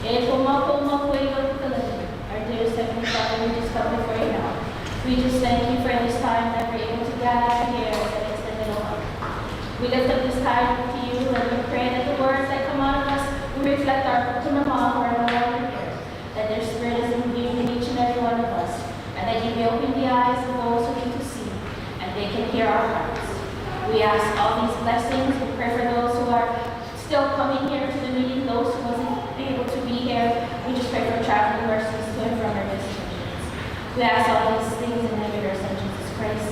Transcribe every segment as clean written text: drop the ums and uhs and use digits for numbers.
Our dearest Heavenly Father, we just come before you now. We just thank you for this time that we're able to gather here and extend it all. We lift up this time to you and we pray that the words that come out of us will reflect our Poamoho who are no longer here, that their spirit is imbued in each and every one of us, and that you may open the eyes of those who need to see, and they can hear our hearts. We ask all these blessings. We pray for those who are still coming here to the meeting, those who wasn't able to be here. We just pray for traveling mercies to and from our destinations. We ask all these things in the name of your Son, Jesus Christ.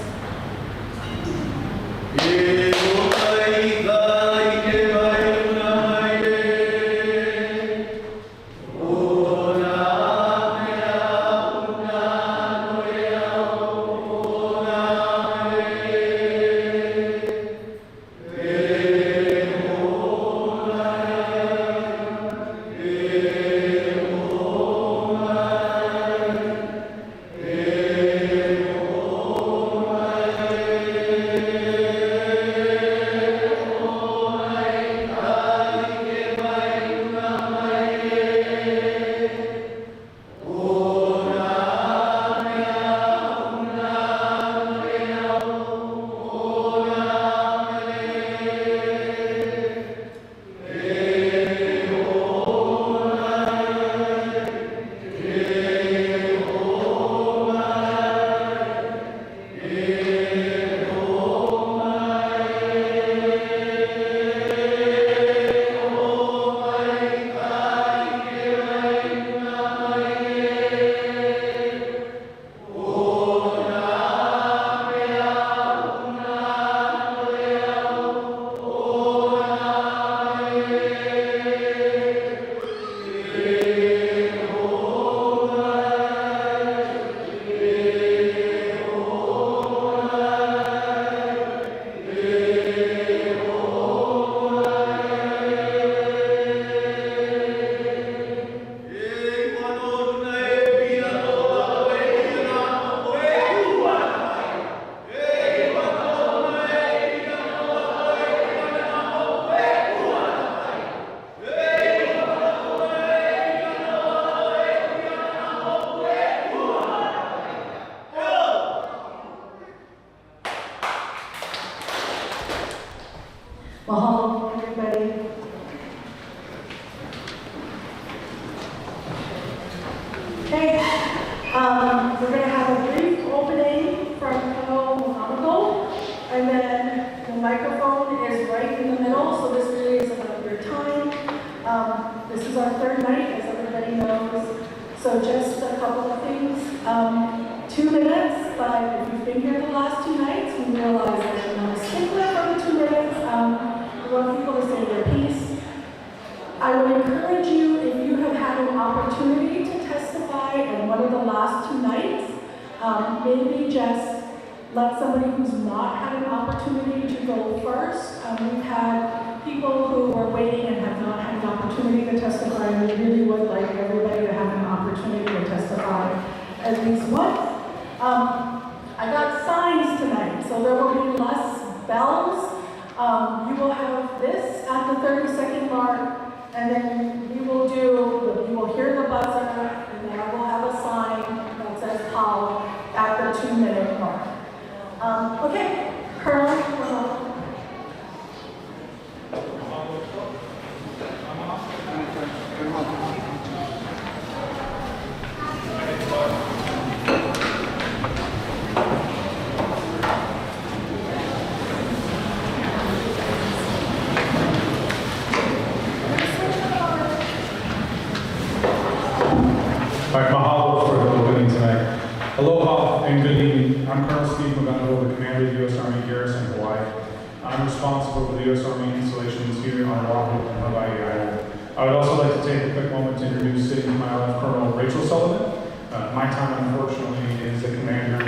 Mahalo, everybody. Okay, we're going to have a brief opening from Poamoho, and then the microphone is right in the middle, so this really is about your time. This is our third night, as everybody knows, so just a couple of things. 2 minutes, but if you've been here the last 2 nights, we realize that you're not a stickler for the 2 minutes. We want people to say their piece. I would encourage you, if you have had an opportunity to testify in one of the last 2 nights, maybe just let somebody who's not had an opportunity to go first. We've had people who were waiting and have not had an opportunity to testify, and we really would like everybody to have an opportunity to testify at least once. I got signs tonight, so there will be less bells. You will have this at the 30-second mark, and then you will hear the buzzer, and then I will have a sign that says "Pow" at the 2-minute mark. Okay, Colonel. All right, mahalo for the opening tonight. Aloha and good evening. I'm Colonel Steve Magano, the commander of the U.S. Army Garrison, Hawaii. I'm responsible for the U.S. Army installations here on Oahu and Hawaii Island. I would also like to take a quick moment to introduce sitting to my left Colonel Rachel Sullivan. My time, unfortunately, is the commander.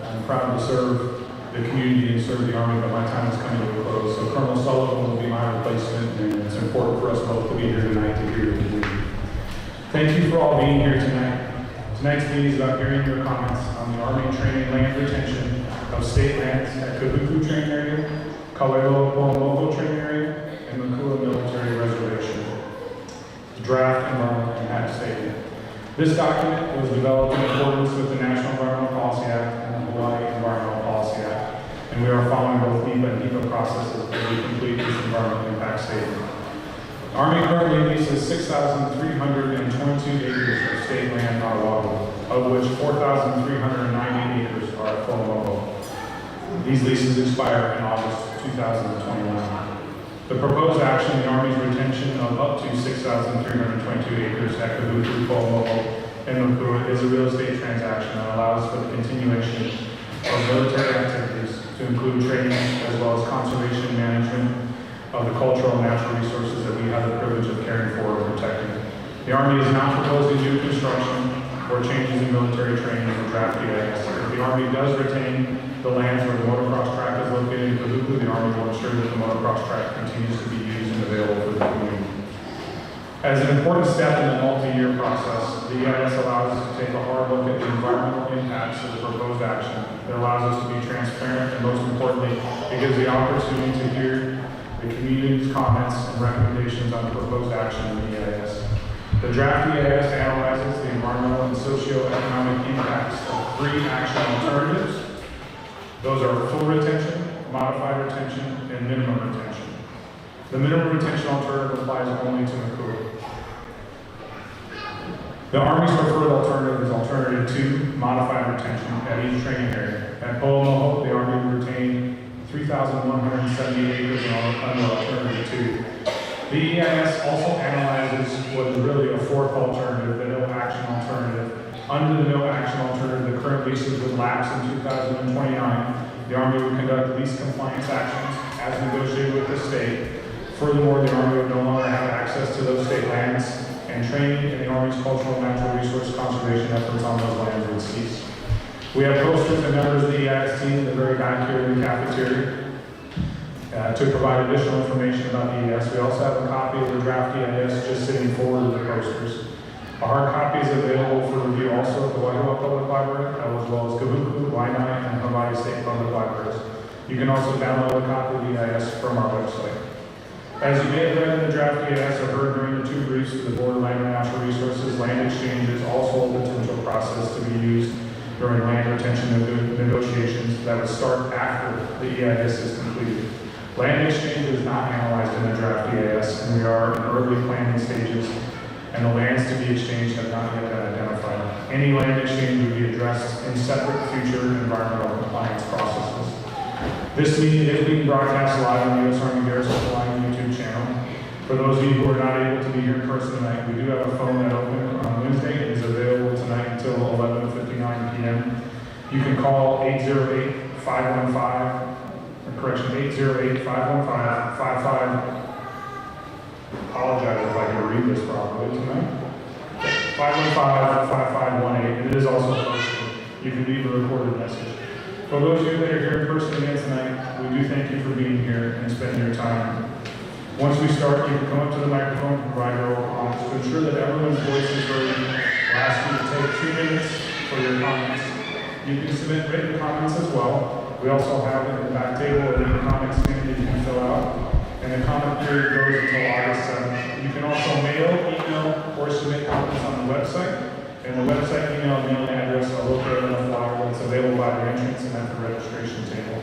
I'm proud to serve the community and serve the Army, but my time is coming to a close. So Colonel Sullivan will be my replacement, and it's important for us both to be here tonight to hear the community. Thank you for all being here tonight. Tonight's meeting is about hearing your comments on the Army training land retention of state lands at Kahuku training area, Poamoho training area, and Mākua military reservation. draft environmental impact statement. This document was developed in accordance with the National Environmental Policy Act and the Hawaii Environmental Policy Act, and we are following both NEPA and HEPA processes as we complete this environmental impact statement. The Army currently leases 6,322 acres of state land on Oahu, of which 4,390 acres are at Poamoho. These leases expire in August 2021. The proposed action, the Army's retention of up to 6,322 acres at Kahuku, Poamoho, and Mākua is a real estate transaction that allows for the continuation of military activities to include training as well as conservation management of the cultural and natural resources that we have the privilege of caring for and protecting. The Army is not proposing new construction or changes in military training or draft EIS. If the Army does retain the lands where the motocross track is located in Kahuku, the Army will ensure that the motocross track continues to be used and available for the community. As an important step in the multi-year process, the EIS allows us to take a hard look at the environmental impacts of the proposed action. It allows us to be transparent, and most importantly, it gives the opportunity to hear the community's comments and recommendations on the proposed action in the EIS. The draft EIS analyzes the environmental and socio-economic impacts of 3 action alternatives. Those are full retention, modified retention, and minimum retention. The minimum retention alternative applies only to Mākua. The Army's preferred alternative is alternative 2, modified retention at each training area. At Poamoho, the Army will retain 3,170 acres under alternative 2. The EIS also analyzes what is really a 4th alternative, the no action alternative. Under the no action alternative, the current leases would lapse in 2029. The Army would conduct lease compliance actions as negotiated with the state. Furthermore, the Army would no longer have access to those state lands, and training in the Army's cultural and natural resource conservation efforts on those lands would cease. We have posters and members of the EIS team in the very back here in the cafeteria to provide additional information about the EIS. We also have a copy of the draft EIS just sitting forward of the posters. A hard copy is available for review also at the Leilehua Public Library, as well as Kahuku, Waianae, and Hawaii State Public Libraries. You can also download a copy of the EIS from our website. As you may have read in the draft EIS or heard during the 2 briefs to the Board of Land and Natural Resources, land exchange is also a potential process to be used during land retention negotiations that would start after the EIS is completed. Land exchange is not analyzed in the draft EIS, and we are in early planning stages, and the lands to be exchanged have not yet been identified. Any land exchange would be addressed in separate future environmental compliance processes. This meeting is being broadcast live on the U.S. Army Garrison Hawaiian YouTube channel. For those of you who are not able to be here in person tonight, we do have a phone that opened on Wednesday. It is available tonight until 11:59 p.m. You can call 808-515, 808-515-55. Apologize if I can read this properly tonight. 515-5518, and it is also posted. You can leave a recorded message. For those of you that are here in person again tonight, we do thank you for being here and spending your time. Once we start, you can come up to the microphone and provide your oral comments. To ensure that everyone's voice is heard, we'll ask you to take 2 minutes for your comments. You can submit written comments as well. We also have at the back table a written comment stand that you can fill out. And the comment period goes until August 7th. You can also mail, email, or submit comments on the website. And the website, email, and mailing address are located on the flyer that's available by the entrance and at the registration table.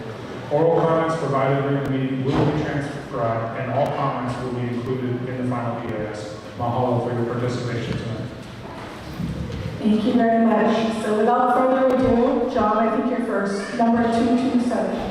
Oral comments provided during the meeting will be transcribed, and all comments will be included in the final EIS. Mahalo for your participation tonight. Thank you very much. So without further ado, John, I think you're first. Number 227.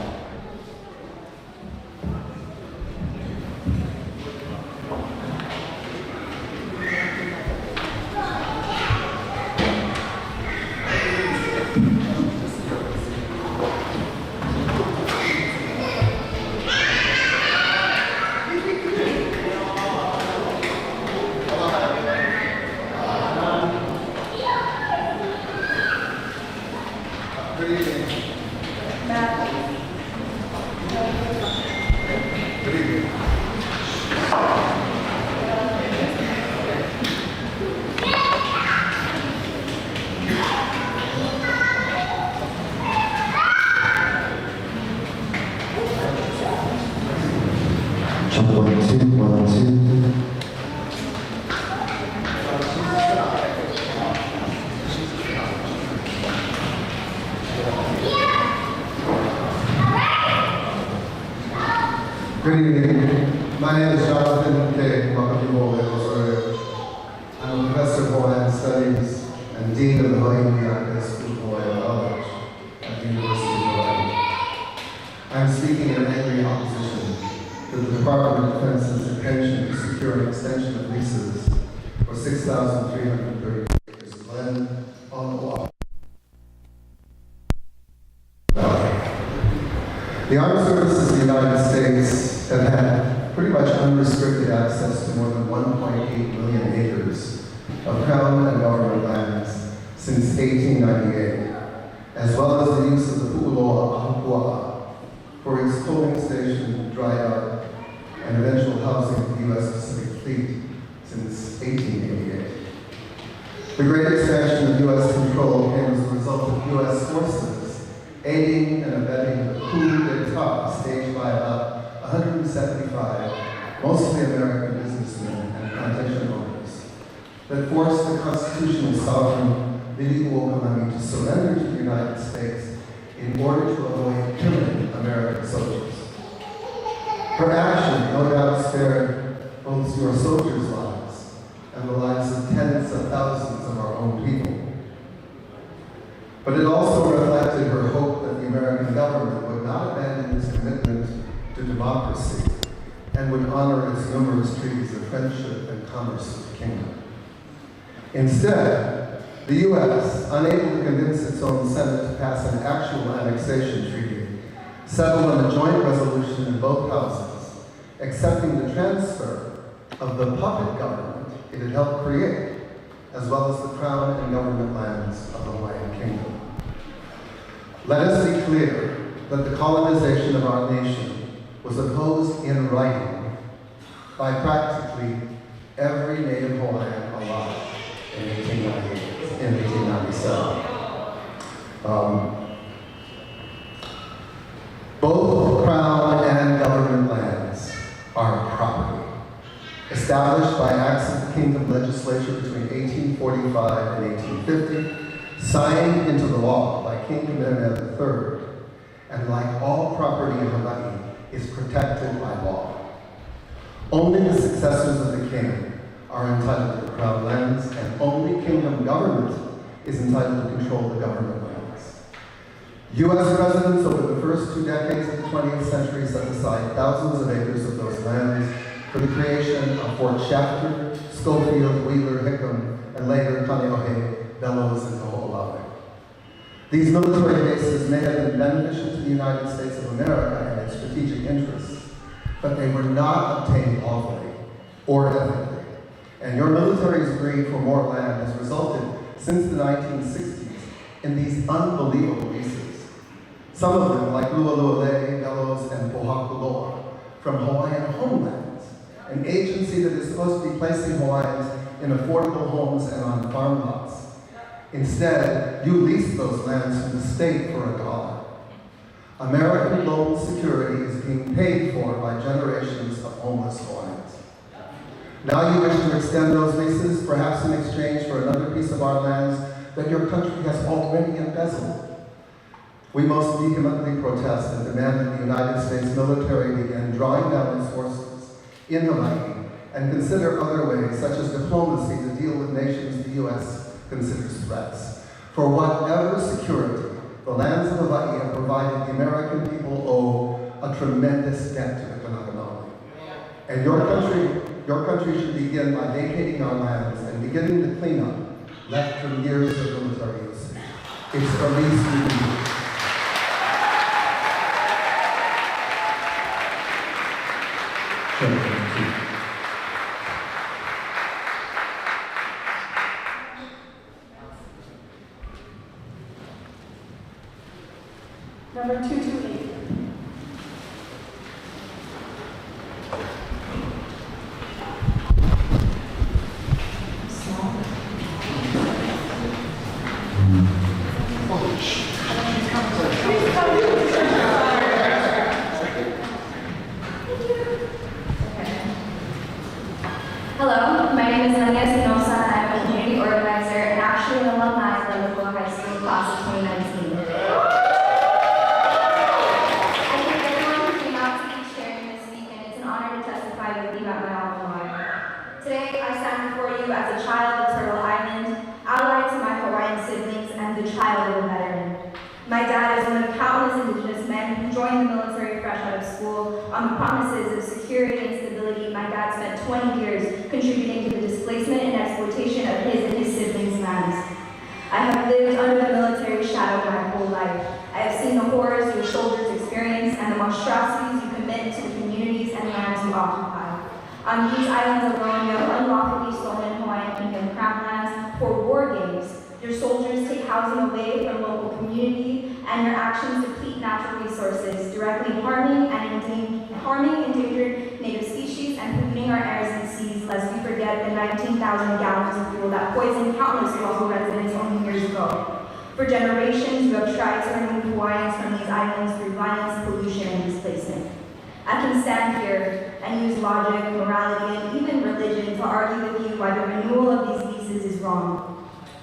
Good evening. My name is Jonathan K. Mokupuni. I'm a professor of Hawaiian Studies and Dean of the Leilehua School of Hawaiian College at the University of Hawaii. I'm speaking in angry opposition to the Department of Defense's intention to secure an extension of leases for 6,330 acres of land on Oahu. The armed services of the United States have had pretty much unrestricted access to more than 1.8 million acres of Crown and government lands since 1898, as well as the use of the Pu'uloa for its coaling station, dry dock, and eventual housing of the U.S. Pacific Fleet since 1888. The great expansion of U.S. control came as a result of U.S. forces aiding and abetting the coup d'etat staged by about 175, mostly American businessmen and plantation owners, that forced the constitutional sovereign Leilehua to surrender to the United States in order to avoid killing American soldiers. Her action no doubt spared both your soldiers' lives and the lives of tens of thousands of our own people. But it also reflected her hope that the American government would not abandon its commitment to democracy and would honor its numerous treaties of friendship and commerce with the kingdom. Instead, the U.S., unable to convince its own Senate to pass an actual annexation treaty, settled on a joint resolution in both houses, accepting the transfer of the puppet government it had helped create, as well as the crown and government lands of the Hawaiian Kingdom. Let us be clear that the colonization of our nation was opposed in writing by practically every native Hawaiian alive in 1897. Both crown and government lands are property, established by acts of the Kingdom legislature between 1845 and 1850, signed into the law by King Kamehameha III, and like all property in Hawaii, is protected by law. Only the successors of the king are entitled to the crown lands, and only kingdom government is entitled to control the government lands. U.S. residents over the first 2 decades of the 20th century set aside thousands of acres of those lands for the creation of Fort Shafter, Schofield, Wheeler, Hickam, and later Kaneohe, Bellows, and Ho'olawe. These military bases may have been beneficial to the United States of America and its strategic interests, but they were not obtained lawfully or ethically. And your military's greed for more land has resulted, since the 1960s, in these unbelievable leases. Some of them, like Lualualei, Bellows, and Pohakuloa, from Hawaiian homelands, an agency that is supposed to be placing Hawaiians in affordable homes and on farm lots. Instead, you lease those lands from the state for $1. American loan security is being paid for by generations of homeless Hawaiians. Now you wish to extend those leases, perhaps in exchange for another piece of our lands that your country has already embezzled. We most vehemently protest and demand that the United States military begin drawing down its forces in Hawaii and consider other ways, such as diplomacy, to deal with nations the U.S. considers threats. For whatever security the lands of Hawaii have provided, the American people owe a tremendous debt to the Kanaka. And your country should begin by vacating our lands and beginning the cleanup left from years of military use. It's the least we can do. Number 228. Hello, my name is Nadia Espinosa, and I'm a community organizer and actually an alumni of the Leilehua High School class of 2019. I think everyone who came out to each hearing this weekend security and stability, my dad spent 20 years contributing to the displacement and exploitation of his and his siblings' lands. I have lived under the military shadow my whole life. I have seen the horrors your soldiers experience and the monstrosities you commit to the communities and lands you occupy. On these islands alone, you have unlawfully stolen Hawaiian Kingdom crown lands for war games. Your soldiers take housing away from local community, and your actions deplete natural resources, directly harming endangered native species and polluting our airs and seas, lest we forget the 19,000 gallons of fuel that poisoned countless local residents only years ago. For generations, you have tried to remove Hawaiians from these islands through violence, pollution, and displacement. I can stand here and use logic, morality, and even religion to argue with you why the renewal of these leases is wrong.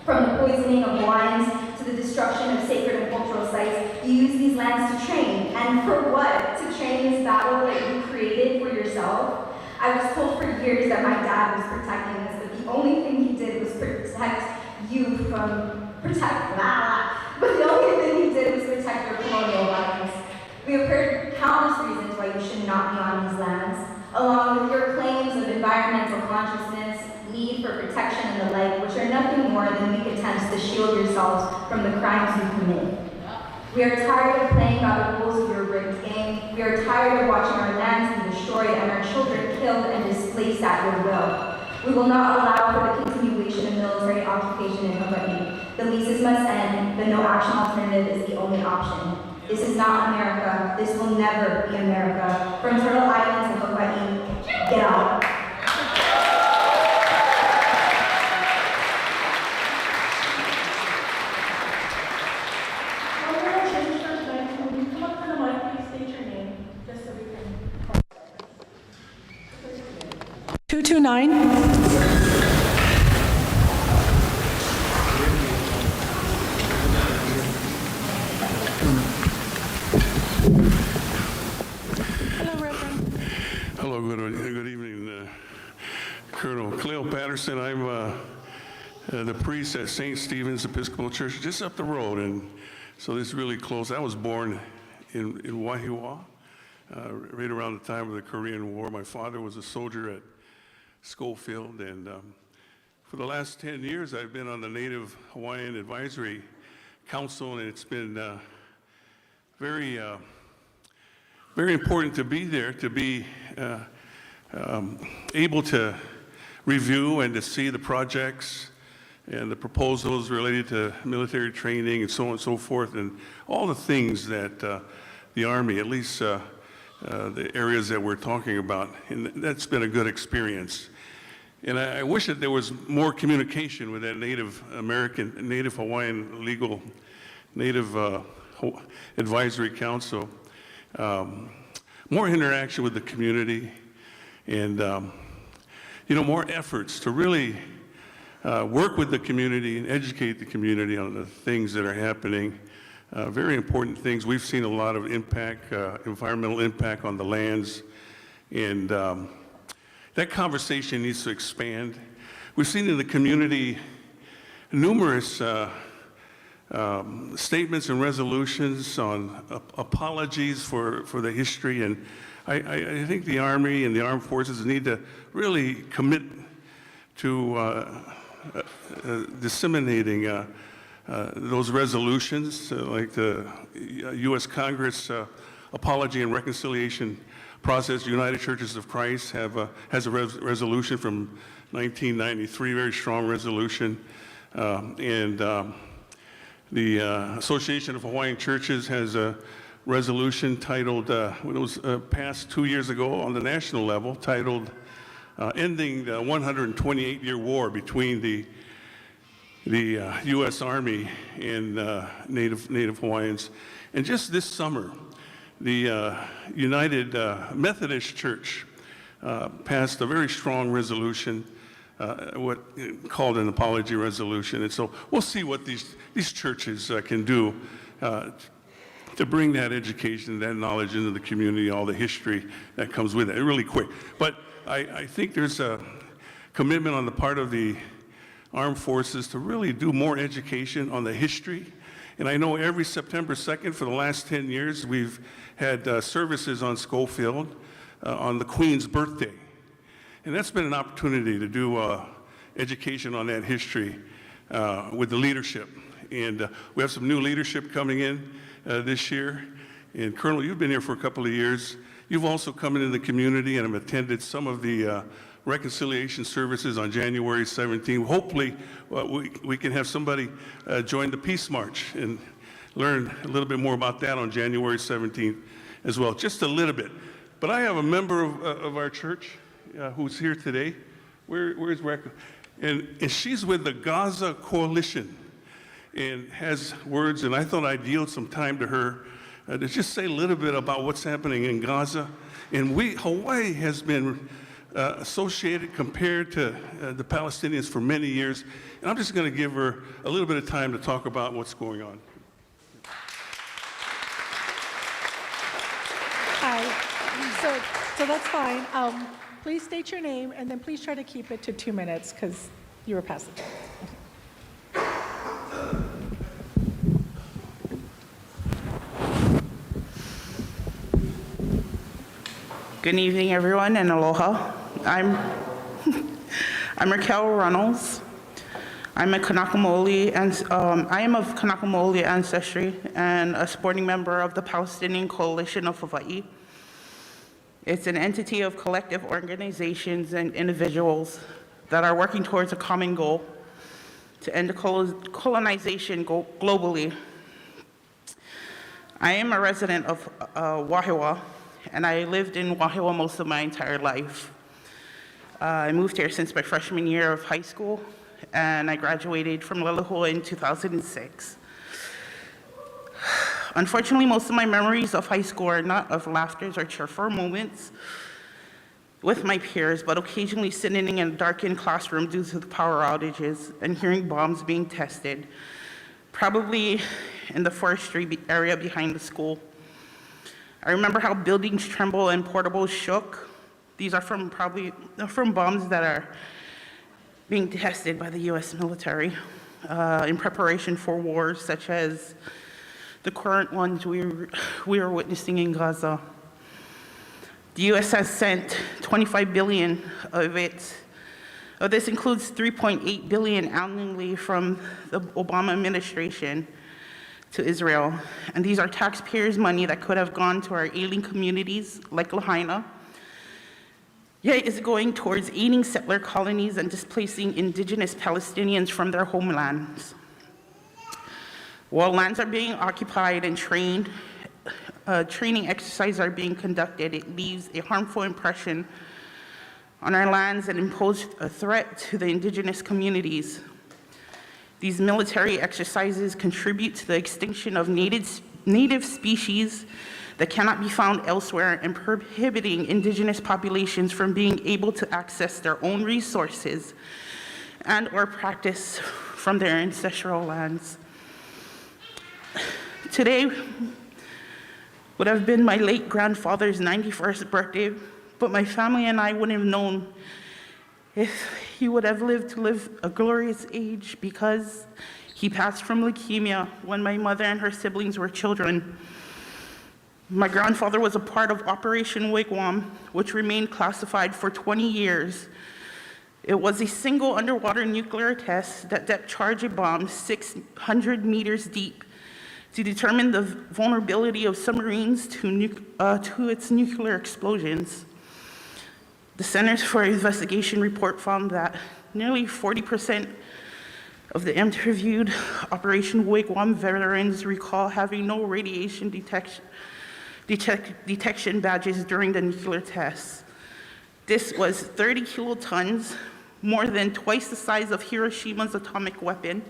From the poisoning of Hawaiians to the destruction of sacred and cultural sites, you use these lands to train. And for what? To train this battle that you created for yourself? I was told for years that my dad was protecting us, but the only thing he did was protect you from, but the only thing he did was protect your colonial violence. We have heard countless reasons why you should not be on these lands, along with your claims of environmental consciousness, need for protection and the like, which are nothing more than weak attempts to shield yourselves from the crimes you commit. We are tired of playing by the rules of your rigged game. We are tired of watching our lands be destroyed and our children killed and displaced at your will. We will not allow for the continuation of military occupation in Hawaii. The leases must end, but no action alternative is the only option. This is not America. This will never be America. From Turtle Island to Hawaii, get out. We're going to change for tonight. When you come up to the mic, please state your name, just so we can. 229. Hello, good evening, Colonel Cleo Patterson. I'm the priest at St. Stephen's Episcopal Church, just up the road, and so this is really close. I was born in Leilehua, right around the time of the Korean War. My father was a soldier at Schofield, and for the last 10 years, I've been on the Native Hawaiian Advisory Council, and it's been very important to be there, to be able to review and to see the projects and the proposals related to military training and so on and so forth, and all the things that the Army, at least the areas that we're talking about, and that's been a good experience. And I wish that there was more communication with that Native Hawaiian Legal Native Advisory Council. More interaction with the community, and more efforts to really work with the community and educate the community on the things that are happening. Very important things. We've seen a lot of impact, environmental impact on the lands, and that conversation needs to expand. We've seen in the community numerous statements and resolutions on apologies for the history, and I think the Army and the Armed Forces need to really commit to disseminating those resolutions, like the U.S. Congress Apology and Reconciliation Process. United Churches of Christ has a resolution from 1993, very strong resolution, and the Association of Hawaiian Churches has a resolution titled, it was passed 2 years ago on the national level, titled Ending the 128-Year War Between the U.S. Army and Native Hawaiians. And just this summer, the United Methodist Church passed a very strong resolution, what called an apology resolution. And so we'll see what these churches can do to bring that education, that knowledge into the community, all the history that comes with it, really quick. But I think there's a commitment on the part of the armed forces to really do more education on the history. And I know every September 2nd for the last 10 years, we've had services on Schofield on the Queen's birthday. And that's been an opportunity to do education on that history with the leadership. And we have some new leadership coming in this year. And Colonel, you've been here for a couple of years. You've also come into the community and have attended some of the reconciliation services on January 17th. Hopefully, we can have somebody join the Peace March and learn a little bit more about that on January 17th as well, just a little bit. But I have a member of our church who's here today. Where's Rebecca? And she's with the Gaza Coalition and has words, and I thought I'd yield some time to her to just say a little bit about what's happening in Gaza. And Hawaii has been associated, compared to the Palestinians for many years. And I'm just going to give her a little bit of time to talk about what's going on. Hi. So that's fine. Please state your name, and then please try to keep it to 2 minutes, because you were past the time. Good evening, everyone, and aloha. I'm Raquel Reynolds. I'm a Kanaka Maoli, and I am of Kanaka Maoli ancestry and a supporting member of the Palestinian Coalition of Hawaii. It's an entity of collective organizations and individuals that are working towards a common goal to end colonization globally. I am a resident of Wahiawa, and I lived in Wahiawa most of my entire life. I moved here since my freshman year of high school, and I graduated from Leilehua in 2006. Unfortunately, most of my memories of high school are not of laughter or cheerful moments with my peers, but occasionally sitting in a darkened classroom due to the power outages and hearing bombs being tested, probably in the forestry area behind the school. I remember how buildings tremble and portables shook. These are from bombs that are being tested by the US military in preparation for wars such as the current ones we are witnessing in Gaza. The US has sent $25 billion of it. This includes $3.8 billion annually from the Obama administration to Israel. And these are taxpayers' money that could have gone to our ailing communities like Lahaina, yet is going towards aiding settler colonies and displacing indigenous Palestinians from their homelands. While lands are being occupied and training exercises are being conducted, it leaves a harmful impression on our lands and imposes a threat to the indigenous communities. These military exercises contribute to the extinction of native species that cannot be found elsewhere and prohibiting indigenous populations from being able to access their own resources and or practice from their ancestral lands. Today would have been my late grandfather's 91st birthday, but my family and I wouldn't have known if he would have lived to live a glorious age, because he passed from leukemia when my mother and her siblings were children. My grandfather was a part of Operation Wigwam, which remained classified for 20 years. It was a single underwater nuclear test that depth charged a bomb 600 meters deep to determine the vulnerability of submarines to its nuclear explosions. The Centers for Investigation report found that nearly 40% of the interviewed Operation Wigwam veterans recall having no radiation detection badges during the nuclear tests. This was 30 kilotons, more than twice the size of Hiroshima's atomic weapon.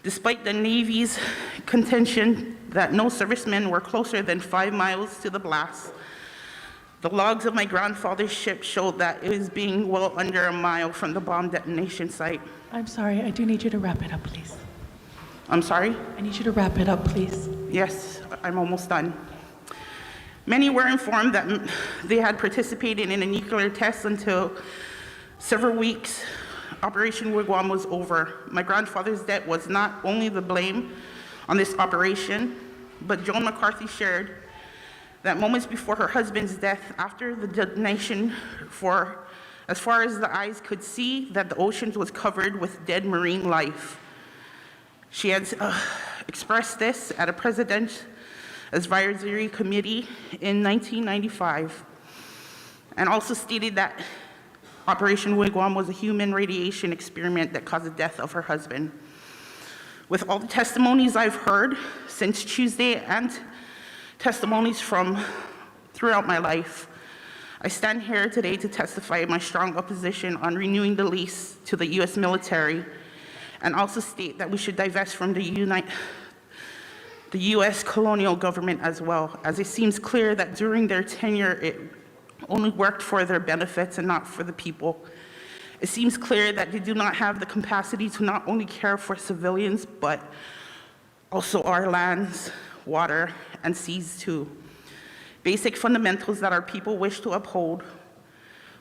Despite the Navy's contention that no servicemen were closer than 5 miles to the blast, the logs of my grandfather's ship showed that it was being well under a mile from the bomb detonation site. I'm sorry, I do need you to wrap it up, please. I'm sorry? I need you to wrap it up, please. Yes, I'm almost done. Many were informed that they had participated in a nuclear test until several weeks Operation Wigwam was over. My grandfather's death was not only the blame on this operation, but Joan McCarthy shared that moments before her husband's death, after the detonation, for as far as the eyes could see, that the ocean was covered with dead marine life. She had expressed this at a President's Advisory Committee in 1995, and also stated that Operation Wigwam was a human radiation experiment that caused the death of her husband. With all the testimonies I've heard since Tuesday and testimonies from throughout my life, I stand here today to testify my strong opposition on renewing the lease to the U.S. military, and also state that we should divest from the U.S. colonial government as well, as it seems clear that during their tenure it only worked for their benefits and not for the people. It seems clear that they do not have the capacity to not only care for civilians, but also our lands, water, and seas too. Basic fundamentals that our people wish to uphold.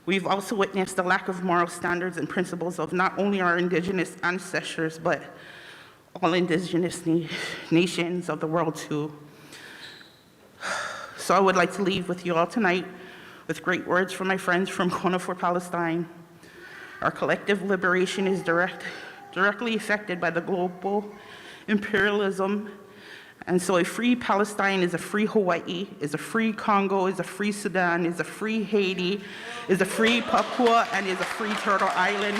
We've also witnessed the lack of moral standards and principles of not only our indigenous ancestors, but all indigenous nations of the world too. So I would like to leave with you all tonight with great words from my friends from Kona for Palestine. Our collective liberation is directly affected by the global imperialism. And so a free Palestine is a free Hawaii, is a free Congo, is a free Sudan, is a free Haiti, is a free Papua, and is a free Turtle Island,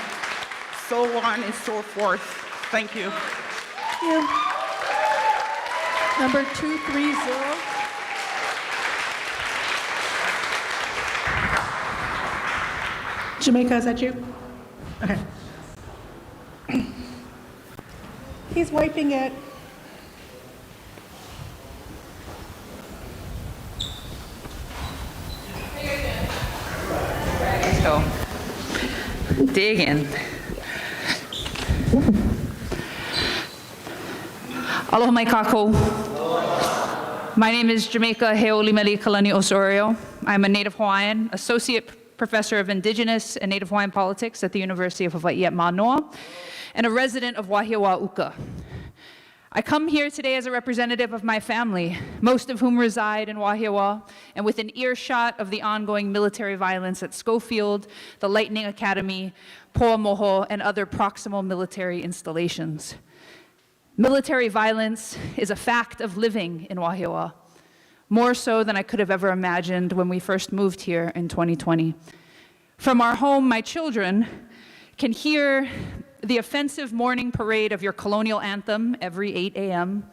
so on and so forth. Thank you. Thank you. Number 230. Jamaica, is that you? Okay. He's wiping it. Let's go. Dig in. Aloha mai kākou. My name is Jamaica Heolimeli Kalani Osorio. I'm a native Hawaiian, associate professor of Indigenous and Native Hawaiian politics at the University of Hawaii at Manoa, and a resident of Wahiawa Uka. I come here today as a representative of my family, most of whom reside in Wahiawa and within earshot of the ongoing military violence at Schofield, the Lightning Academy, Poamoho, and other proximal military installations. Military violence is a fact of living in Wahiawa, more so than I could have ever imagined when we first moved here in 2020. From our home, my children can hear the offensive morning parade of your colonial anthem every 8 a.m.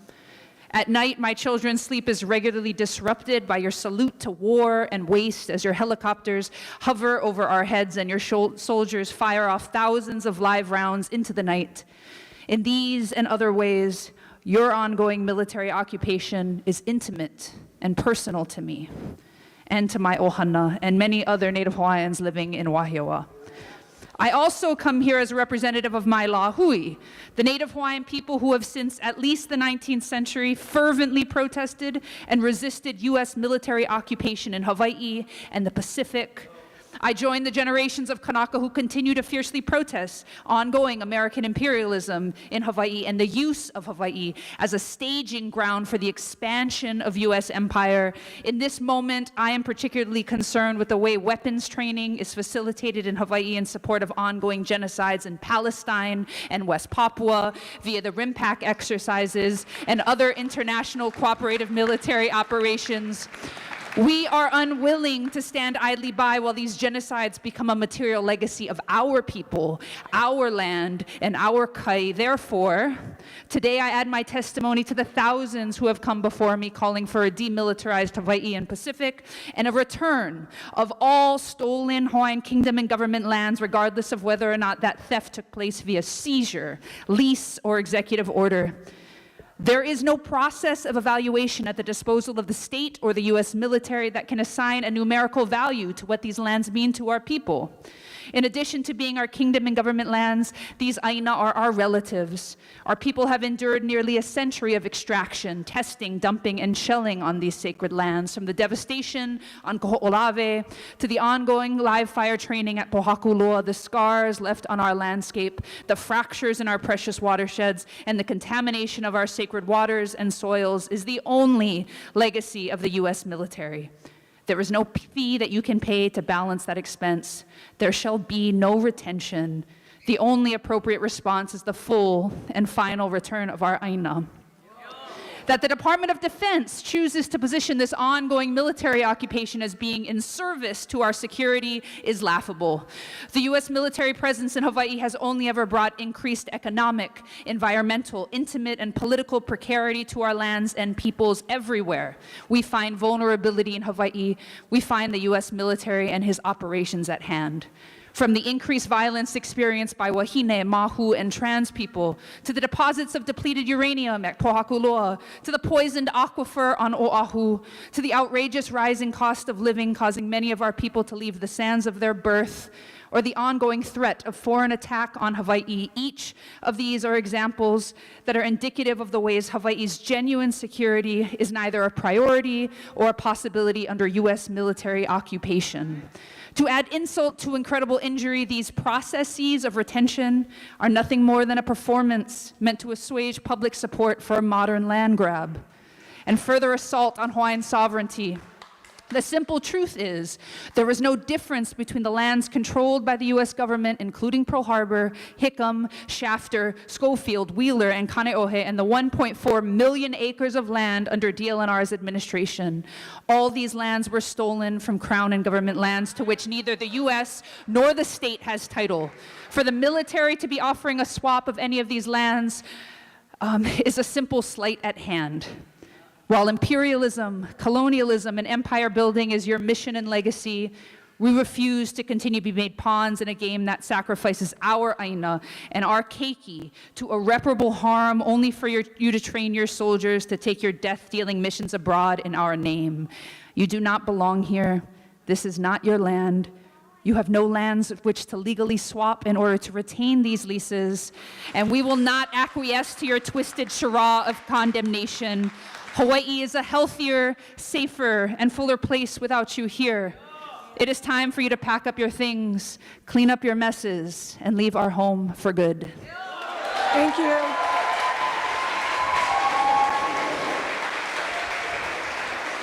At night, my children's sleep is regularly disrupted by your salute to war and waste as your helicopters hover over our heads and your soldiers fire off thousands of live rounds into the night. In these and other ways, your ongoing military occupation is intimate and personal to me and to my ohana and many other Native Hawaiians living in Wahiawa. I also come here as a representative of my Lahui, the Native Hawaiian people who have since at least the 19th century fervently protested and resisted U.S. military occupation in Hawaii and the Pacific. I join the generations of Kanaka who continue to fiercely protest ongoing American imperialism in Hawaii and the use of Hawaii as a staging ground for the expansion of U.S. empire. In this moment, I am particularly concerned with the way weapons training is facilitated in Hawaii in support of ongoing genocides in Palestine and West Papua via the RIMPAC exercises and other international cooperative military operations. We are unwilling to stand idly by while these genocides become a material legacy of our people, our land, and our kai. Therefore, today I add my testimony to the thousands who have come before me calling for a demilitarized Hawaii and Pacific and a return of all stolen Hawaiian Kingdom and government lands, regardless of whether or not that theft took place via seizure, lease, or executive order. There is no process of evaluation at the disposal of the state or the U.S. military that can assign a numerical value to what these lands mean to our people. In addition to being our kingdom and government lands, these aina are our relatives. Our people have endured nearly a century of extraction, testing, dumping, and shelling on these sacred lands, from the devastation on Koho'olave to the ongoing live fire training at Pohakuloa, the scars left on our landscape, the fractures in our precious watersheds, and the contamination of our sacred waters and soils is the only legacy of the U.S. military. There is no fee that you can pay to balance that expense. There shall be no retention. The only appropriate response is the full and final return of our aina. That the Department of Defense chooses to position this ongoing military occupation as being in service to our security is laughable. The U.S. military presence in Hawaii has only ever brought increased economic, environmental, intimate, and political precarity to our lands and peoples everywhere. We find vulnerability in Hawaii. We find the U.S. military and his operations at hand. From the increased violence experienced by wahine, mahu, and trans people, to the deposits of depleted uranium at Pohakuloa, to the poisoned aquifer on Oahu, to the outrageous rising cost of living causing many of our people to leave the sands of their birth, or the ongoing threat of foreign attack on Hawaii, each of these are examples that are indicative of the ways Hawaii's genuine security is neither a priority or a possibility under U.S. military occupation. To add insult to incredible injury, these processes of retention are nothing more than a performance meant to assuage public support for a modern land grab and further assault on Hawaiian sovereignty. The simple truth is, there is no difference between the lands controlled by the U.S. government, including Pearl Harbor, Hickam, Shafter, Schofield, Wheeler, and Kaneohe, and the 1.4 million acres of land under DLNR's administration. All these lands were stolen from Crown and government lands to which neither the U.S. nor the state has title. For the military to be offering a swap of any of these lands is a simple sleight at hand. While imperialism, colonialism, and empire building is your mission and legacy, we refuse to continue to be made pawns in a game that sacrifices our aina and our keiki to irreparable harm only for you to train your soldiers to take your death-dealing missions abroad in our name. You do not belong here. This is not your land. You have no lands with which to legally swap in order to retain these leases, and we will not acquiesce to your twisted charade of condemnation. Hawaii is a healthier, safer, and fuller place without you here. It is time for you to pack up your things, clean up your messes, and leave our home for good. Thank you.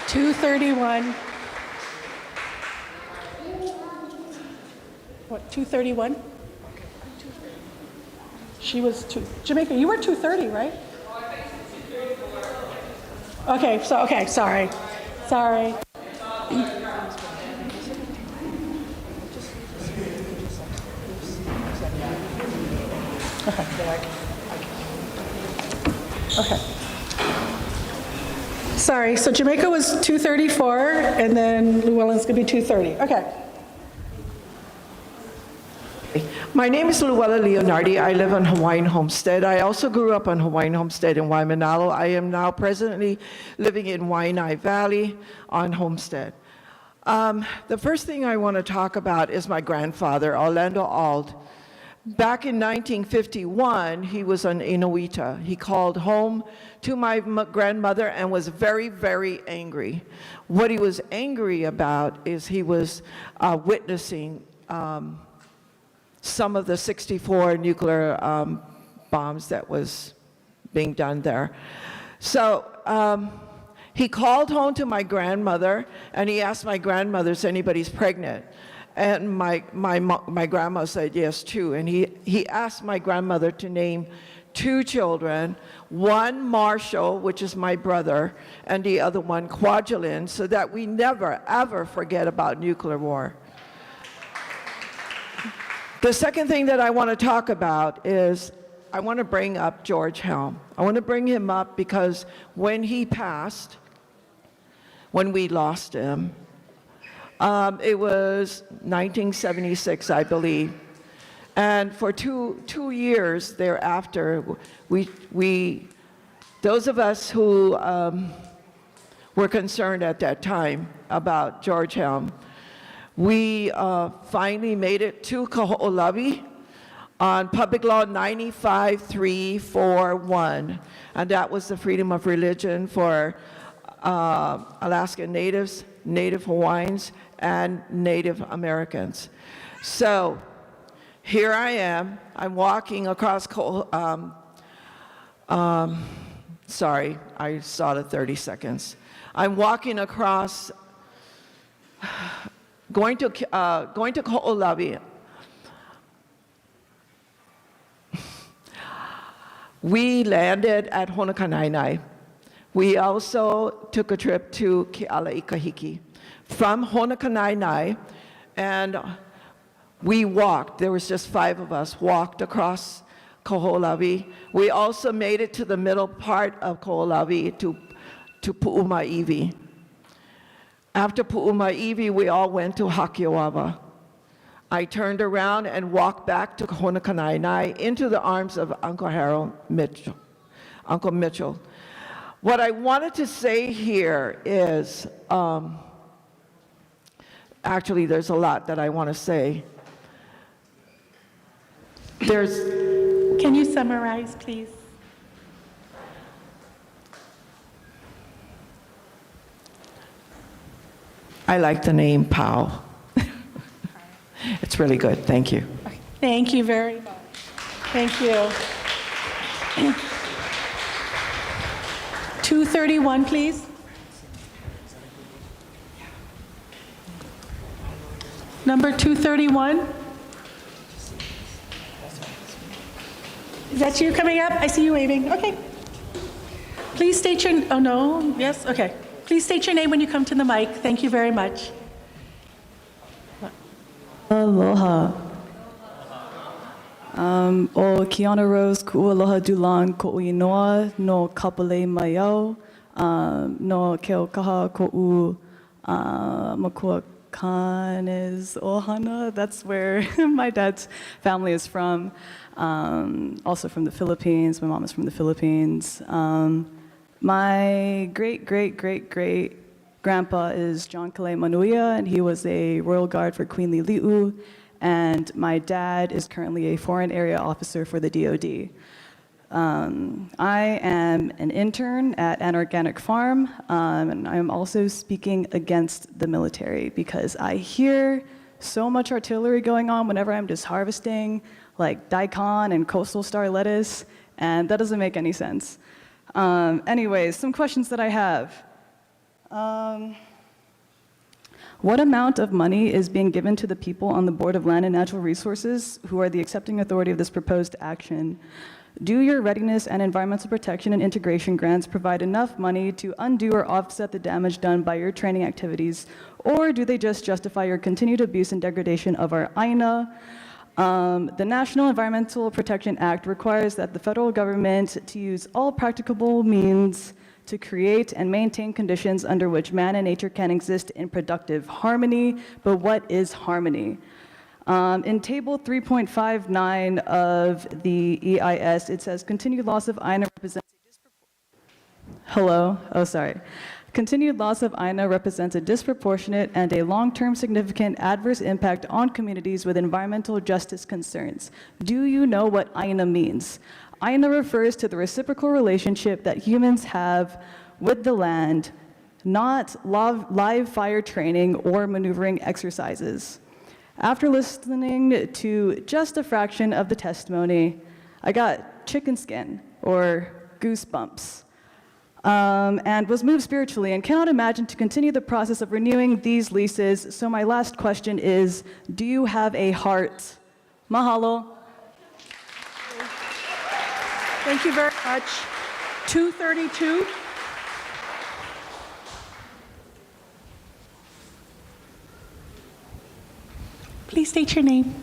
$231. What, 231? She was Jamaica, you were 230, right? Okay, sorry. Okay. Sorry, so Jamaica was 234, and then Llewellyn's gonna be 230. Okay. My name is Luella Leonardi. I live on Hawaiian Homestead. I also grew up on Hawaiian Homestead in Waimanalo. I am now presently living in Waianae Valley on Homestead. The first thing I want to talk about is my grandfather, Orlando Auld. Back in 1951, he was on Inuita. He called home to my grandmother and was very, very angry. What he was angry about is he was witnessing some of the 64 nuclear bombs that was being done there. So he called home to my grandmother and he asked my grandmother if anybody's pregnant. And my grandma said yes, too. And he asked my grandmother to name 2 children, one Marshall, which is my brother, and the other one Kwajalein, so that we never, ever forget about nuclear war. The second thing that I want to talk about is I want to bring up George Helm. I want to bring him up because when he passed, when we lost him, it was 1976, I believe. And for two years thereafter, those of us who were concerned at that time about George Helm, We finally made it to Kaho'olawi on Public Law 95341, and that was the freedom of religion for Alaskan Natives, Native Hawaiians, and Native Americans. So here I am. I'm walking across. Sorry, I saw the 30 seconds. I'm walking across, going to Kaho'olawi. We landed at Honokanainai. We also took a trip to Kealaikahiki. From Honokanainai, and we walked, there was just 5 of us, walked across Kaho'olawi. We also made it to the middle part of Kaho'olawi to Pu'umaiwi. After Pu'umaiwi, we all went to Hakiawava. I turned around and walked back to Honokanainai into the arms of Uncle Mitchell. What I wanted to say here is, actually there's a lot that I want to say. Can you summarize, please? I like the name POW. It's really good. Thank you. Thank you very much. Thank you. 231, please. Number 231. Is that you coming up? I see you waving. Okay. Please state your, oh no, yes, okay. Please state your name when you come to the mic. Thank you very much. Aloha. O Kiana Rose ku'aloha dulan ko'uinoa no kapale maiau no keokaha ko'u Mākua is ohana. That's where my dad's family is from. Also from the Philippines. My mom is from the Philippines. My great-great-great-great-grandpa is John Kalei Manuia, and he was a royal guard for Queen Leilehua. And my dad is currently a foreign area officer for the DoD. I am an intern at an organic farm, and I am also speaking against the military because I hear so much artillery going on whenever I'm just harvesting, like daikon and coastal star lettuce, and that doesn't make any sense. Anyways, some questions that I have. What amount of money is being given to the people on the Board of Land and Natural Resources, who are the accepting authority of this proposed action? Do your readiness and environmental protection and integration grants provide enough money to undo or offset the damage done by your training activities, or do they just justify your continued abuse and degradation of our aina? The National Environmental Protection Act requires that the federal government to use all practicable means to create and maintain conditions under which man and nature can exist in productive harmony. But what is harmony? In table 3.59 of the EIS, it says continued loss of aina represents a Continued loss of aina represents a disproportionate and a long-term significant adverse impact on communities with environmental justice concerns. Do you know what aina means? Aina refers to the reciprocal relationship that humans have with the land, not live fire training or maneuvering exercises. After listening to just a fraction of the testimony, I got chicken skin or goosebumps. And was moved spiritually and cannot imagine to continue the process of renewing these leases. So my last question is, do you have a heart? Mahalo. Thank you very much. 232. Please state your name.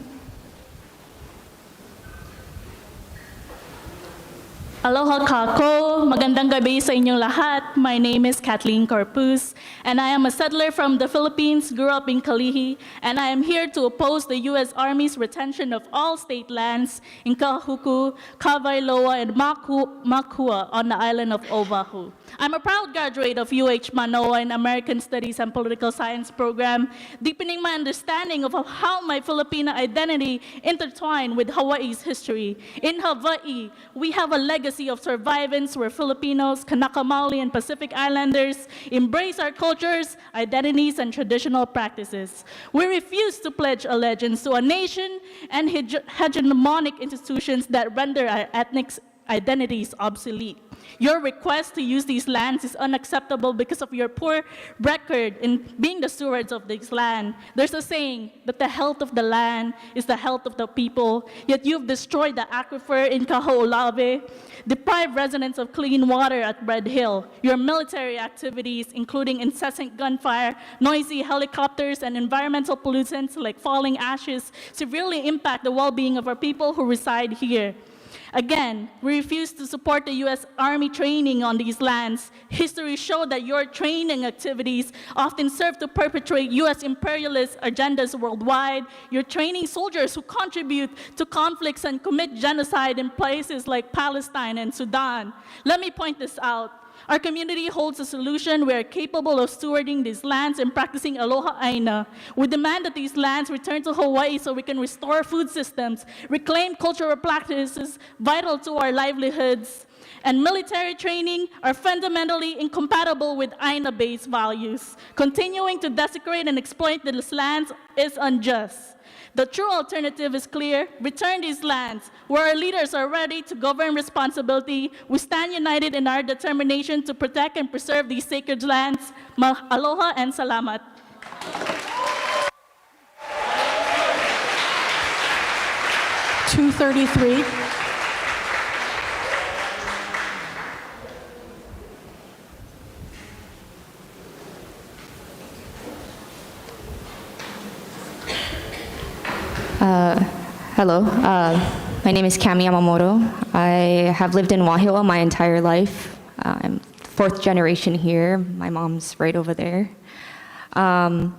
Aloha kako, magandang gabi sa inyong lahat. My name is Kathleen Corpus, and I am a settler from the Philippines, grew up in Kalihi, and I am here to oppose the U.S. Army's retention of all state lands in Kahuku, Kawailoa, and Mākua on the island of Oahu. I'm a proud graduate of UH Manoa in American Studies and Political Science program, deepening my understanding of how my Filipino identity intertwined with Hawaii's history. In Hawaii, we have a legacy of survivance where Filipinos, Kanaka Maoli, and Pacific Islanders embrace our cultures, identities, and traditional practices. We refuse to pledge allegiance to a nation and hegemonic institutions that render our ethnic identities obsolete. Your request to use these lands is unacceptable because of your poor record in being the stewards of this land. There's a saying that the health of the land is the health of the people, yet you've destroyed the aquifer in Kaho'olawe, deprived residents of clean water at Red Hill. Your military activities, including incessant gunfire, noisy helicopters, and environmental pollutants like falling ashes, severely impact the well-being of our people who reside here. Again, we refuse to support the U.S. Army training on these lands. History showed that your training activities often serve to perpetrate U.S. imperialist agendas worldwide. You're training soldiers who contribute to conflicts and commit genocide in places like Palestine and Sudan. Let me point this out. Our community holds a solution. We are capable of stewarding these lands and practicing aloha aina. We demand that these lands return to Hawaii so we can restore food systems, reclaim cultural practices vital to our livelihoods, and military training are fundamentally incompatible with aina-based values. Continuing to desecrate and exploit these lands is unjust. The true alternative is clear. Return these lands. Where our leaders are ready to govern responsibility, we stand united in our determination to protect and preserve these sacred lands. Aloha and salamat. $233. Hello, my name is Cami Yamamoto. I have lived in Wahiawa my entire life. I'm fourth generation here. My mom's right over there. And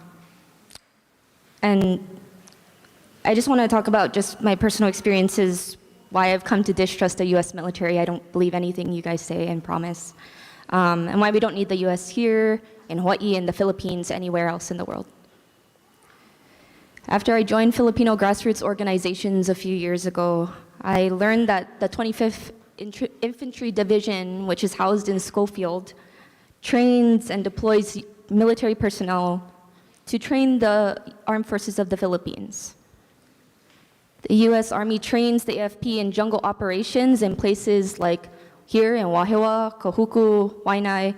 I just want to talk about just my personal experiences, why I've come to distrust the U.S. military. I don't believe anything you guys say and promise. And why we don't need the U.S. here, in Hawaii, in the Philippines, anywhere else in the world. After I joined Filipino grassroots organizations a few years ago, I learned that the 25th Infantry Division, which is housed in Schofield, trains and deploys military personnel to train the armed forces of the Philippines. The U.S. Army trains the AFP in jungle operations in places like here in Wahiawa, Kahuku, Waianae,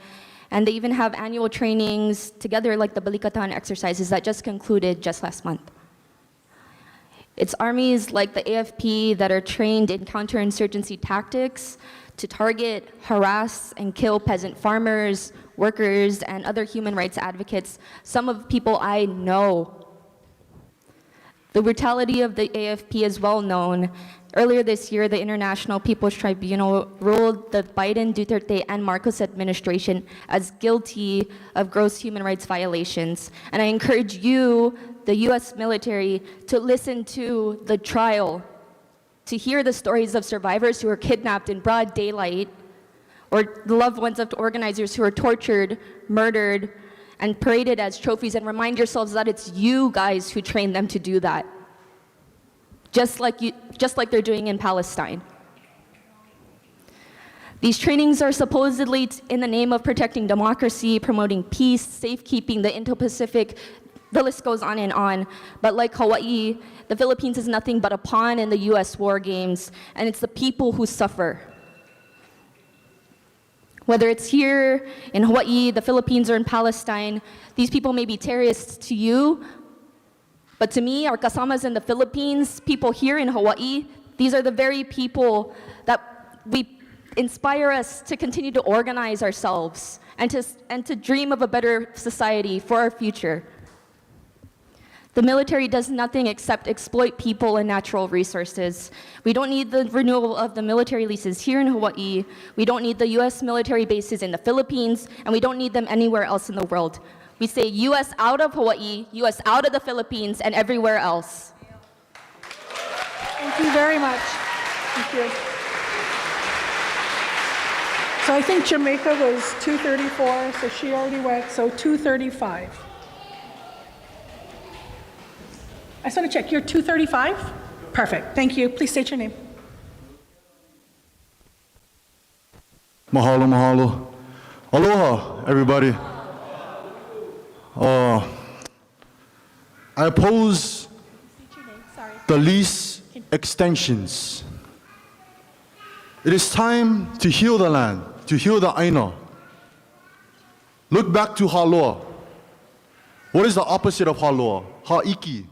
and they even have annual trainings together like the Balikatan exercises that just concluded just last month. It's armies like the AFP that are trained in counterinsurgency tactics to target, harass, and kill peasant farmers, workers, and other human rights advocates, some of people I know. The brutality of the AFP is well known. Earlier this year, the International People's Tribunal ruled the Biden, Duterte, and Marcos administration as guilty of gross human rights violations. And I encourage you, the US military, to listen to the trial, to hear the stories of survivors who were kidnapped in broad daylight, or the loved ones of organizers who were tortured, murdered, and paraded as trophies, and remind yourselves that it's you guys who trained them to do that. Just like they're doing in Palestine. These trainings are supposedly in the name of protecting democracy, promoting peace, safekeeping the Indo-Pacific. The list goes on and on. But like Hawaii, the Philippines is nothing but a pawn in the US war games, and it's the people who suffer. Whether it's here in Hawaii, the Philippines, or in Palestine, these people may be terrorists to you, but to me, our kasamas in the Philippines, people here in Hawaii, these are the very people that we inspire us to continue to organize ourselves and to dream of a better society for our future. The military does nothing except exploit people and natural resources. We don't need the renewal of the military leases here in Hawaii. We don't need the US military bases in the Philippines, and we don't need them anywhere else in the world. We say US out of Hawaii, US out of the Philippines, and everywhere else. Thank you very much. Thank you. So I think Jamaica was 234, so she already went, so 235. I just want to check, you're 235? Perfect, thank you. Please state your name. Mahalo, mahalo. Aloha, everybody. I oppose the lease extensions. It is time to heal the land, to heal the Aina. Look back to Haloa. What is the opposite of Haloa? Ha'iki.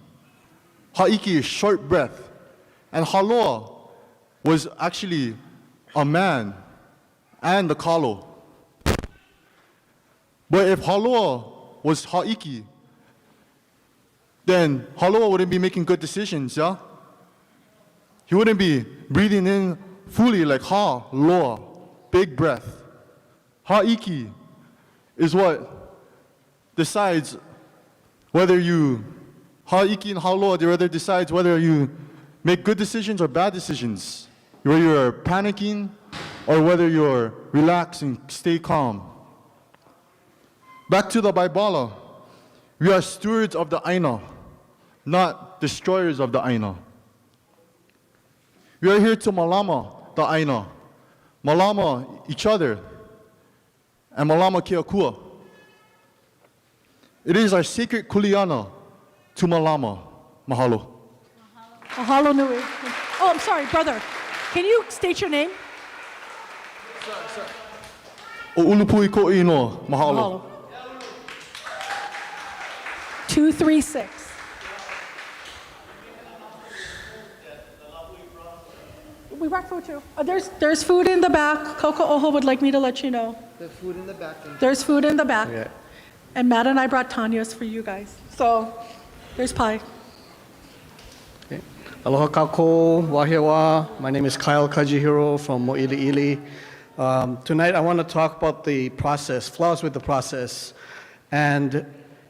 Ha'iki is short breath. And Haloa was actually a man and the kalo. But if Haloa was ha'iki, then Haloa wouldn't be making good decisions, yeah? He wouldn't be breathing in fully like ha-loa, big breath. Ha'iki is what decides whether you, ha'iki and ha'loa, they rather decides whether you make good decisions or bad decisions, whether you're panicking or whether you're relaxed and stay calm. Back to the Baibala, we are stewards of the Aina, not destroyers of the Aina. We are here to malama the Aina, malama each other, and malama Keakua. It is our sacred kuleana to malama. Mahalo. Mahalo nui. Oh, I'm sorry, brother. Can you state your name? O ulupui ko ino. Mahalo. 236. We brought food too. There's food in the back. Coco Oho would like me to let you know. There's food in the back. There's food in the back. Yeah. And Matt and I brought Tanya's for you guys. So there's pie. Okay. Aloha kako, wahewa. My name is Kyle Kajihiro from Mo'ili'ili. Tonight I want to talk about the process, flaws with the process. And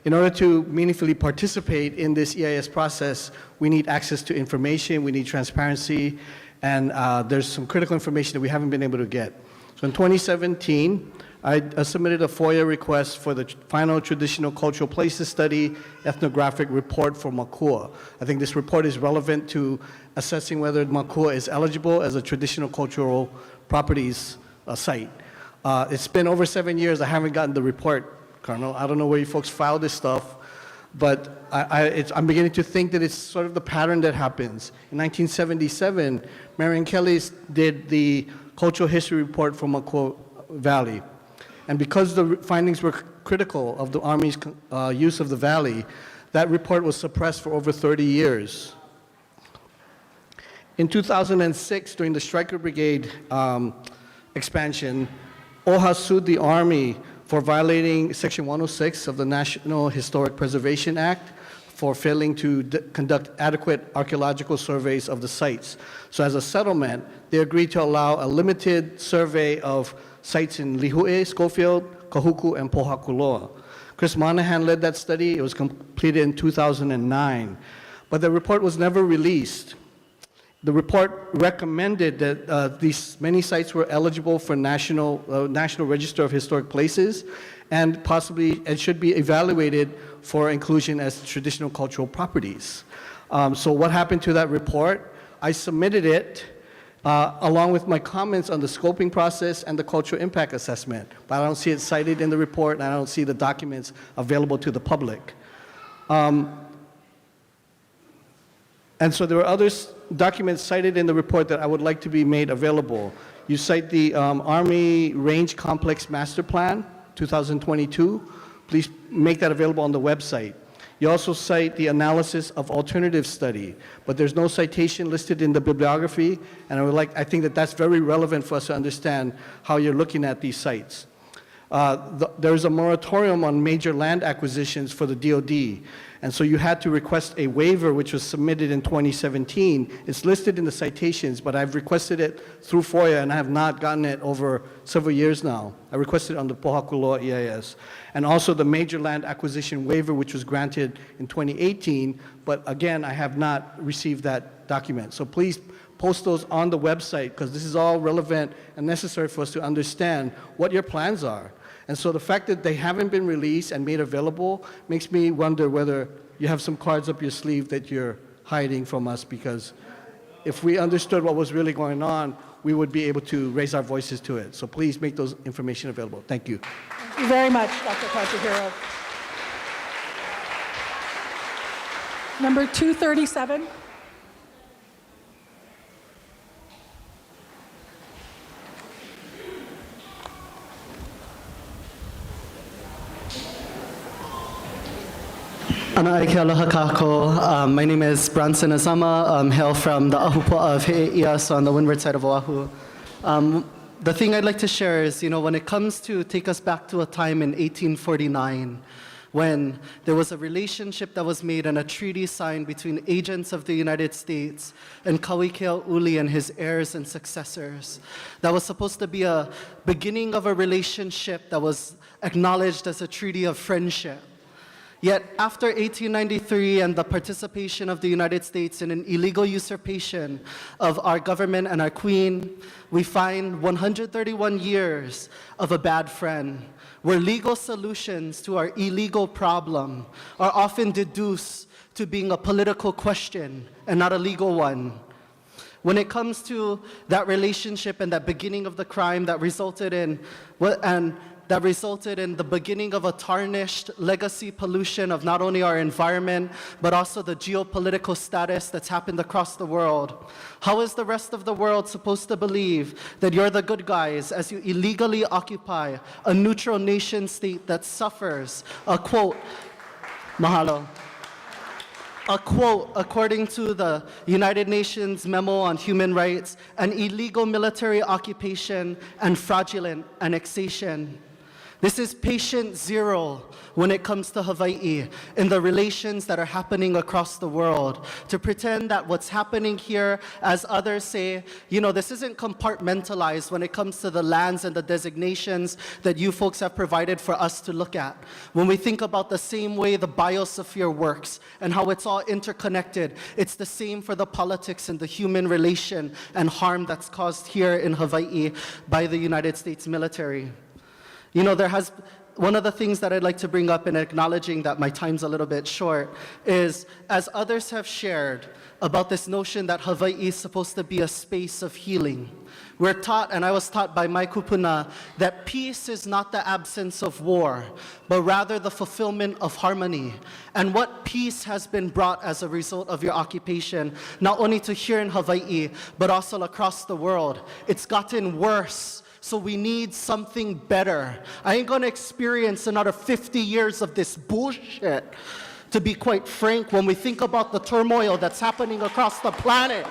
in order to meaningfully participate in this EIS process, we need access to information, we need transparency, and there's some critical information that we haven't been able to get. So in 2017, I submitted a FOIA request for the final traditional cultural places study ethnographic report for Mākua. I think this report is relevant to assessing whether Mākua is eligible as a traditional cultural properties site. It's been over 7 years, I haven't gotten the report, Colonel. I don't know where you folks file this stuff, but I'm beginning to think that it's sort of the pattern that happens. In 1977, Marion Kelly did the cultural history report for Mākua Valley. And because the findings were critical of the Army's use of the valley, that report was suppressed for over 30 years. In 2006, during the Stryker Brigade expansion, OHA sued the Army for violating Section 106 of the National Historic Preservation Act for failing to conduct adequate archaeological surveys of the sites. So as a settlement, they agreed to allow a limited survey of sites in Leilehua, Schofield, Kahuku, and Pohakuloa. Chris Monahan led that study. It was completed in 2009. But the report was never released. The report recommended that these many sites were eligible for National Register of Historic Places and possibly it should be evaluated for inclusion as traditional cultural properties. So what happened to that report? I submitted it along with my comments on the scoping process and the cultural impact assessment, but I don't see it cited in the report and I don't see the documents available to the public. And so there are other documents cited in the report that I would like to be made available. You cite the Army Range Complex Master Plan, 2022. Please make that available on the website. You also cite the analysis of alternative study, but there's no citation listed in the bibliography, and I think that that's very relevant for us to understand how you're looking at these sites. There's a moratorium on major land acquisitions for the DoD, and so you had to request a waiver which was submitted in 2017. It's listed in the citations, but I've requested it through FOIA and I have not gotten it over several years now. I requested it on the Pohakuloa EIS. And also the major land acquisition waiver which was granted in 2018, but again, I have not received that document. So please post those on the website, because this is all relevant and necessary for us to understand what your plans are. And so the fact that they haven't been released and made available makes me wonder whether you have some cards up your sleeve that you're hiding from us, because if we understood what was really going on, we would be able to raise our voices to it. So please make those information available. Thank you. Thank you very much, Dr. Kajihiro. Number 237. Ana ike aloha kako. My name is Bronson Azama. Hail from the Ahupua of He'eia, so on the windward side of Oahu. The thing I'd like to share is, when it comes to take us back to a time in 1849, when there was a relationship that was made and a treaty signed between agents of the United States and Kauikeaʻuli and his heirs and successors. That was supposed to be a beginning of a relationship that was acknowledged as a treaty of friendship. Yet after 1893 and the participation of the United States in an illegal usurpation of our government and our queen, we find 131 years of a bad friend, where legal solutions to our illegal problem are often deduced to being a political question and not a legal one. When it comes to that relationship and that beginning of the crime that resulted in the beginning of a tarnished legacy pollution of not only our environment, but also the geopolitical status that's happened across the world. How is the rest of the world supposed to believe that you're the good guys as you illegally occupy a neutral nation state that suffers, a quote, mahalo, a quote, according to the United Nations Memo on Human Rights, an illegal military occupation and fraudulent annexation? This is patient zero when it comes to Hawaii in the relations that are happening across the world. To pretend that what's happening here, as others say, this isn't compartmentalized when it comes to the lands and the designations that you folks have provided for us to look at. When we think about the same way the biosphere works and how it's all interconnected, it's the same for the politics and the human relation and harm that's caused here in Hawaii by the United States military. One of the things that I'd like to bring up in acknowledging that my time's a little bit short is, as others have shared about this notion that Hawaii is supposed to be a space of healing. We're taught, and I was taught by my kupuna, that peace is not the absence of war, but rather the fulfillment of harmony. And what peace has been brought as a result of your occupation, not only to here in Hawaii, but also across the world. It's gotten worse. So we need something better. I ain't gonna experience another 50 years of this bullshit, to be quite frank, when we think about the turmoil that's happening across the planet.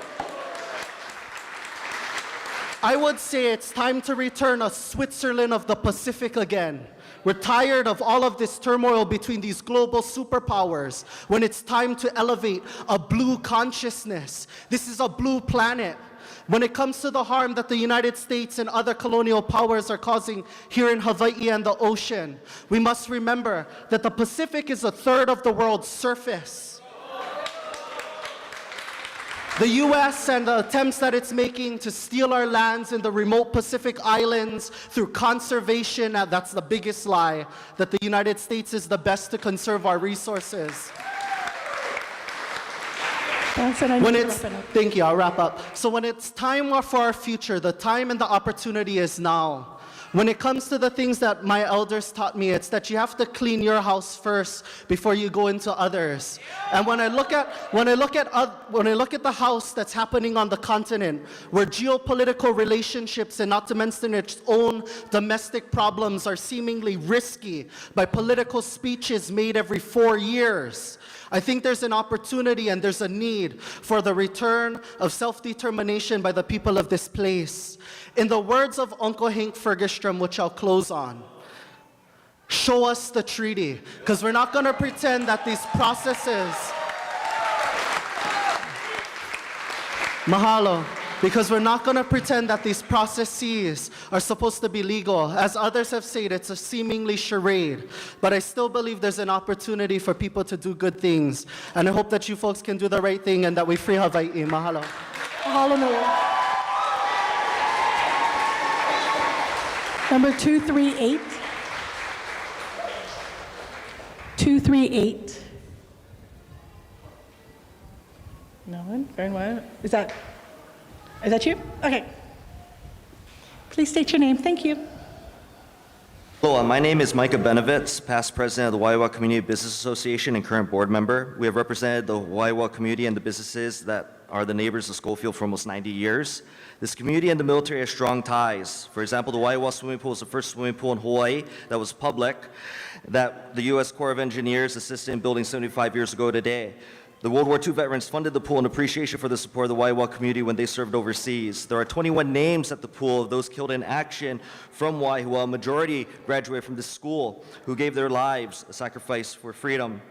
I would say it's time to return a Switzerland of the Pacific again. We're tired of all of this turmoil between these global superpowers, when it's time to elevate a blue consciousness. This is a blue planet. When it comes to the harm that the United States and other colonial powers are causing here in Hawaii and the ocean, we must remember that the Pacific is a third of the world's surface. The US and the attempts that it's making to steal our lands in the remote Pacific Islands through conservation, that's the biggest lie, that the United States is the best to conserve our resources. Thank you, I'll wrap up. So when it's time for our future, the time and the opportunity is now. When it comes to the things that my elders taught me, it's that you have to clean your house first before you go into others. And when I look at the house that's happening on the continent, where geopolitical relationships and not to mention its own domestic problems are seemingly risky by political speeches made every 4 years, I think there's an opportunity and there's a need for the return of self-determination by the people of this place. In the words of Uncle Hank Fergestrom, which I'll close on, show us the treaty, because we're not going to pretend that these processes, mahalo, because we're not going to pretend that these processes are supposed to be legal. As others have said, it's a seemingly charade. But I still believe there's an opportunity for people to do good things. And I hope that you folks can do the right thing and that we free Hawaii. Mahalo. Mahalo nui. Number 238. 238. No one? Very well. Is that you? Okay. Please state your name. Thank you. Hello, my name is Micah Benovitz, past president of the Waiwa Community Business Association and current board member. We have represented the Waiwa community and the businesses that are the neighbors of Schofield for almost 90 years. This community and the military have strong ties. For example, the Waiwa swimming pool was the first swimming pool in Hawaii that was public, that the U.S. Corps of Engineers assisted in building 75 years ago today. The World War II veterans funded the pool in appreciation for the support of the Waiwa community when they served overseas. There are 21 names at the pool of those killed in action from Waihua. A majority graduated from this school who gave their lives a sacrifice for freedom.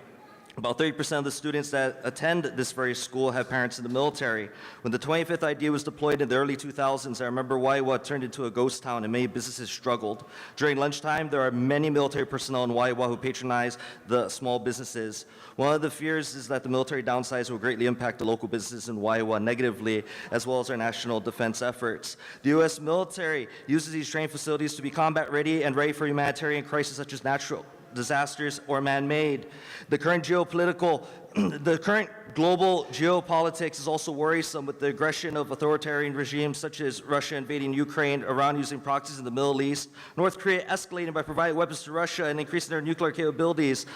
About 30% of the students that attend this very school have parents in the military. When the 25th idea was deployed in the early 2000s, I remember Waiwa turned into a ghost town and many businesses struggled. During lunchtime, there are many military personnel in Waiwa who patronize the small businesses. One of the fears is that the military downsize will greatly impact the local businesses in Waiwa negatively, as well as our national defense efforts. The U.S. military uses these training facilities to be combat ready and ready for humanitarian crises such as natural disasters or man-made. The current global geopolitics is also worrisome with the aggression of authoritarian regimes such as Russia invading Ukraine, Iran using proxies in the Middle East, North Korea escalating by providing weapons to Russia and increasing their nuclear capabilities.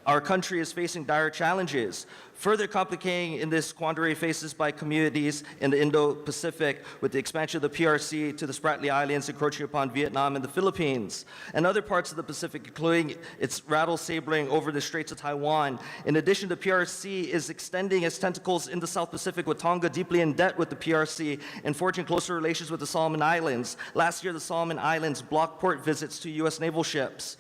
Our country is facing dire challenges. Further complicating in this quandary faces by communities in the Indo-Pacific with the expansion of the PRC to the Spratly Islands encroaching upon Vietnam and the Philippines, and other parts of the Pacific, including its rattle-sabering over the Straits of Taiwan. In addition, the PRC is extending its tentacles in the South Pacific, with Tonga deeply in debt with the PRC and forging closer relations with the Solomon Islands. Last year, the Solomon Islands blocked port visits to U.S. naval ships.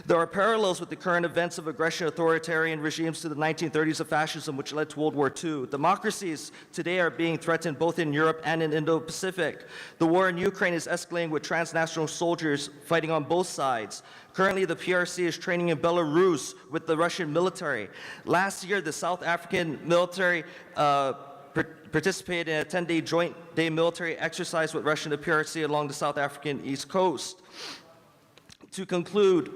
There are parallels with the current events of aggression authoritarian regimes to the 1930s of fascism, which led to World War II. Democracies today are being threatened both in Europe and in Indo-Pacific. The war in Ukraine is escalating with transnational soldiers fighting on both sides. Currently, the PRC is training in Belarus with the Russian military. Last year, the South African military participated in a 10-day joint day military exercise with Russia and the PRC along the South African East Coast. To conclude,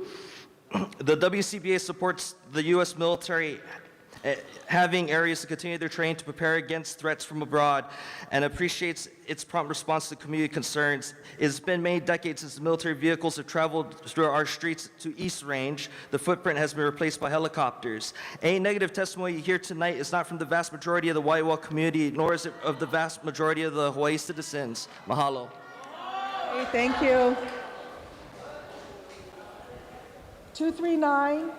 the WCBA supports the U.S. military having areas to continue their training to prepare against threats from abroad and appreciates its prompt response to community concerns. It's been many decades since the military vehicles have traveled through our streets to East Range. The footprint has been replaced by helicopters. Any negative testimony you hear tonight is not from the vast majority of the Waiwa community, nor is it of the vast majority of the Hawaii citizens. Mahalo. Okay, thank you. 239.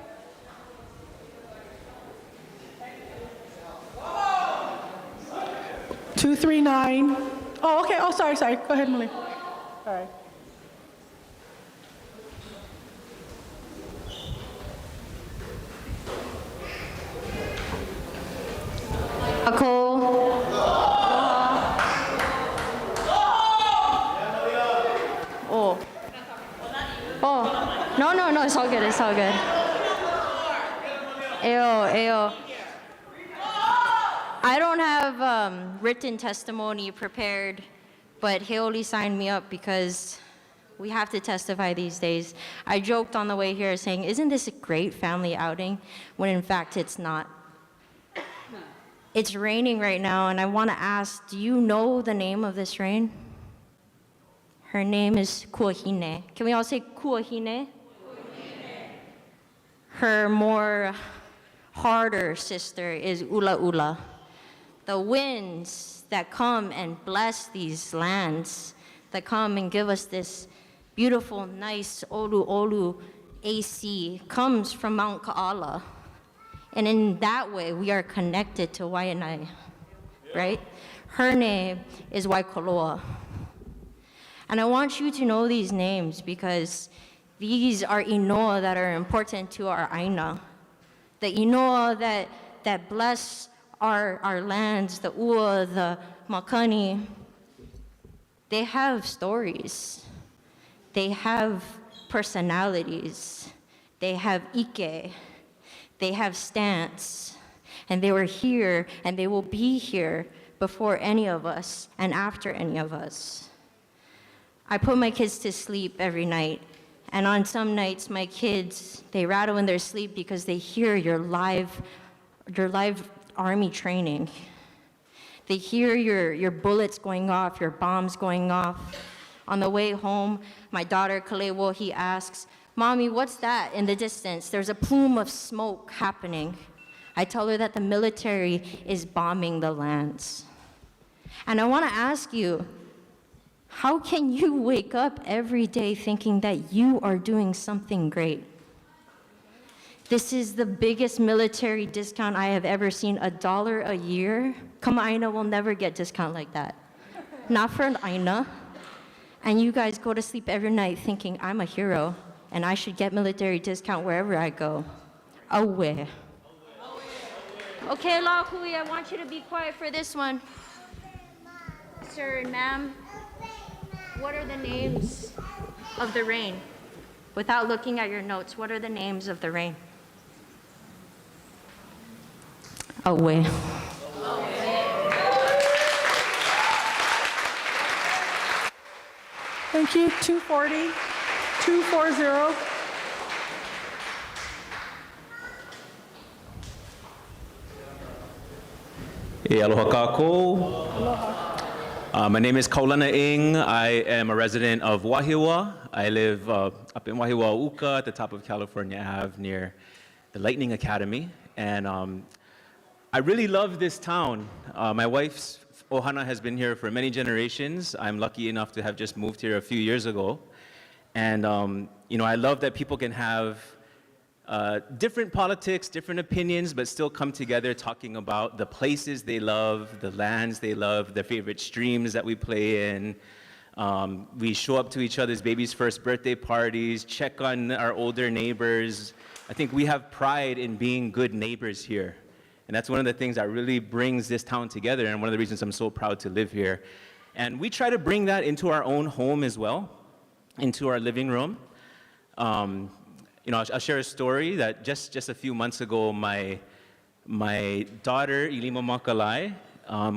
Oh, okay. Oh, sorry. Go ahead, Malik. All right. No, it's all good, Ayo. I don't have written testimony prepared, but Heoli signed me up because we have to testify these days. I joked on the way here saying, isn't this a great family outing? When in fact it's not. It's raining right now, and I want to ask, do you know the name of this rain? Her name is Kuahine. Can we all say Kuahine? Her more harder sister is Ula Ula. The winds that come and bless these lands, that come and give us this beautiful, nice Olu Olu AC, comes from Mount Ka'ala. And in that way, we are connected to Waianae, right? Her name is Waikoloa. And I want you to know these names because these are inoa that are important to our aina. The inoa that bless our lands, the ua, the makani. They have stories. They have personalities. They have ike. They have stance. And they were here and they will be here before any of us and after any of us. I put my kids to sleep every night, and on some nights my kids, they rattle in their sleep because they hear your live Army training. They hear your bullets going off, your bombs going off. On the way home, my daughter Kalewo, he asks, "Mommy, what's that in the distance? There's a plume of smoke happening." I tell her that the military is bombing the lands. And I want to ask you, how can you wake up every day thinking that you are doing something great? This is the biggest military discount I have ever seen, $1 a year. Kama'aina will never get discount like that. Not for an aina. And you guys go to sleep every night thinking, I'm a hero, and I should get military discount wherever I go. Aware. Okay, Lahui, I want you to be quiet for this one. Sir and ma'am, what are the names of the rain? Without looking at your notes, what are the names of the rain? Aware. Thank you. 240, 240. Aloha kākou. My name is Kaulana Ing. I am a resident of Wahiawa. I live up in Wahiawa Uka at the top of California Ave near the Lightning Academy. And I really love this town. My wife's Ohana has been here for many generations. I'm lucky enough to have just moved here a few years ago. And you know, I love that people can have different politics, different opinions, but still come together talking about the places they love, the lands they love, their favorite streams that we play in. We show up to each other's babies' first birthday parties, check on our older neighbors. I think we have pride in being good neighbors here. And that's one of the things that really brings this town together, and one of the reasons I'm so proud to live here. And we try to bring that into our own home as well, into our living room. You know, I'll share a story that just a few months ago, my daughter, Ilima Makalai,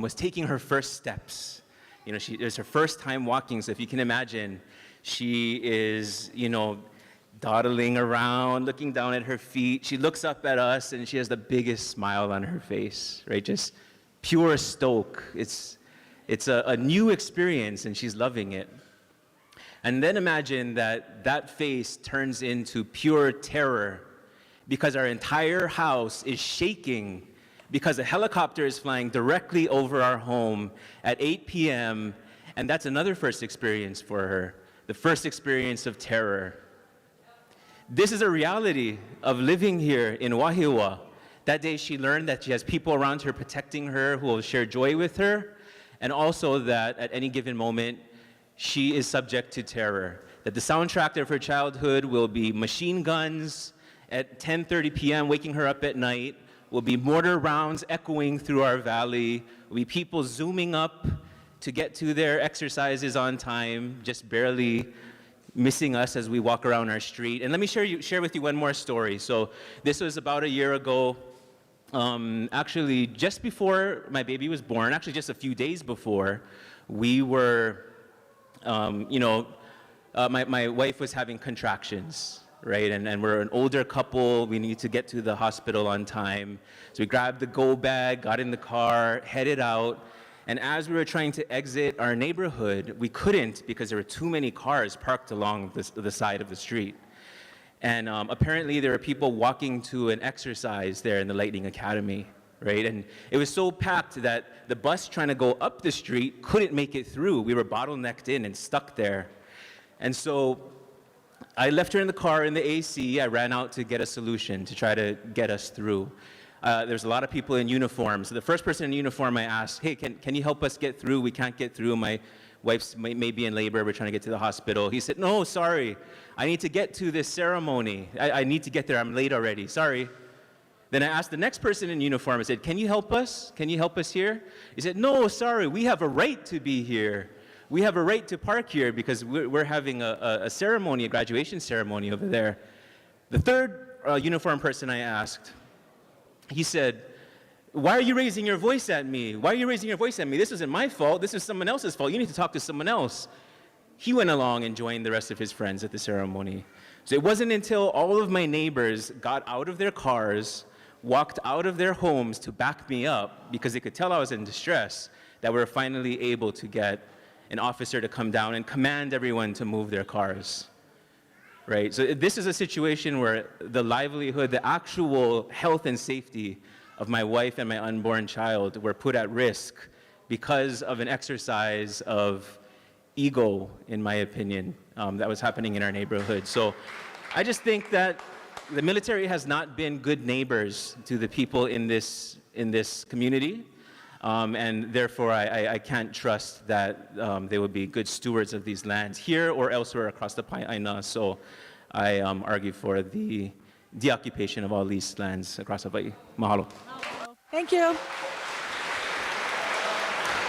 was taking her first steps. You know, it was her first time walking, so if you can imagine, she is, you know, dawdling around, looking down at her feet. She looks up at us, and she has the biggest smile on her face, right? Just pure stoke. It's a new experience, and she's loving it. And then imagine that face turns into pure terror because our entire house is shaking because a helicopter is flying directly over our home at 8 p.m. And that's another first experience for her, the first experience of terror. This is a reality of living here in Wahiawa. That day she learned that she has people around her protecting her who will share joy with her, and also that at any given moment, she is subject to terror. That the soundtrack of her childhood will be machine guns at 10:30 p.m., waking her up at night, will be mortar rounds echoing through our valley, will be people zooming up to get to their exercises on time, just barely missing us as we walk around our street. And let me share with you one more story. So this was about a year ago, actually just before my baby was born, actually just a few days before, we were, my wife was having contractions, right? And we're an older couple, we need to get to the hospital on time. So we grabbed the go bag, got in the car, headed out. And as we were trying to exit our neighborhood, we couldn't because there were too many cars parked along the side of the street. And apparently there were people walking to an exercise there in the Lightning Academy, right? And it was so packed that the bus trying to go up the street couldn't make it through. We were bottlenecked in and stuck there. And so I left her in the car in the AC. I ran out to get a solution to try to get us through. There's a lot of people in uniform. So the first person in uniform I asked, hey, can you help us get through? We can't get through. My wife's may be in labor. We're trying to get to the hospital. He said, no, sorry. I need to get to this ceremony. I need to get there. I'm late already. Sorry. Then I asked the next person in uniform. I said, can you help us? Can you help us here? He said, no, sorry. We have a right to be here. We have a right to park here because we're having a ceremony, a graduation ceremony over there. The third uniform person I asked, he said, why are you raising your voice at me? Why are you raising your voice at me? This isn't my fault. This is someone else's fault. You need to talk to someone else. He went along and joined the rest of his friends at the ceremony. So it wasn't until all of my neighbors got out of their cars, walked out of their homes to back me up because they could tell I was in distress, that we were finally able to get an officer to come down and command everyone to move their cars. Right? So this is a situation where the livelihood, the actual health and safety of my wife and my unborn child were put at risk because of an exercise of ego, in my opinion, that was happening in our neighborhood. So I just think that the military has not been good neighbors to the people in this community, and therefore I can't trust that they would be good stewards of these lands here or elsewhere across the Pai'aina. So I argue for the deoccupation of all these lands across Hawaii. Mahalo. Thank you.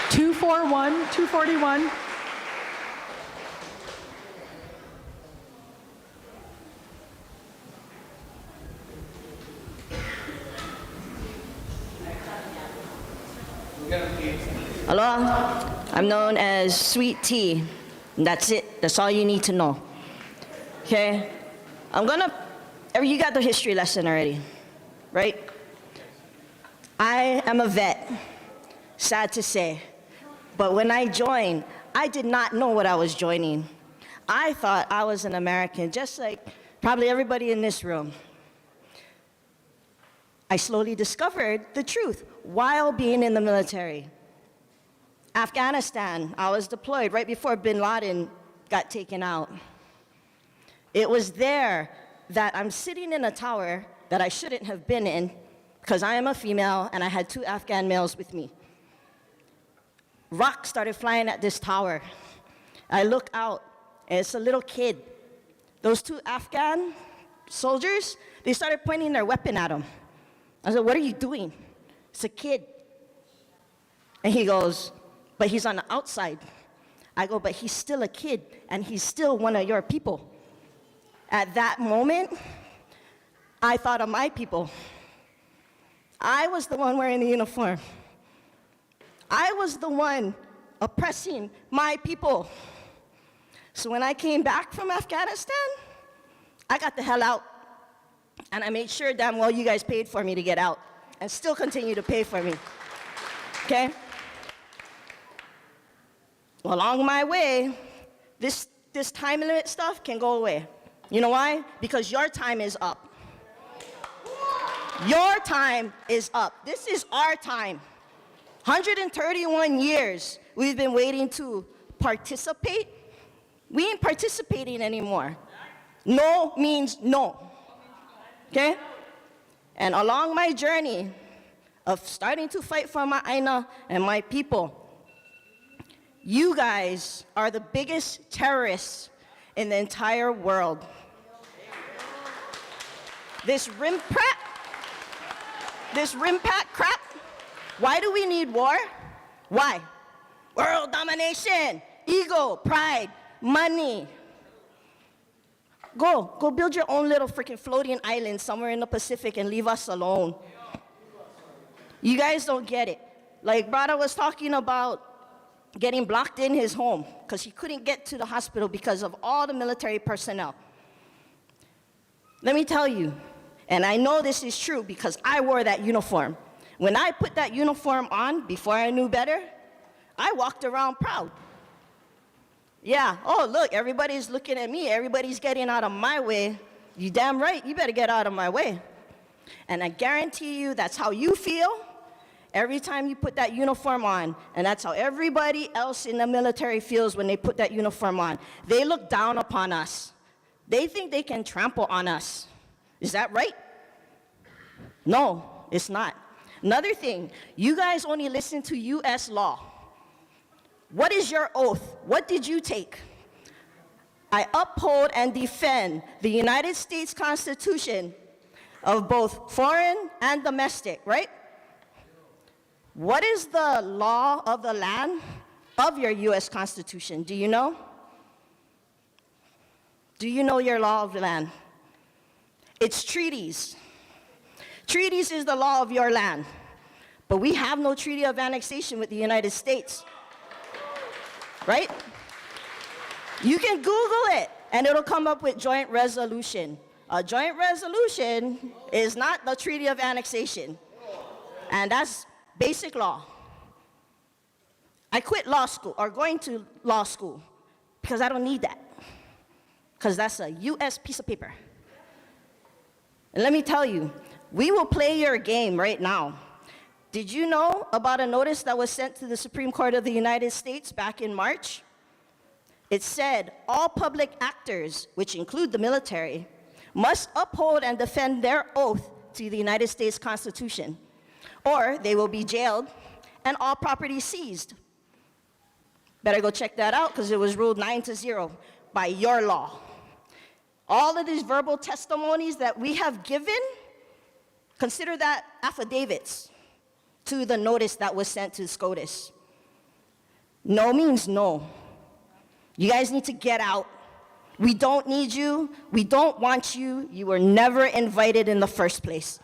241. Aloha, I'm known as Sweet Tea. That's it, that's all you need to know. Okay, you got the history lesson already, right? I am a vet, sad to say. But when I joined, I did not know what I was joining. I thought I was an American, just like probably everybody in this room. I slowly discovered the truth while being in the military. Afghanistan, I was deployed right before bin Laden got taken out. It was there that I'm sitting in a tower that I shouldn't have been in because I am a female and I had 2 Afghan males with me. Rocks started flying at this tower. I look out and it's a little kid. Those 2 Afghan soldiers, they started pointing their weapon at him. I said, "What are you doing?" It's a kid. And he goes, "But he's on the outside." I go, "But he's still a kid, and he's still one of your people." At that moment, I thought of my people. I was the one wearing the uniform. I was the one oppressing my people. So when I came back from Afghanistan, I got the hell out. And I made sure damn well you guys paid for me to get out, and still continue to pay for me. Okay? Along my way, this time limit stuff can go away. You know why? Because your time is up. Your time is up. This is our time. 131 years we've been waiting to participate. We ain't participating anymore. No means no. Okay? And along my journey of starting to fight for my Aina and my people, you guys are the biggest terrorists in the entire world. This rimpat crap, why do we need war? Why? World domination, ego, pride, money. Go build your own little freaking floating island somewhere in the Pacific and leave us alone. You guys don't get it. Like Brada was talking about getting blocked in his home because he couldn't get to the hospital because of all the military personnel. Let me tell you, and I know this is true because I wore that uniform. When I put that uniform on, before I knew better, I walked around proud. Yeah, oh look, everybody's looking at me, everybody's getting out of my way. You damn right, you better get out of my way. And I guarantee you that's how you feel every time you put that uniform on. And that's how everybody else in the military feels when they put that uniform on. They look down upon us. They think they can trample on us. Is that right? No, it's not. Another thing, you guys only listen to US law. What is your oath? What did you take? I uphold and defend the United States Constitution of both foreign and domestic, right? What is the law of the land of your US Constitution? Do you know? Do you know your law of the land? It's treaties. Treaties is the law of your land. But we have no treaty of annexation with the United States, right? You can Google it, and it'll come up with joint resolution. A joint resolution is not the treaty of annexation, and that's basic law. I quit law school, or going to law school, because I don't need that, because that's a US piece of paper. And let me tell you, we will play your game right now. Did you know about a notice that was sent to the Supreme Court of the United States back in March? It said all public actors, which include the military, must uphold and defend their oath to the United States Constitution, or they will be jailed and all property seized. Better go check that out, because it was ruled 9-0 by your law. All of these verbal testimonies that we have given, consider that affidavits to the notice that was sent to SCOTUS. No means no. You guys need to get out. We don't need you. We don't want you. You were never invited in the first place.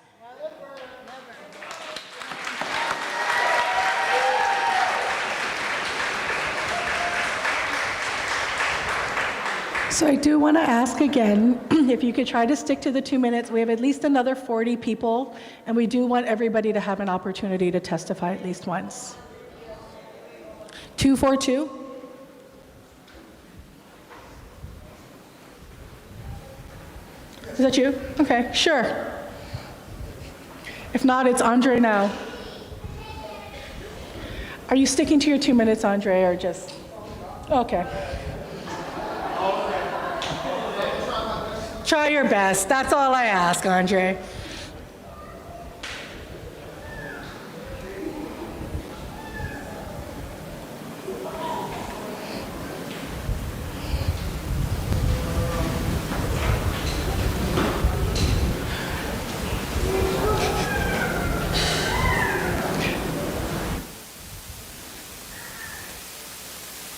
So I do want to ask again, if you could try to stick to the 2 minutes. We have at least another 40 people, and we do want everybody to have an opportunity to testify at least once. 242? Is that you? Okay, sure. If not, it's Andre now. Are you sticking to your 2 minutes, Andre, or just? Okay. Try your best. That's all I ask, Andre.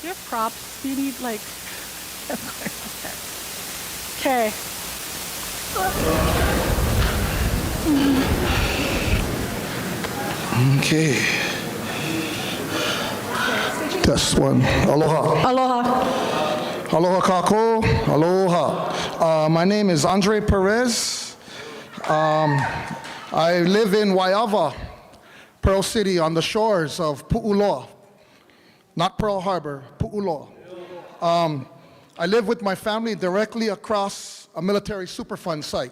Do you have props? Do you need like? Okay. Okay. Test one. Aloha. Aloha. Aloha kako. Aloha. My name is Andre Perez. I live in Waiava, Pearl City, on the shores of Pu'uloa. Not Pearl Harbor, Pu'uloa. I live with my family directly across a military Superfund site,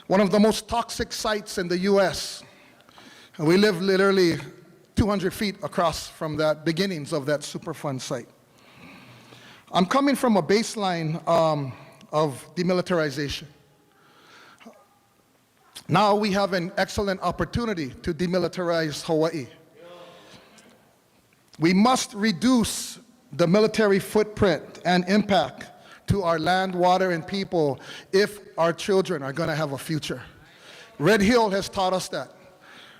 one of the most toxic sites in the US. And we live literally 200 feet across from that beginnings of that Superfund site. I'm coming from a baseline of demilitarization. Now we have an excellent opportunity to demilitarize Hawaii. We must reduce the military footprint and impact to our land, water, and people if our children are going to have a future. Red Hill has taught us that.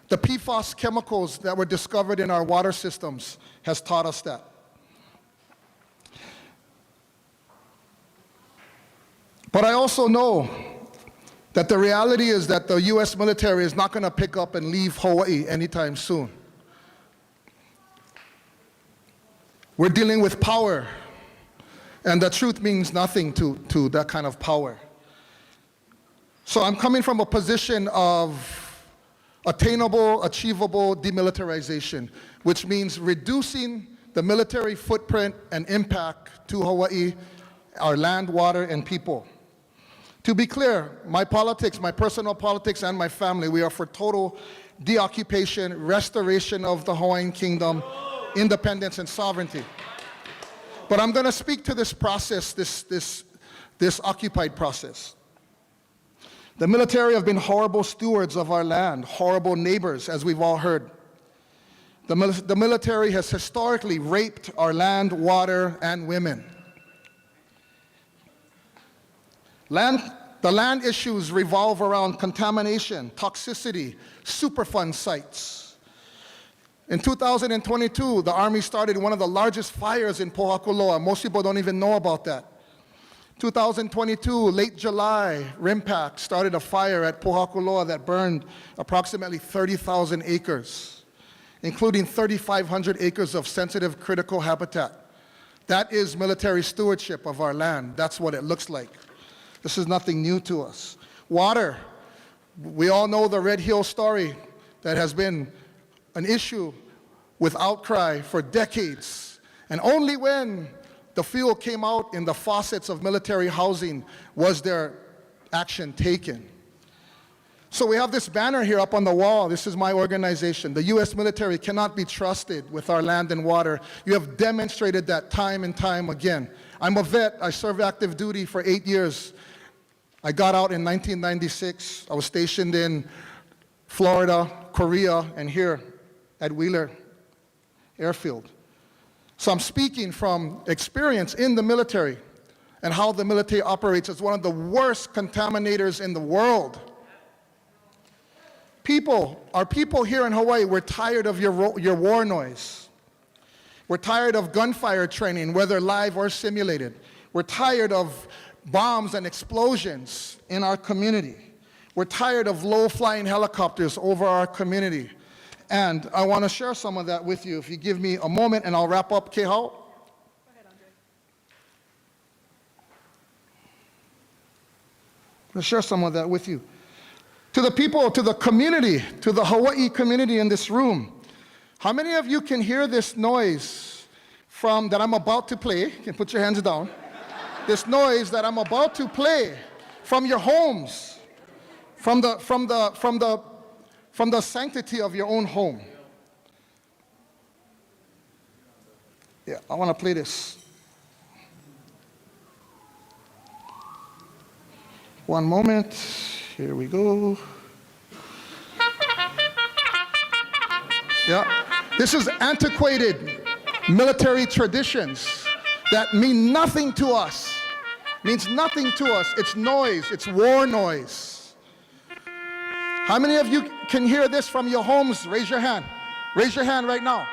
The PFAS chemicals that were discovered in our water systems has taught us that. But I also know that the reality is that the US military is not going to pick up and leave Hawaii anytime soon. We're dealing with power, and the truth means nothing to that kind of power. So I'm coming from a position of attainable, achievable demilitarization, which means reducing the military footprint and impact to Hawaii, our land, water, and people. To be clear, my politics, my personal politics, and my family, we are for total deoccupation, restoration of the Hawaiian Kingdom, independence and sovereignty. But I'm going to speak to this process, this occupied process. The military have been horrible stewards of our land, horrible neighbors, as we've all heard. The military has historically raped our land, water, and women. The land issues revolve around contamination, toxicity, Superfund sites. In 2022, the Army started one of the largest fires in Pohakuloa. Most people don't even know about that. 2022, late July, RIMPAC started a fire at Pohakuloa that burned approximately 30,000 acres, including 3,500 acres of sensitive critical habitat. That is military stewardship of our land. That's what it looks like. This is nothing new to us. Water. We all know the Red Hill story that has been an issue with outcry for decades. And only when the fuel came out in the faucets of military housing was there action taken. So we have this banner here up on the wall. This is my organization. The U.S. military cannot be trusted with our land and water. You have demonstrated that time and time again. I'm a vet. I served active duty for 8 years. I got out in 1996. I was stationed in Florida, Korea, and here at Wheeler Airfield. So I'm speaking from experience in the military and how the military operates as one of the worst contaminators in the world. Our people here in Hawaii, we're tired of your war noise. We're tired of gunfire training, whether live or simulated. We're tired of bombs and explosions in our community. We're tired of low-flying helicopters over our community. And I want to share some of that with you. If you give me a moment and I'll wrap up, Kehau. Go ahead, Andre. I'll share some of that with you. To the people, to the community, to the Hawaii community in this room, how many of you can hear this noise that I'm about to play? You can put your hands down. This noise that I'm about to play from your homes, from the sanctity of your own home. Yeah, I want to play this. One moment. Here we go. Yeah, this is antiquated military traditions that mean nothing to us. Means nothing to us. It's noise. It's war noise. How many of you can hear this from your homes? Raise your hand. Raise your hand right now.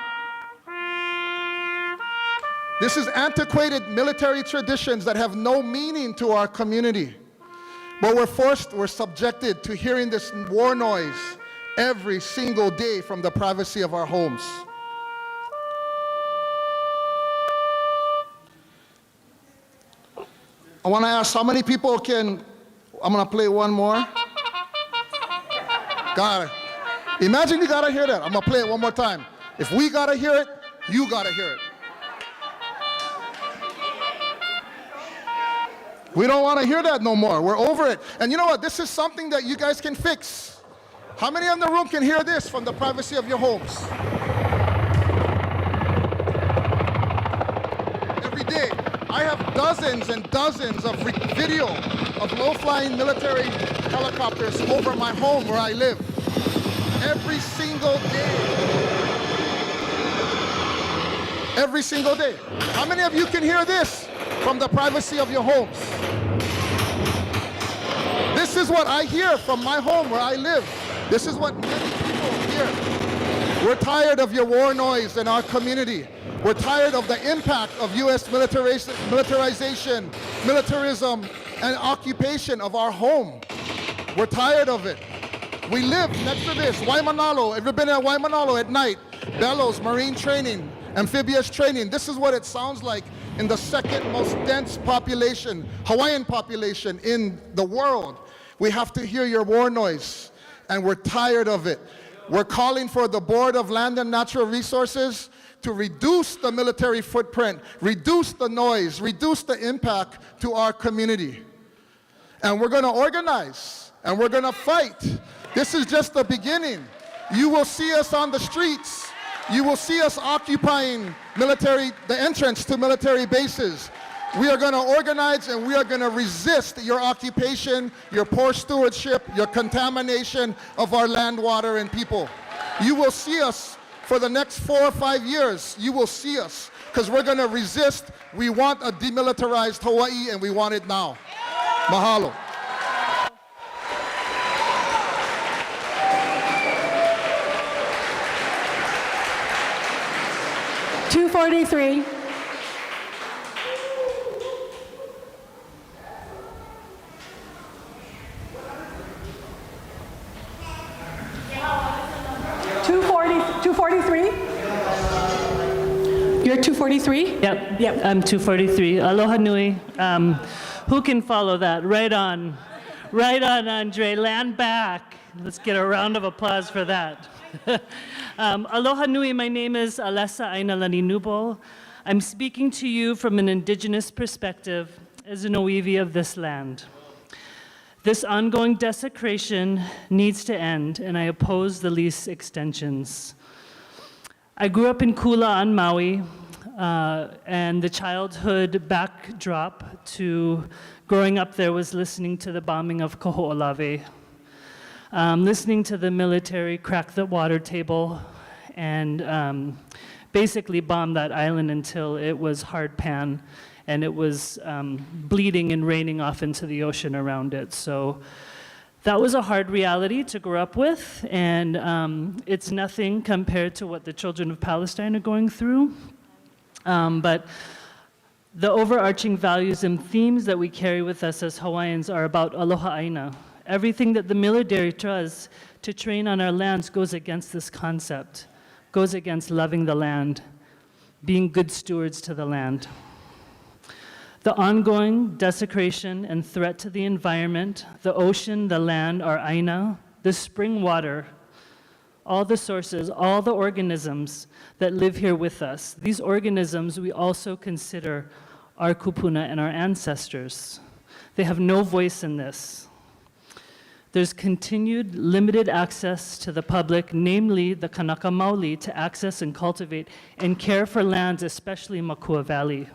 This is antiquated military traditions that have no meaning to our community. But we're subjected to hearing this war noise every single day from the privacy of our homes. I want to ask how many people I'm going to play one more. Got it. Imagine you got to hear that. I'm going to play it one more time. If we got to hear it, you got to hear it. We don't want to hear that no more. We're over it. And you know what? This is something that you guys can fix. How many in the room can hear this from the privacy of your homes? Every day. I have dozens and dozens of video of low-flying military helicopters over my home where I live. Every single day. Every single day. How many of you can hear this from the privacy of your homes? This is what I hear from my home where I live. This is what many people hear. We're tired of your war noise in our community. We're tired of the impact of U.S. militarization, militarism, and occupation of our home. We're tired of it. We live next to this, Waimanalo. Ever been at Waimanalo at night? Bellows, marine training, amphibious training. This is what it sounds like in the second most dense population, Hawaiian population in the world. We have to hear your war noise, and we're tired of it. We're calling for the Board of Land and Natural Resources to reduce the military footprint, reduce the noise, reduce the impact to our community. And we're going to organize, and we're going to fight. This is just the beginning. You will see us on the streets. You will see us occupying the entrance to military bases. We are going to organize and we are going to resist your occupation, your poor stewardship, your contamination of our land, water, and people. You will see us for the next 4 or 5 years. You will see us because we're going to resist. We want a demilitarized Hawaii and we want it now. Mahalo. 243? Yep. Yep. I'm 243. Aloha nui. Who can follow that? Right on. Right on, Andre. Land back. Let's get a round of applause for that. Aloha nui. My name is Alessa Ainalani Nubo. I'm speaking to you from an indigenous perspective as an Oiwi of this land. This ongoing desecration needs to end, and I oppose the lease extensions. I grew up in Kula on Maui, and the childhood backdrop to growing up there was listening to the bombing of Kaho'olawe, listening to the military crack the water table and basically bomb that island until it was hard pan and it was bleeding and raining off into the ocean around it. So that was a hard reality to grow up with, and it's nothing compared to what the children of Palestine are going through. But the overarching values and themes that we carry with us as Hawaiians are about aloha aina. Everything that the military does to train on our lands goes against this concept, goes against loving the land, being good stewards to the land. The ongoing desecration and threat to the environment, the ocean, the land, our aina, the spring water, all the sources, all the organisms that live here with us. These organisms we also consider our kupuna and our ancestors. They have no voice in this. There's continued limited access to the public, namely the Kanaka Maoli, to access and cultivate and care for lands, especially Mākua Valley.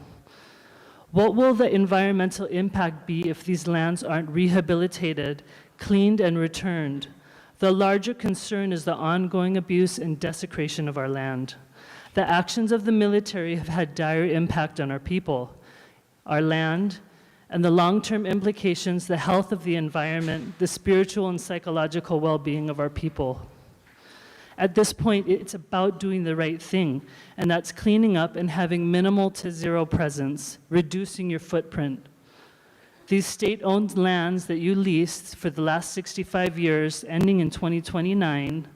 What will the environmental impact be if these lands aren't rehabilitated, cleaned, and returned? The larger concern is the ongoing abuse and desecration of our land. The actions of the military have had dire impact on our people, our land, and the long-term implications, the health of the environment, the spiritual and psychological well-being of our people. At this point, it's about doing the right thing, and that's cleaning up and having minimal to zero presence, reducing your footprint. These state-owned lands that you leased for the last 65 years, ending in 2029,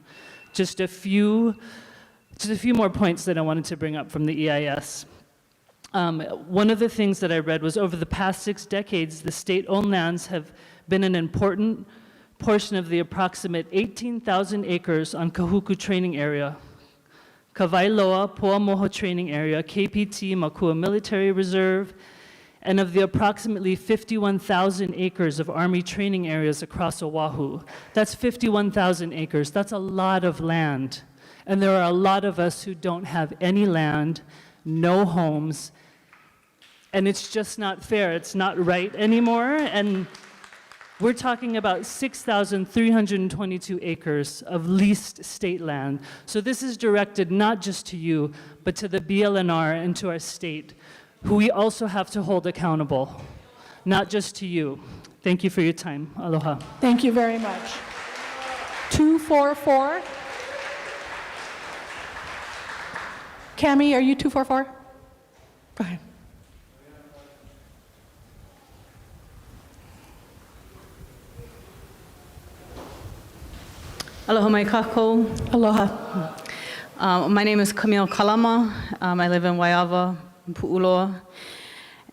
just a few more points that I wanted to bring up from the EIS. One of the things that I read was over the past 6 decades, the state-owned lands have been an important portion of the approximate 18,000 acres on Kahuku training area, Kawailoa Poamoho training area, KPT Mākua Military Reserve, and of the approximately 51,000 acres of Army training areas across Oahu. That's 51,000 acres. That's a lot of land. And there are a lot of us who don't have any land, no homes, and it's just not fair. It's not right anymore. And we're talking about 6,322 acres of leased state land. So this is directed not just to you, but to the BLNR and to our state, who we also have to hold accountable, not just to you. Thank you for your time. Aloha. Thank you very much. 244. Cami, are you 244? Go ahead. Aloha mai kākou. Aloha. My name is Camille Kalama. I live in Waiava, in Pu'uloa.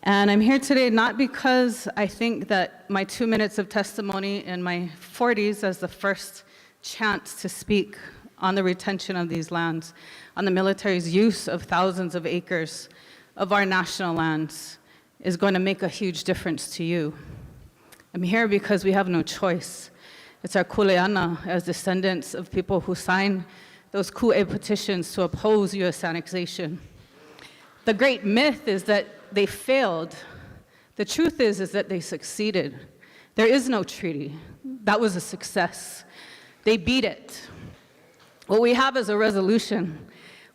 And I'm here today not because I think that my 2 minutes of testimony in my 40s as the first chance to speak on the retention of these lands, on the military's use of thousands of acres of our national lands is going to make a huge difference to you. I'm here because we have no choice. It's our kuleana as descendants of people who signed those ku'e petitions to oppose U.S. annexation. The great myth is that they failed. The truth is that they succeeded. There is no treaty. That was a success. They beat it. What we have is a resolution.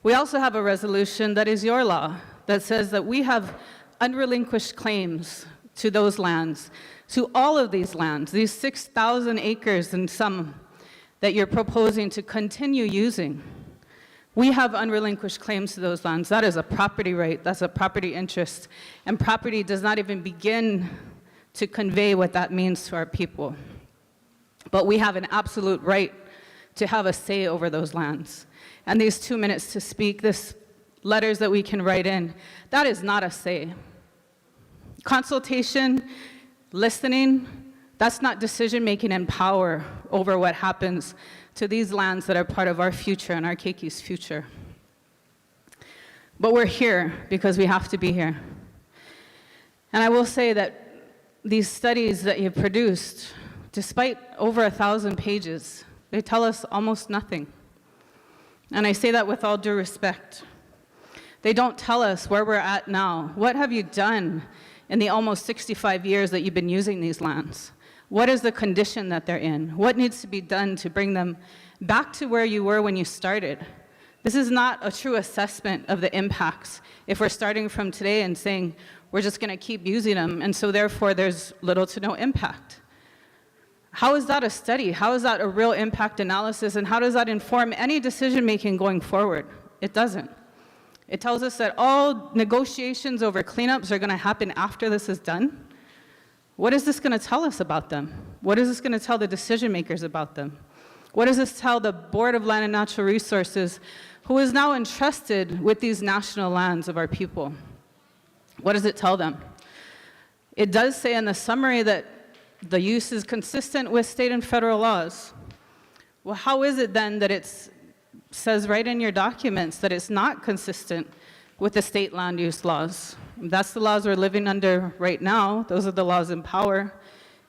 We also have a resolution that is your law, that says that we have unrelinquished claims to those lands, to all of these lands, these 6,000 acres and some that you're proposing to continue using. We have unrelinquished claims to those lands. That is a property right, that's a property interest, and property does not even begin to convey what that means to our people. But we have an absolute right to have a say over those lands. And these 2 minutes to speak, this letters that we can write in. That is not a say. Consultation, listening, that's not decision-making and power over what happens to these lands that are part of our future and our Keiki's future. But we're here because we have to be here. And I will say that these studies that you've produced, despite over 1,000 pages, they tell us almost nothing. And I say that with all due respect. They don't tell us where we're at now. What have you done in the almost 65 years that you've been using these lands? What is the condition that they're in? What needs to be done to bring them back to where you were when you started? This is not a true assessment of the impacts if we're starting from today and saying we're just going to keep using them, and so therefore there's little to no impact. How is that a study? How is that a real impact analysis, and how does that inform any decision making going forward? It doesn't. It tells us that all negotiations over cleanups are going to happen after this is done. What is this going to tell us about them? What is this going to tell the decision makers about them? What does this tell the Board of Land and Natural Resources, who is now entrusted with these national lands of our people? What does it tell them? It does say in the summary that the use is consistent with state and federal laws. Well, how is it then that it says right in your documents that it's not consistent with the state land use laws? That's the laws we're living under right now. Those are the laws in power.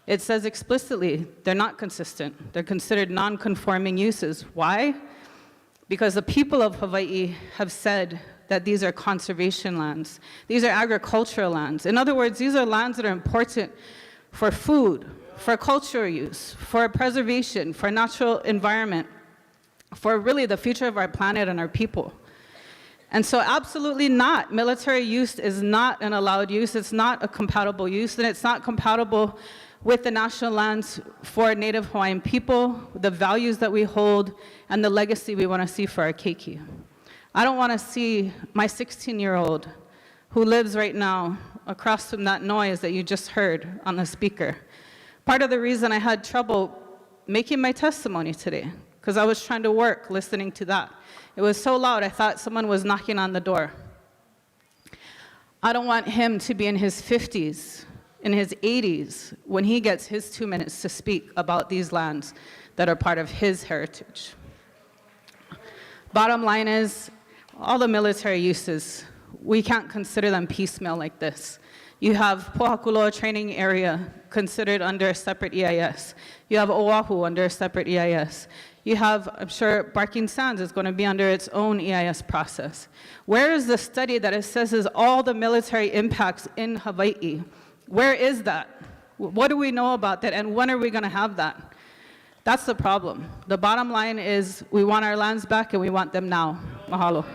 It says explicitly they're not consistent. They're considered non-conforming uses. Why? Because the people of Hawaii have said that these are conservation lands. These are agricultural lands. In other words, these are lands that are important for food, for cultural use, for preservation, for natural environment, for really the future of our planet and our people. And so absolutely not. Military use is not an allowed use. It's not a compatible use, and it's not compatible with the national lands for Native Hawaiian people, the values that we hold, and the legacy we want to see for our keiki. I don't want to see my 16-year-old who lives right now across from that noise that you just heard on the speaker. Part of the reason I had trouble making my testimony today, because I was trying to work listening to that. It was so loud, I thought someone was knocking on the door. I don't want him to be in his 50s, in his 80s, when he gets his 2 minutes to speak about these lands that are part of his heritage. Bottom line is, all the military uses, we can't consider them piecemeal like this. You have Pohakuloa training area considered under a separate EIS. You have Oahu under a separate EIS. You have, I'm sure, Barking Sands is going to be under its own EIS process. Where is the study that assesses all the military impacts in Hawaii? Where is that? What do we know about that, and when are we going to have that? That's the problem. The bottom line is we want our lands back, and we want them now. Mahalo.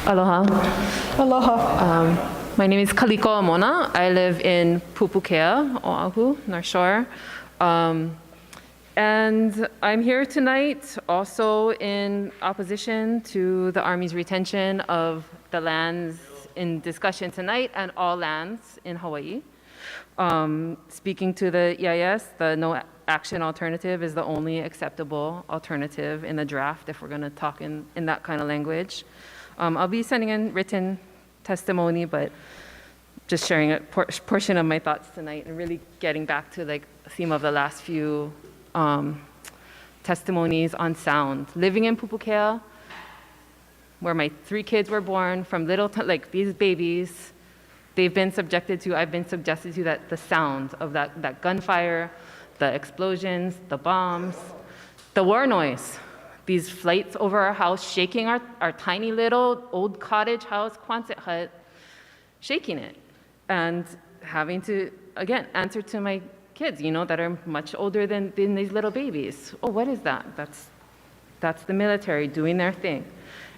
Aloha. Aloha. My name is Kaliko Amona. I live in Pupukea, Oahu, North Shore. And I'm here tonight also in opposition to the Army's retention of the lands in discussion tonight and all lands in Hawaii. Speaking to the EIS, the no action alternative is the only acceptable alternative in the draft if we're going to talk in that kind of language. I'll be sending in written testimony, but just sharing a portion of my thoughts tonight and really getting back to like the theme of the last few testimonies on sound. Living in Pupukea, where my 3 kids were born, from little, like these babies, I've been subjected to that the sound of that gunfire, the explosions, the bombs, the war noise. These flights over our house, shaking our tiny little old cottage house, Quonset hut, shaking it. And having to, again, answer to my kids, that are much older than these little babies. Oh, what is that? That's the military doing their thing.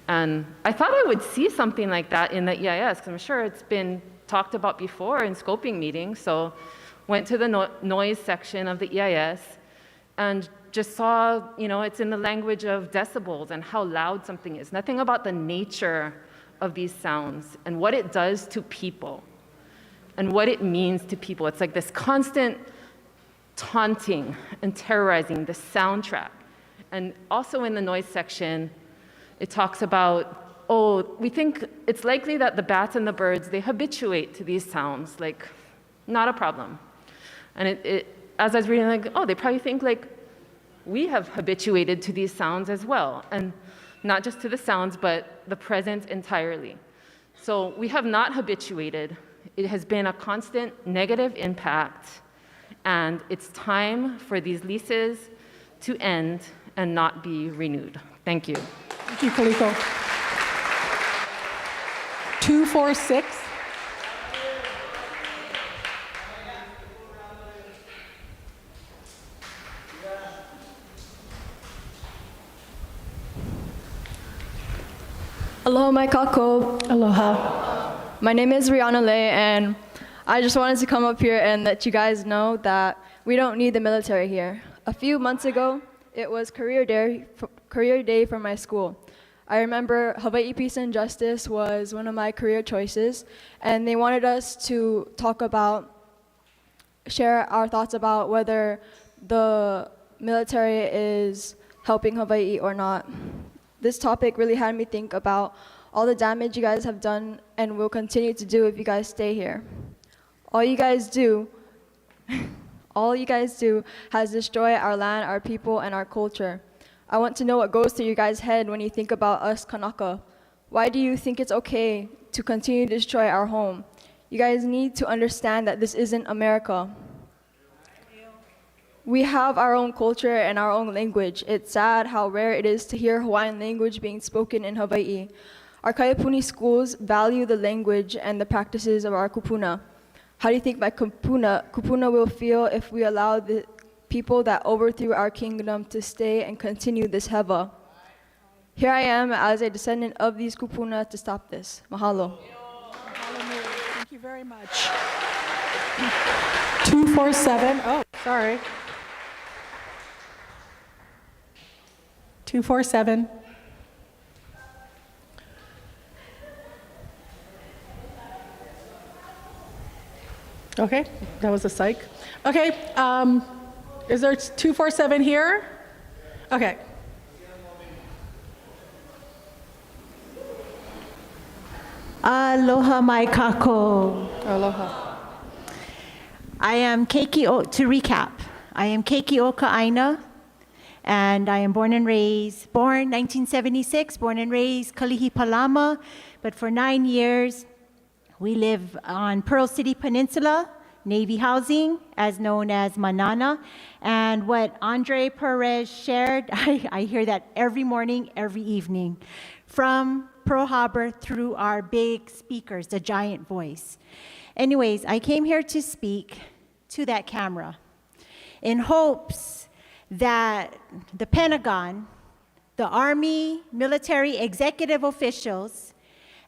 And I thought I would see something like that in the EIS, because I'm sure it's been talked about before in scoping meetings. So went to the noise section of the EIS and just saw, it's in the language of decibels and how loud something is. Nothing about the nature of these sounds and what it does to people and what it means to people. It's like this constant taunting and terrorizing, the soundtrack. And also in the noise section, it talks about, we think it's likely that the bats and the birds, they habituate to these sounds, like, not a problem. And as I was reading, like, they probably think, like, we have habituated to these sounds as well. And not just to the sounds, but the present entirely. So we have not habituated. It has been a constant negative impact, and it's time for these leases to end and not be renewed. Thank you. Thank you, Kaliko. 246. Aloha, my kako. Aloha. My name is Rihanna Lei, and I just wanted to come up here and let you guys know that we don't need the military here. A few months ago, it was career day for my school. I remember Hawaii Peace and Justice was one of my career choices, and they wanted us to share our thoughts about whether the military is helping Hawaii or not. This topic really had me think about all the damage you guys have done and will continue to do if you guys stay here. All you guys do has destroyed our land, our people, and our culture. I want to know what goes through your guys' head when you think about us Kanaka. Why do you think it's okay to continue to destroy our home? You guys need to understand that this isn't America. We have our own culture and our own language. It's sad how rare it is to hear Hawaiian language being spoken in Hawaii. Our Kaipuni schools value the language and the practices of our kupuna. How do you think my kupuna will feel if we allow the people that overthrew our kingdom to stay and continue this hewa? Here I am as a descendant of these kupuna to stop this. Mahalo. Thank you very much. 247. Oh, sorry. 247. Okay, that was a psych. Okay, is there 247 here? Okay. Aloha, mai kako. Aloha. I am Keiki, to recap, I am Keiki Oka Aina, and I am born 1976, born and raised Kalihi Palama, but for 9 years, we live on Pearl City Peninsula, Navy housing, as known as Manana. And what Andre Perez shared, I hear that every morning, every evening, from Pearl Harbor through our big speakers, the giant voice. Anyways, I came here to speak to that camera in hopes that the Pentagon, the Army, military, executive officials,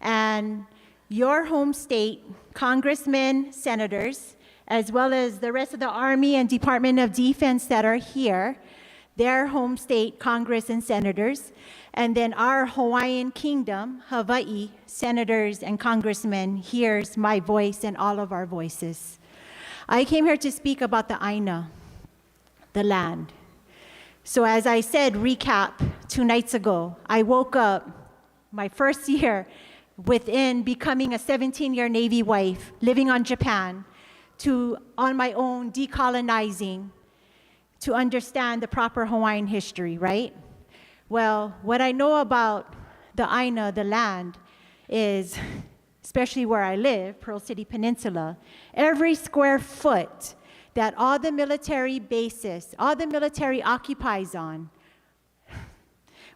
and your home state, congressmen, senators, as well as the rest of the Army and Department of Defense that are here, their home state, Congress and senators, and then our Hawaiian kingdom, Hawaii, senators and congressmen, hears my voice and all of our voices. I came here to speak about the Aina, the land. So as I said, recap, 2 nights ago, I woke up my first year within becoming a 17-year Navy wife, living on Japan, to on my own decolonizing, to understand the proper Hawaiian history, right? Well, what I know about the Aina, the land, is, especially where I live, Pearl City Peninsula, every square foot that all the military bases, all the military occupies on,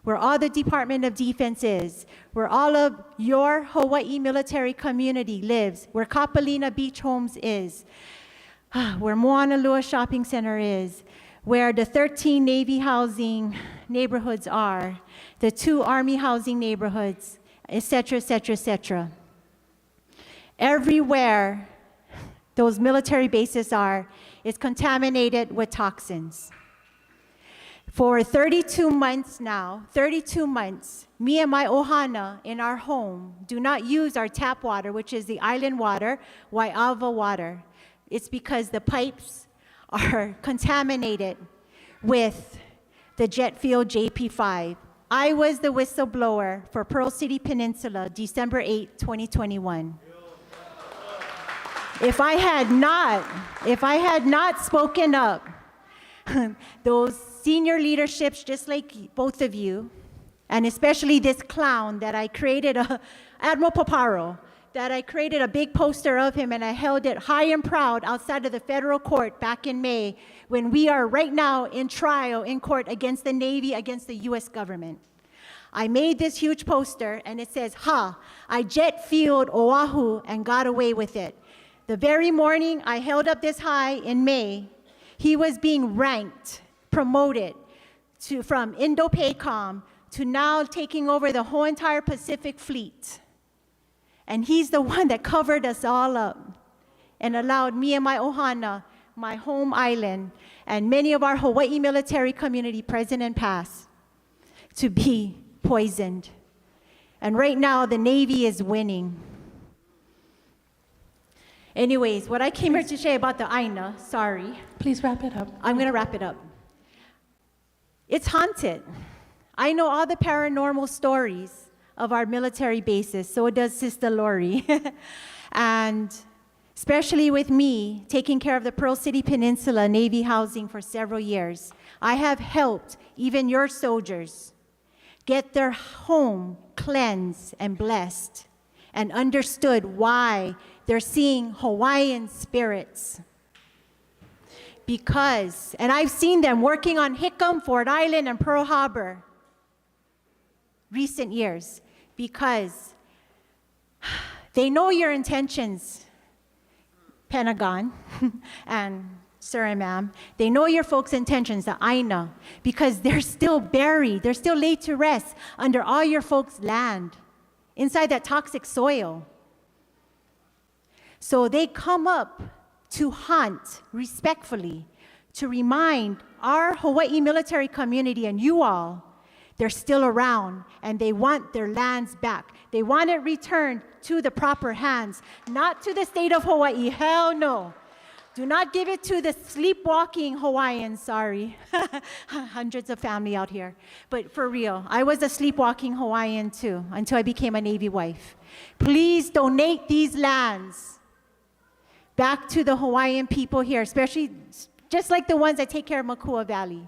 where all the Department of Defense is, where all of your Hawaii military community lives, where Kapalina Beach Homes is, where Moanalua Shopping Center is, where the 13 Navy housing neighborhoods are, the 2 Army housing neighborhoods, et cetera, et cetera, et cetera. Everywhere those military bases are is contaminated with toxins. For 32 months now, 32 months, me and my ohana in our home do not use our tap water, which is the island water, Waiava water. It's because the pipes are contaminated with the jet fuel JP5. I was the whistleblower for Pearl City Peninsula, December 8, 2021. If I had not spoken up, those senior leaderships, just like both of you, and especially this clown that I created, Admiral Paparo, that I created a big poster of him and I held it high and proud outside of the federal court back in May, when we are right now in trial in court against the Navy, against the US government. I made this huge poster and it says, "Ha, I jet fueled Oahu and got away with it." The very morning I held up this high in May, he was being ranked, promoted from Indo-PACOM to now taking over the whole entire Pacific Fleet. And he's the one that covered us all up and allowed me and my ohana, my home island, and many of our Hawaii military community, present and past, to be poisoned. And right now, the Navy is winning. Anyways, what I came here to say about the Aina, sorry. Please wrap it up. I'm gonna wrap it up. It's haunted. I know all the paranormal stories of our military bases, so does Sister Lori. And especially with me taking care of the Pearl City Peninsula Navy housing for several years, I have helped even your soldiers get their home cleansed and blessed and understood why they're seeing Hawaiian spirits. Because, and I've seen them working on Hickam, Fort Island, and Pearl Harbor recent years, because they know your intentions, Pentagon and Sir and Ma'am. They know your folks' intentions, the Aina, because they're still buried, they're still laid to rest under all your folks' land, inside that toxic soil. So they come up to hunt respectfully, to remind our Hawaii military community and you all, they're still around and they want their lands back. They want it returned to the proper hands, not to the state of Hawaii. Hell no. Do not give it to the sleepwalking Hawaiians, sorry. Hundreds of family out here. But for real, I was a sleepwalking Hawaiian too, until I became a Navy wife. Please donate these lands back to the Hawaiian people here, especially just like the ones that take care of Mākua Valley.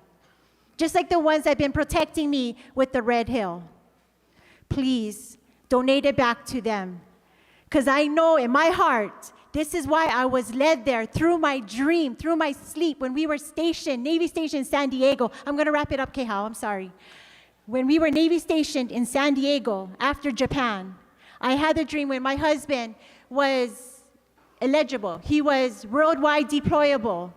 Just like the ones that have been protecting me with the Red Hill. Please donate it back to them. Because I know in my heart, this is why I was led there through my dream, through my sleep, when we were stationed, Navy stationed in San Diego. I'm going to wrap it up, Kehao, I'm sorry. When we were Navy stationed in San Diego after Japan, I had a dream when my husband was eligible. He was worldwide deployable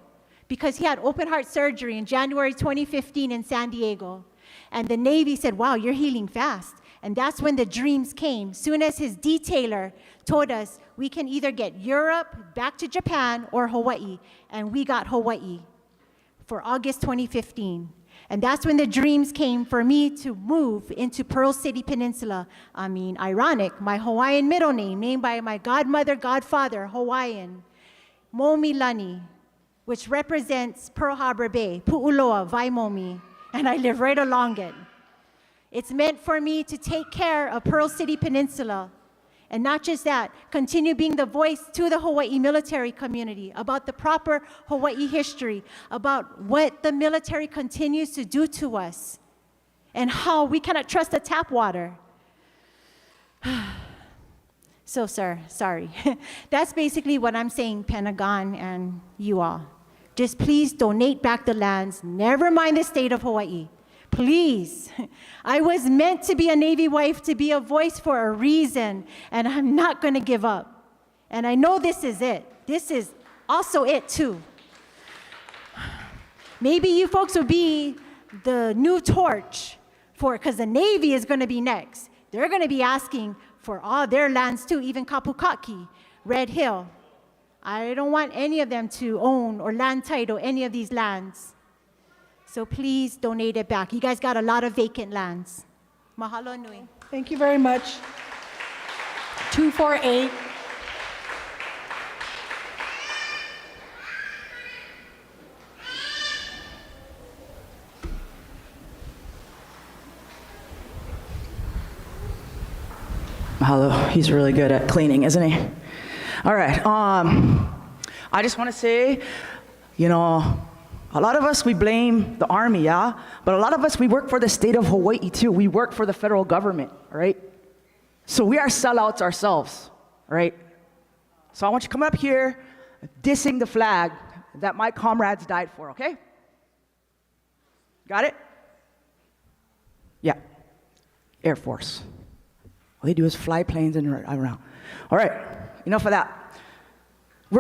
because he had open heart surgery in January 2015 in San Diego. And the Navy said, wow, you're healing fast. And that's when the dreams came. Soon as his detailer told us, we can either get Europe, back to Japan, or Hawaii. And we got Hawaii for August 2015. And that's when the dreams came for me to move into Pearl City Peninsula. I mean, ironic, my Hawaiian middle name, named by my godmother, godfather, Hawaiian, Momilani, which represents Pearl Harbor Bay, Pu'uloa, Vaimomi, and I live right along it. It's meant for me to take care of Pearl City Peninsula, and not just that, continue being the voice to the Hawaii military community about the proper Hawaii history, about what the military continues to do to us, and how we cannot trust the tap water. So, sir, sorry. That's basically what I'm saying, Pentagon and you all. Just please donate back the lands, never mind the state of Hawaii. Please. I was meant to be a Navy wife, to be a voice for a reason, and I'm not going to give up. And I know this is it. This is also it, too. Maybe you folks will be the new torch for, because the Navy is going to be next. They're going to be asking for all their lands, too, even Kapukaki, Red Hill. I don't want any of them to own or land title any of these lands. So please donate it back. You guys got a lot of vacant lands. Mahalo nui. Thank you very much. 248. Mahalo. He's really good at cleaning, isn't he? All right. I just want to say, you know, a lot of us, we blame the Army, yeah? But a lot of us, we work for the state of Hawaii, too. We work for the federal government, right? So we are sellouts ourselves, right? So I want you to come up here dissing the flag that my comrades died for, okay? Got it? Yeah. Air Force. All they do is fly planes and around. All right, enough of that.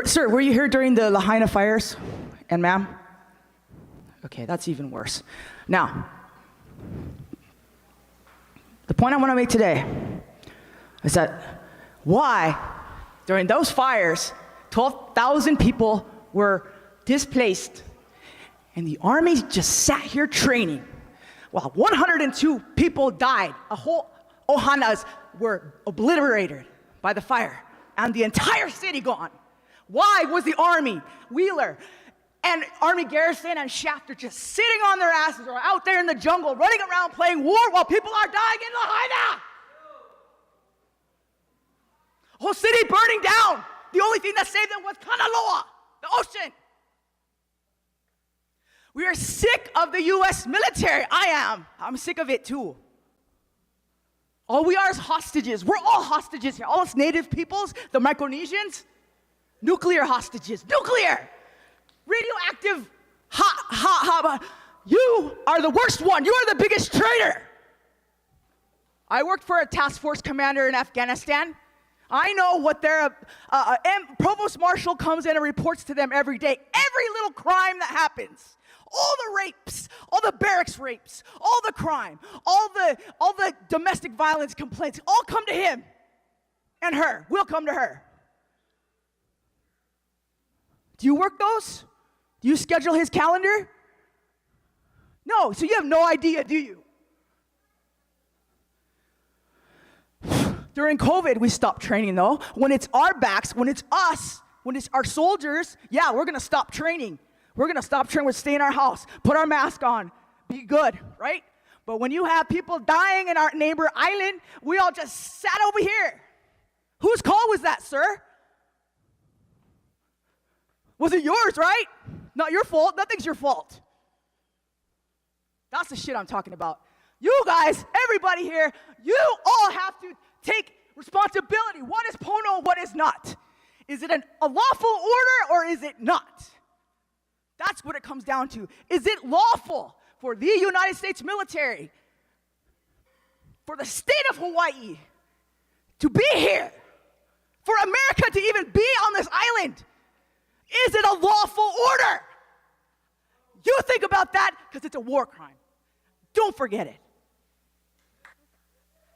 Sir, were you here during the Lahaina fires? And ma'am? Okay, that's even worse. Now, the point I want to make today is that why, during those fires, 12,000 people were displaced, and the Army just sat here training, while 102 people died. A whole ohanas were obliterated by the fire, and the entire city gone. Why was the Army, Wheeler, and Army Garrison and Shafter just sitting on their asses or out there in the jungle running around playing war while people are dying in Lahaina? Whole city burning down. The only thing that saved them was Kanaloa, the ocean. We are sick of the US military. I am. I'm sick of it too. All we are is hostages. We're all hostages here. All us native peoples, the Micronesians, nuclear hostages. Nuclear! Radioactive, you are the worst one. You are the biggest traitor. I worked for a task force commander in Afghanistan. I know what their provost marshal comes in and reports to them every day. Every little crime that happens. All the rapes, all the barracks rapes, all the crime, all the domestic violence complaints, all come to him and her. Will come to her. Do you work those? Do you schedule his calendar? No, so you have no idea, do you? During COVID, we stopped training though. When it's our backs, when it's us, when it's our soldiers, yeah, we're gonna stop training. We're gonna stop training, we'll stay in our house, put our mask on, be good, right? But when you have people dying in our neighbor island, we all just sat over here. Whose call was that, sir? Was it yours, right? Not your fault, nothing's your fault. That's the shit I'm talking about. You guys, everybody here, you all have to take responsibility. What is Pono, what is not? Is it a lawful order or is it not? That's what it comes down to. Is it lawful for the United States military, for the state of Hawaii to be here, for America to even be on this island? Is it a lawful order? You think about that because it's a war crime. Don't forget it.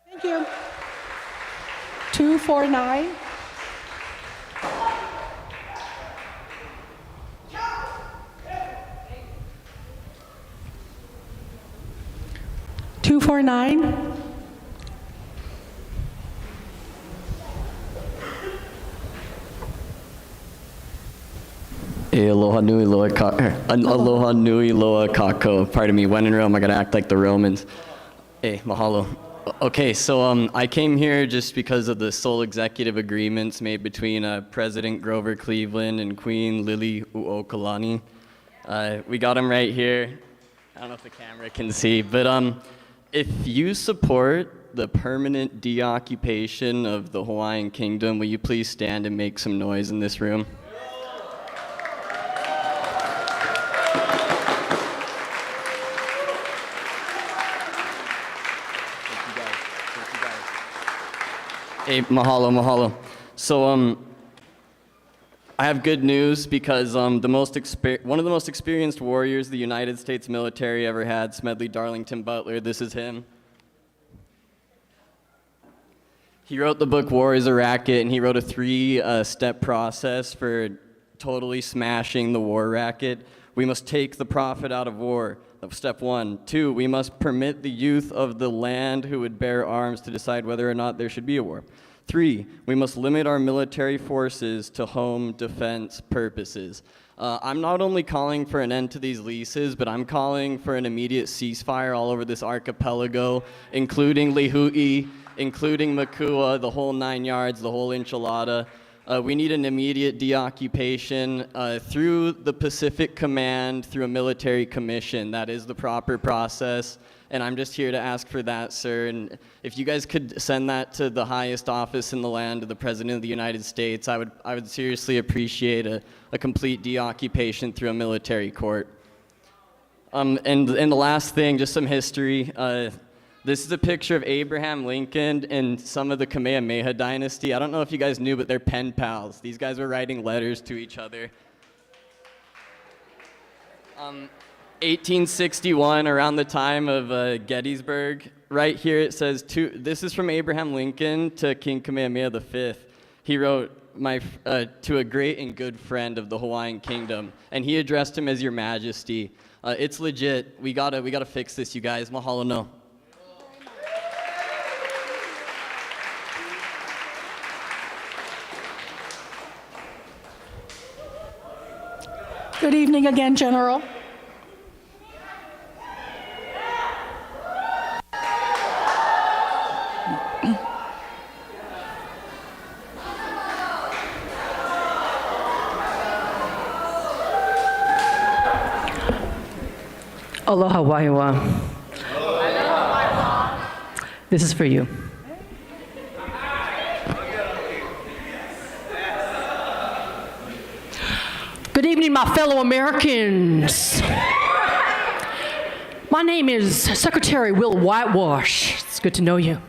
Thank you. 249. Aloha nui loa kako. Pardon me, when in Rome, I gotta act like the Romans. Mahalo. Okay, so I came here just because of the sole executive agreements made between President Grover Cleveland and Queen Lily Uokalani. We got them right here. I don't know if the camera can see, but if you support the permanent deoccupation of the Hawaiian Kingdom, will you please stand and make some noise in this room? Hey, mahalo. So, I have good news because one of the most experienced warriors the United States military ever had, Smedley Darlington Butler, this is him. He wrote the book War is a Racket, and he wrote a 3-step process for totally smashing the war racket. We must take the profit out of war. That was step 1. 2, we must permit the youth of the land who would bear arms to decide whether or not there should be a war. 3, we must limit our military forces to home defense purposes. I'm not only calling for an end to these leases, but I'm calling for an immediate ceasefire all over this archipelago, including Leilehua, including Mākua, the whole 9 yards, the whole enchilada. We need an immediate deoccupation through the Pacific Command, through a military commission. That is the proper process. And I'm just here to ask for that, sir. And if you guys could send that to the highest office in the land, to the President of the United States, I would seriously appreciate a complete deoccupation through a military court. And the last thing, just some history. This is a picture of Abraham Lincoln and some of the Kamehameha dynasty. I don't know if you guys knew, but they're pen pals. These guys were writing letters to each other. 1861, around the time of Gettysburg, right here it says, this is from Abraham Lincoln to King Kamehameha V. He wrote, to a great and good friend of the Hawaiian kingdom, and he addressed him as Your Majesty. It's legit. We gotta fix this, you guys. Mahalo no. Good evening again, General. Aloha waiwa. This is for you. Good evening, my fellow Americans. My name is Secretary Will Whitewash. It's good to know you.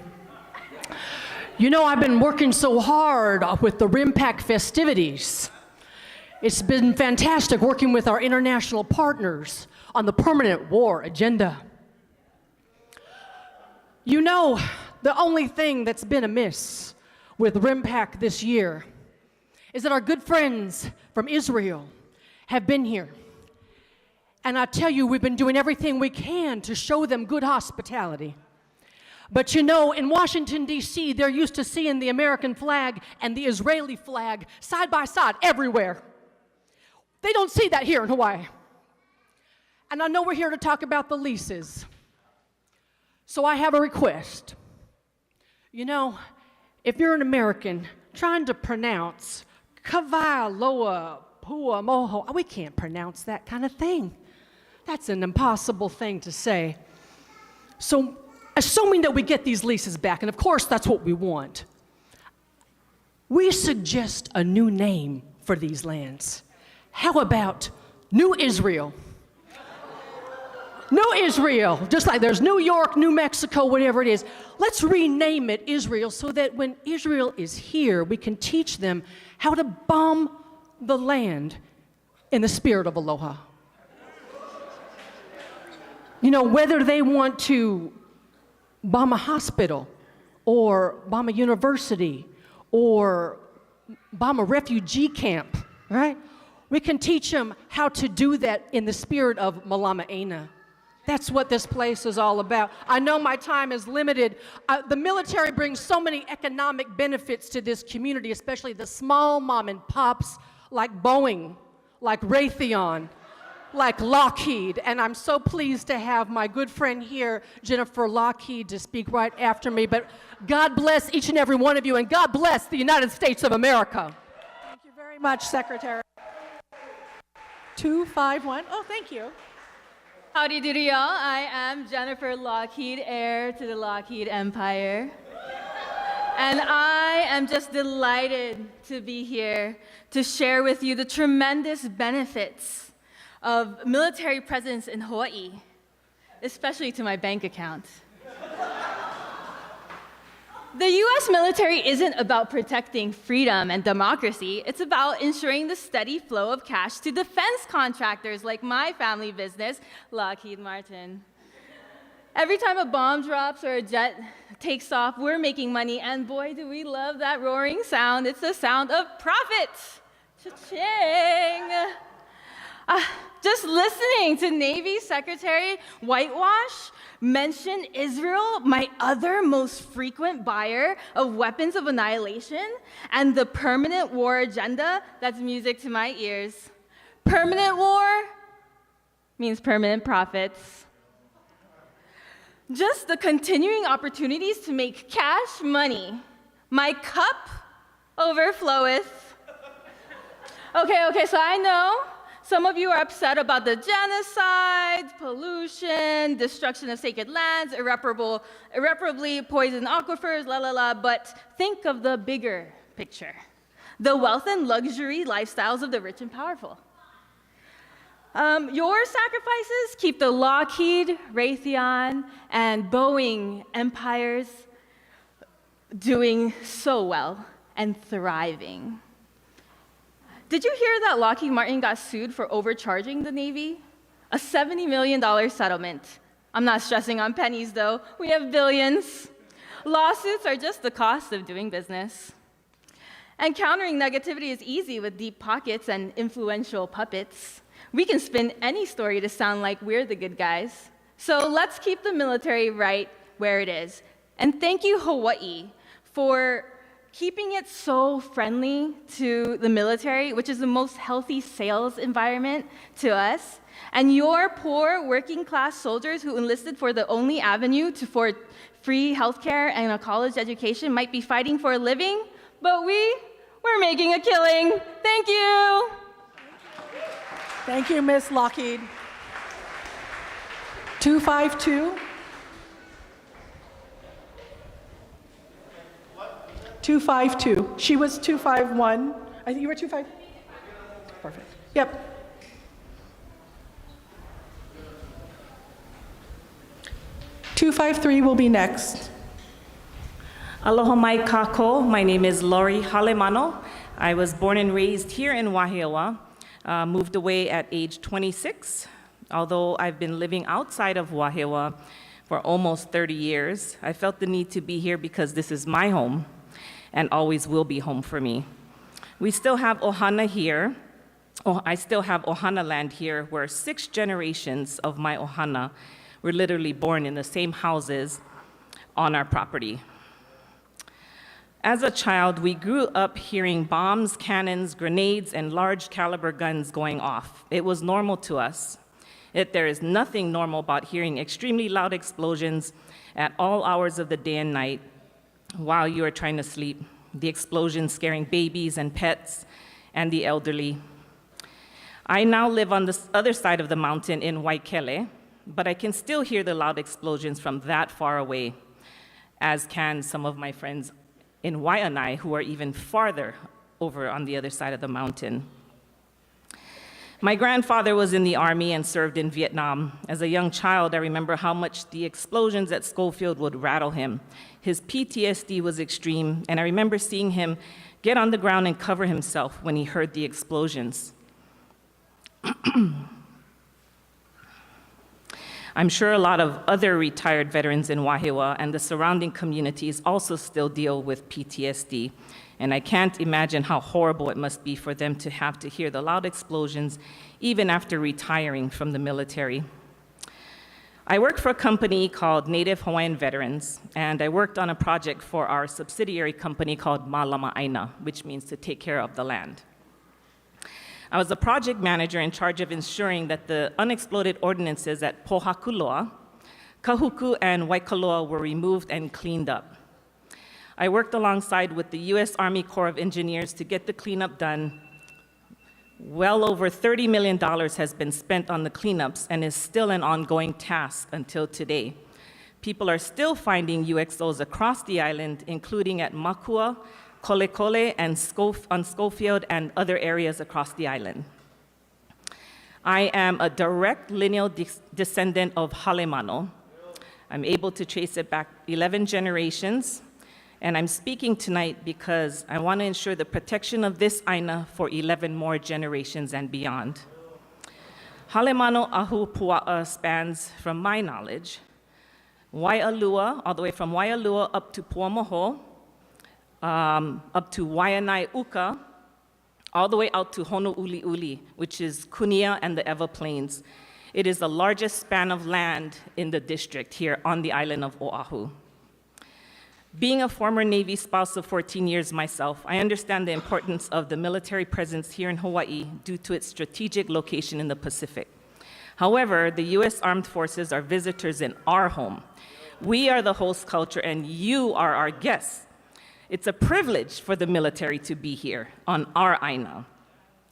You know, I've been working so hard with the RIMPAC festivities. It's been fantastic working with our international partners on the permanent war agenda. You know, the only thing that's been amiss with RIMPAC this year is that our good friends from Israel have been here. And I tell you, we've been doing everything we can to show them good hospitality. But you know, in Washington, D.C., they're used to seeing the American flag and the Israeli flag side by side everywhere. They don't see that here in Hawaii. And I know we're here to talk about the leases. So I have a request. You know, if you're an American trying to pronounce Kawailoa Poamoho, we can't pronounce that kind of thing. That's an impossible thing to say. So, assuming that we get these leases back, and of course that's what we want, we suggest a new name for these lands. How about New Israel? New Israel, just like there's New York, New Mexico, whatever it is. Let's rename it Israel so that when Israel is here, we can teach them how to bomb the land in the spirit of aloha. You know, whether they want to bomb a hospital or bomb a university or bomb a refugee camp, right? We can teach them how to do that in the spirit of Malama'ena. That's what this place is all about. I know my time is limited. The military brings so many economic benefits to this community, especially the small mom and pops like Boeing, like Raytheon, like Lockheed. And I'm so pleased to have my good friend here, Jennifer Lockheed, to speak right after me. But God bless each and every one of you, and God bless the United States of America. Thank you very much, Secretary. 251. Oh, thank you. Howdy doody, y'all. I am Jennifer Lockheed, heir to the Lockheed Empire. And I am just delighted to be here to share with you the tremendous benefits of military presence in Hawaii, especially to my bank account. The US military isn't about protecting freedom and democracy. It's about ensuring the steady flow of cash to defense contractors like my family business, Lockheed Martin. Every time a bomb drops or a jet takes off, we're making money, and boy, do we love that roaring sound. It's the sound of profit. Cha-ching! Just listening to Navy Secretary Whitewash mention Israel, my other most frequent buyer of weapons of annihilation, and the permanent war agenda, that's music to my ears. Permanent war means permanent profits. Just the continuing opportunities to make cash money. My cup overfloweth. Okay, so I know some of you are upset about the genocide, pollution, destruction of sacred lands, irreparably poisoned aquifers, but think of the bigger picture. The wealth and luxury lifestyles of the rich and powerful. Your sacrifices keep the Lockheed, Raytheon, and Boeing empires doing so well and thriving. Did you hear that Lockheed Martin got sued for overcharging the Navy? A $70 million settlement. I'm not stressing on pennies, though. We have billions. Lawsuits are just the cost of doing business. And countering negativity is easy with deep pockets and influential puppets. We can spin any story to sound like we're the good guys. So let's keep the military right where it is. And thank you, Hawaii, for keeping it so friendly to the military, which is the most healthy sales environment to us. And your poor working class soldiers who enlisted for the only avenue for free healthcare and a college education might be fighting for a living, but we're making a killing. Thank you. Thank you, Ms. Lockheed. 252. 252. She was 251. I think you were 25. Perfect. Yep. $253 will be next. Aloha mai kako. My name is Lori Halemano. I was born and raised here in Wahiawa, moved away at age 26. Although I've been living outside of Wahiawa for almost 30 years, I felt the need to be here because this is my home and always will be home for me. We still have ohana here. I still have ohana land here where 6 generations of my ohana were literally born in the same houses on our property. As a child, we grew up hearing bombs, cannons, grenades, and large caliber guns going off. It was normal to us. Yet there is nothing normal about hearing extremely loud explosions at all hours of the day and night while you are trying to sleep. The explosions scaring babies and pets and the elderly. I now live on the other side of the mountain in Waikele, but I can still hear the loud explosions from that far away, as can some of my friends in Waianae who are even farther over on the other side of the mountain. My grandfather was in the Army and served in Vietnam. As a young child, I remember how much the explosions at Schofield would rattle him. His PTSD was extreme, and I remember seeing him get on the ground and cover himself when he heard the explosions. I'm sure a lot of other retired veterans in Wahiawa and the surrounding communities also still deal with PTSD, and I can't imagine how horrible it must be for them to have to hear the loud explosions even after retiring from the military. I worked for a company called Native Hawaiian Veterans, and I worked on a project for our subsidiary company called Malama Aina, which means to take care of the land. I was the project manager in charge of ensuring that the unexploded ordinances at Pohakuloa, Kahuku, and Waikoloa were removed and cleaned up. I worked alongside with the U.S. Army Corps of Engineers to get the cleanup done. Well over $30 million has been spent on the cleanups and is still an ongoing task until today. People are still finding UXOs across the island, including at Mākua, Kolekole, and on Schofield and other areas across the island. I am a direct lineal descendant of Halemano. I'm able to trace it back 11 generations, and I'm speaking tonight because I want to ensure the protection of this Aina for 11 more generations and beyond. Halemano Ahu Pua'a spans, from my knowledge, Waialua, all the way from Waialua up to Poamoho, up to Waianae Uka, all the way out to Honouliuli, which is Kunia and the Ewa Plains. It is the largest span of land in the district here on the island of Oahu. Being a former Navy spouse of 14 years myself, I understand the importance of the military presence here in Hawaii due to its strategic location in the Pacific. However, the U.S. Armed Forces are visitors in our home. We are the host culture and you are our guests. It's a privilege for the military to be here on our aina.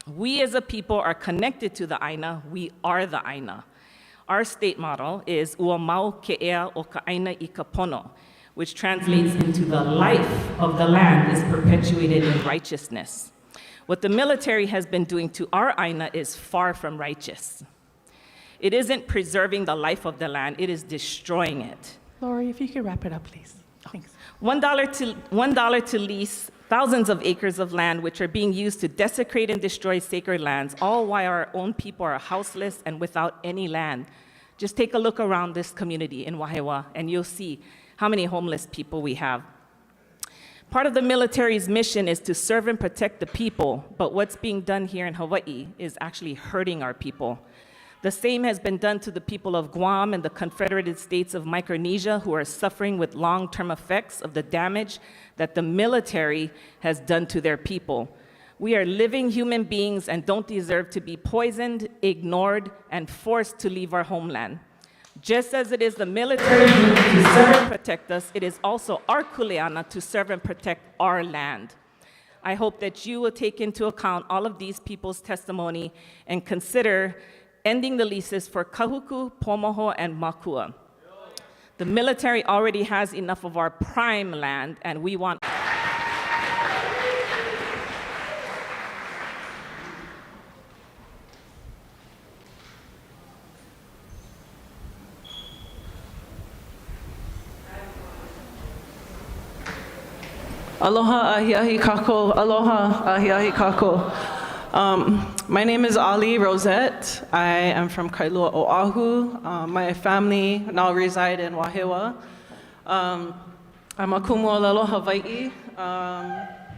We as a people are connected to the aina, we are the aina. Our state motto is Ua mau ke ea o ka aina I ka pono, which translates into the life of the land is perpetuated in righteousness. What the military has been doing to our aina is far from righteous. It isn't preserving the life of the land, it is destroying it. Lori, if you could wrap it up, please. Thanks. $1 to lease thousands of acres of land which are being used to desecrate and destroy sacred lands, all while our own people are houseless and without any land. Just take a look around this community in Wahiawa and you'll see how many homeless people we have. Part of the military's mission is to serve and protect the people, but what's being done here in Hawaii is actually hurting our people. The same has been done to the people of Guam and the Confederated States of Micronesia, who are suffering with long-term effects of the damage that the military has done to their people. We are living human beings and don't deserve to be poisoned, ignored, and forced to leave our homeland. Just as it is the military to serve and protect us, it is also our kuleana to serve and protect our land. I hope that you will take into account all of these people's testimony and consider ending the leases for Kahuku, Poamoho, and Mākua. The military already has enough of our prime land, and we want Aloha ahiahi kako, aloha ahiahi kako. My name is Ali Rosette. I am from Kailua, Oahu. My family now reside in Wahiawa. I'm a kumuolelo Hawaii.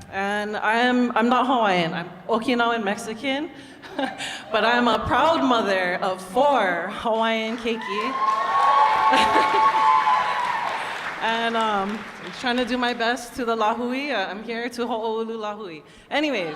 And I'm not Hawaiian, I'm Okinawan Mexican. But I'm a proud mother of 4 Hawaiian keiki. And I'm trying to do my best to the lahui. I'm here to ho'oulu lahui. Anyways,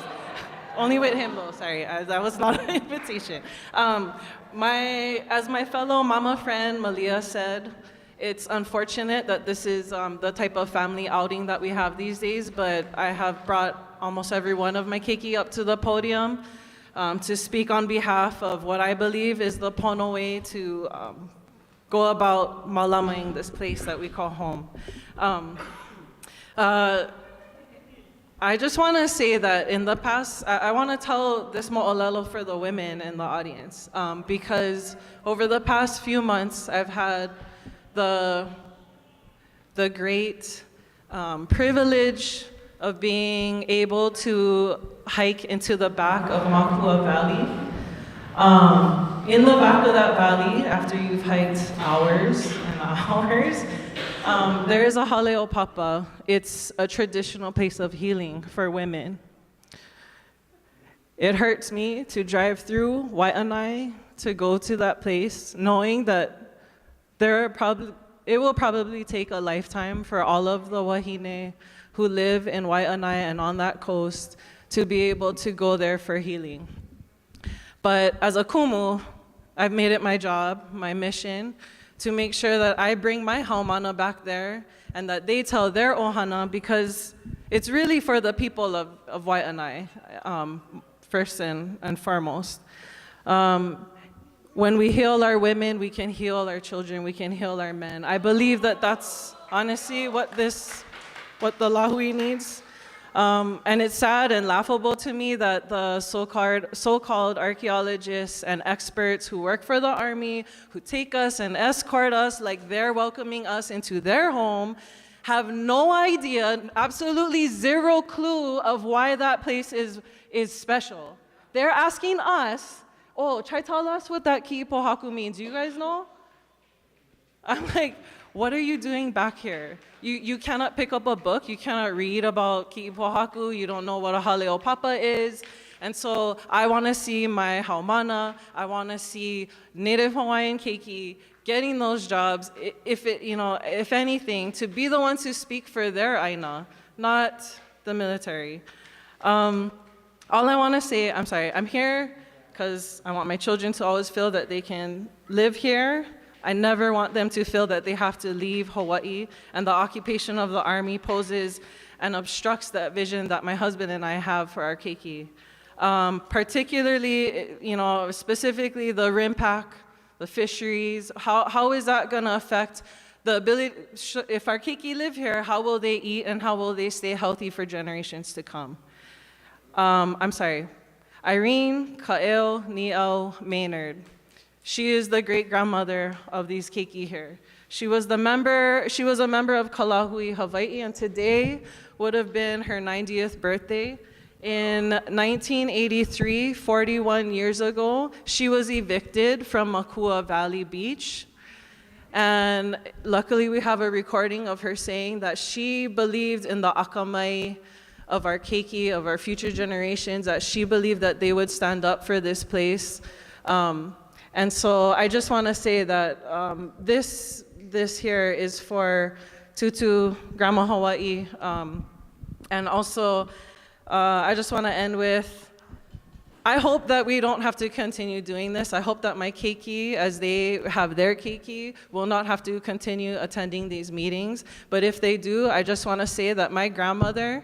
only with him though, sorry, that was not an invitation. As my fellow mama friend Malia said, it's unfortunate that this is the type of family outing that we have these days, but I have brought almost every one of my keiki up to the podium to speak on behalf of what I believe is the pono way to go about malamaing this place that we call home. I just want to say that in the past, I want to tell this mo'olelo for the women in the audience, because over the past few months, I've had the great privilege of being able to hike into the back of Mākua Valley. In the back of that valley, after you've hiked hours and hours, there is a haleo papa. It's a traditional place of healing for women. It hurts me to drive through Waianae to go to that place, knowing that it will probably take a lifetime for all of the wahine who live in Waianae and on that coast to be able to go there for healing. But as a kumu, I've made it my job, my mission, to make sure that I bring my haumana back there and that they tell their ohana, because it's really for the people of Waianae, first and foremost. When we heal our women, we can heal our children, we can heal our men. I believe that that's honestly what the lahui needs. And it's sad and laughable to me that the so-called archaeologists and experts who work for the army, who take us and escort us like they're welcoming us into their home, have no idea, absolutely zero clue of why that place is special. They're asking us, oh, try tell us what that ki'ipohaku means. Do you guys know? I'm like, what are you doing back here? You cannot pick up a book, you cannot read about ki'ipohaku, you don't know what a haleo papa is, And so I want to see my haumana, I want to see Native Hawaiian keiki getting those jobs, if anything, to be the ones who speak for their aina, not the military. All I want to say, I'm sorry, I'm here because I want my children to always feel that they can live here. I never want them to feel that they have to leave Hawaii, and the occupation of the army poses and obstructs that vision that my husband and I have for our keiki. Particularly, specifically the RIMPAC, the fisheries, how is that going to affect the ability, if our keiki live here, how will they eat and how will they stay healthy for generations to come? I'm sorry, Irene Ka'el Ni'el Maynard. She is the great-grandmother of these keiki here. She was a member of Kalahui, Hawaii, and today would have been her 90th birthday. In 1983, 41 years ago, she was evicted from Mākua Valley Beach. And luckily, we have a recording of her saying that she believed in the akamai of our keiki, of our future generations, that she believed that they would stand up for this place. And so I just want to say that this here is for Tutu, Grandma Hawaii, and also I just want to end with, I hope that we don't have to continue doing this. I hope that my keiki, as they have their keiki, will not have to continue attending these meetings. But if they do, I just want to say that my grandmother,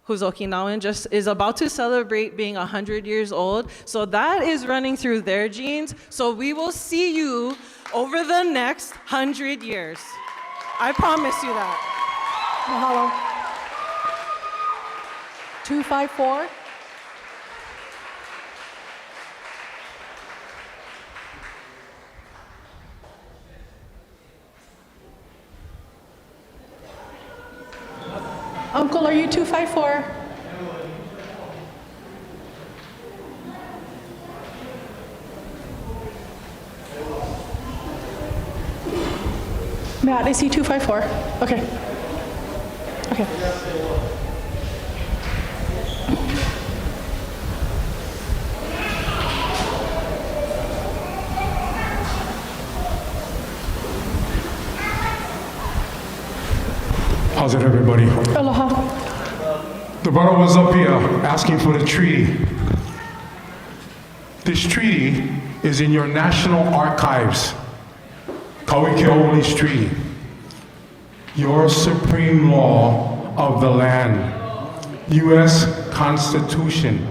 who's Okinawan, just is about to celebrate being 100 years old. So that is running through their genes. So we will see you over the next 100 years. I promise you that. Mahalo. 254. Uncle, are you 254? Matt, is he 254? Okay. Okay. How's it, everybody? Aloha. The brother was up here asking for the treaty. This treaty is in your national archives. Kauikeoli's Treaty. Your supreme law of the land. U.S. Constitution.